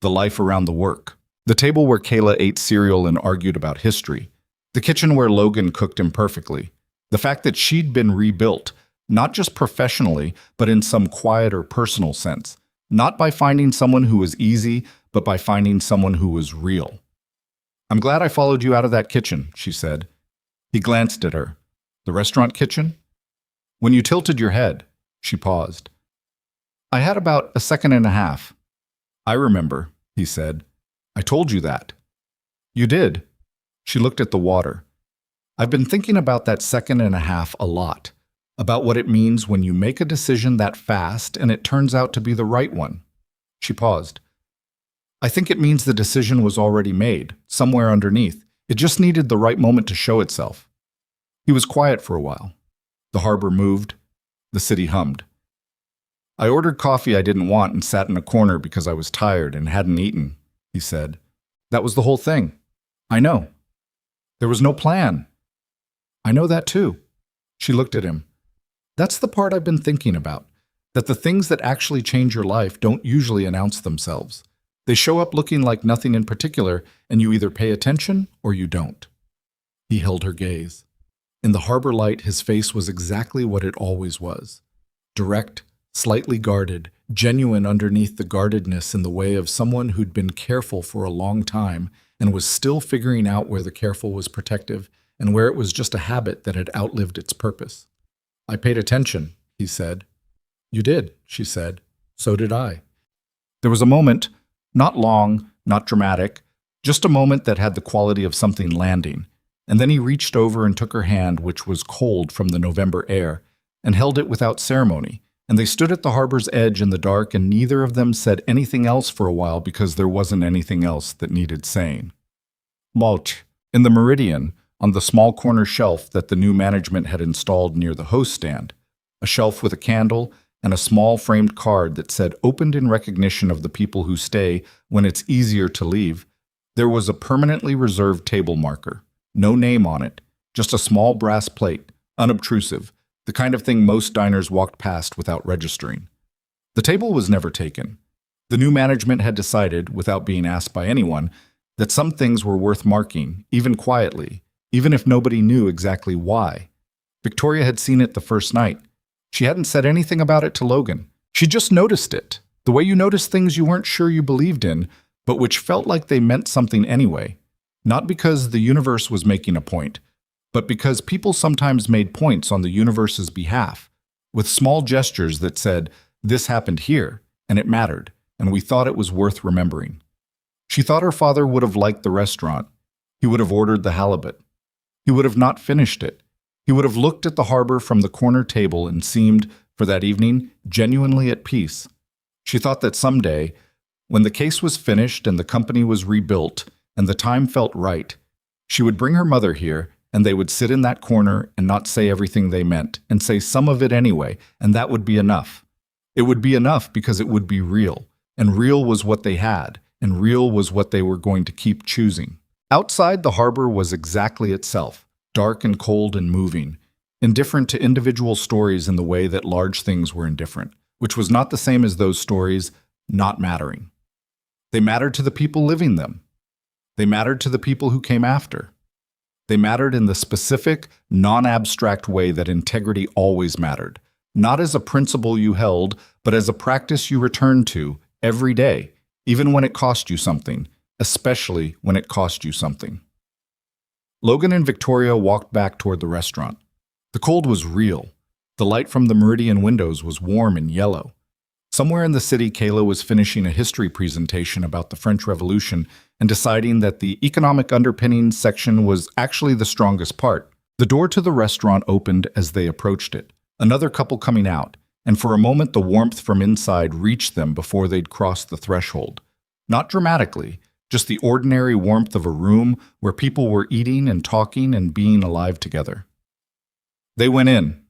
The life around the work. The table where Kayla ate cereal and argued about history. The kitchen where Logan cooked imperfectly. The fact that she'd been rebuilt, not just professionally, but in some quieter personal sense. Not by finding someone who was easy, but by finding someone who was real. "I'm glad I followed you out of that kitchen," she said. He glanced at her. "The restaurant kitchen?" "When you tilted your head," she paused. "I had about a second and a half." "I remember," he said. "I told you that." "You did." She looked at the water. "I've been thinking about that second and a half a lot, about what it means when you make a decision that fast and it turns out to be the right one." She paused. "I think it means the decision was already made, somewhere underneath. It just needed the right moment to show itself." He was quiet for a while. The harbor moved. The city hummed. "I ordered coffee I didn't want and sat in a corner because I was tired and hadn't eaten," he said. "That was the whole thing." "I know." "There was no plan." "I know that too." She looked at him. "That's the part I've been thinking about, that the things that actually change your life don't usually announce themselves. They show up looking like nothing in particular, and you either pay attention or you don't." He held her gaze. In the harbor light, his face was exactly what it always was. Direct, slightly guarded, genuine underneath the guardedness in the way of someone who'd been careful for a long time and was still figuring out where the careful was protective and where it was just a habit that had outlived its purpose. "I paid attention," he said. "You did," she said. "So did I." There was a moment, not long, not dramatic, just a moment that had the quality of something landing. And then he reached over and took her hand, which was cold from the November air, and held it without ceremony. And they stood at the harbor's edge in the dark, and neither of them said anything else for a while because there wasn't anything else that needed saying. Mulch, in the Meridian, on the small corner shelf that the new management had installed near the host stand, a shelf with a candle and a small framed card that said "Opened in recognition of the people who stay when it's easier to leave," there was a permanently reserved table marker. No name on it, just a small brass plate, unobtrusive, the kind of thing most diners walked past without registering. The table was never taken. The new management had decided, without being asked by anyone, that some things were worth marking, even quietly, even if nobody knew exactly why. Victoria had seen it the first night. She hadn't said anything about it to Logan. She just noticed it, the way you notice things you weren't sure you believed in, but which felt like they meant something anyway. Not because the universe was making a point, but because people sometimes made points on the universe's behalf, with small gestures that said, "This happened here, and it mattered, and we thought it was worth remembering." She thought her father would have liked the restaurant. He would have ordered the halibut. He would have not finished it. He would have looked at the harbor from the corner table and seemed, for that evening, genuinely at peace. She thought that someday, when the case was finished and the company was rebuilt, and the time felt right, she would bring her mother here, and they would sit in that corner and not say everything they meant, and say some of it anyway, and that would be enough. It would be enough because it would be real, and real was what they had, and real was what they were going to keep choosing. Outside, the harbor was exactly itself, dark and cold and moving, indifferent to individual stories in the way that large things were indifferent, which was not the same as those stories not mattering. They mattered to the people living them. They mattered to the people who came after. They mattered in the specific, non-abstract way that integrity always mattered, not as a principle you held, but as a practice you returned to every day, even when it cost you something, especially when it cost you something. Logan and Victoria walked back toward the restaurant. The cold was real. The light from the Meridian windows was warm and yellow. Somewhere in the city, Kayla was finishing a history presentation about the French Revolution and deciding that the economic underpinnings section was actually the strongest part. The door to the restaurant opened as they approached it, another couple coming out, and for a moment the warmth from inside reached them before they'd crossed the threshold. Not dramatically, just the ordinary warmth of a room where people were eating and talking and being alive together. They went in.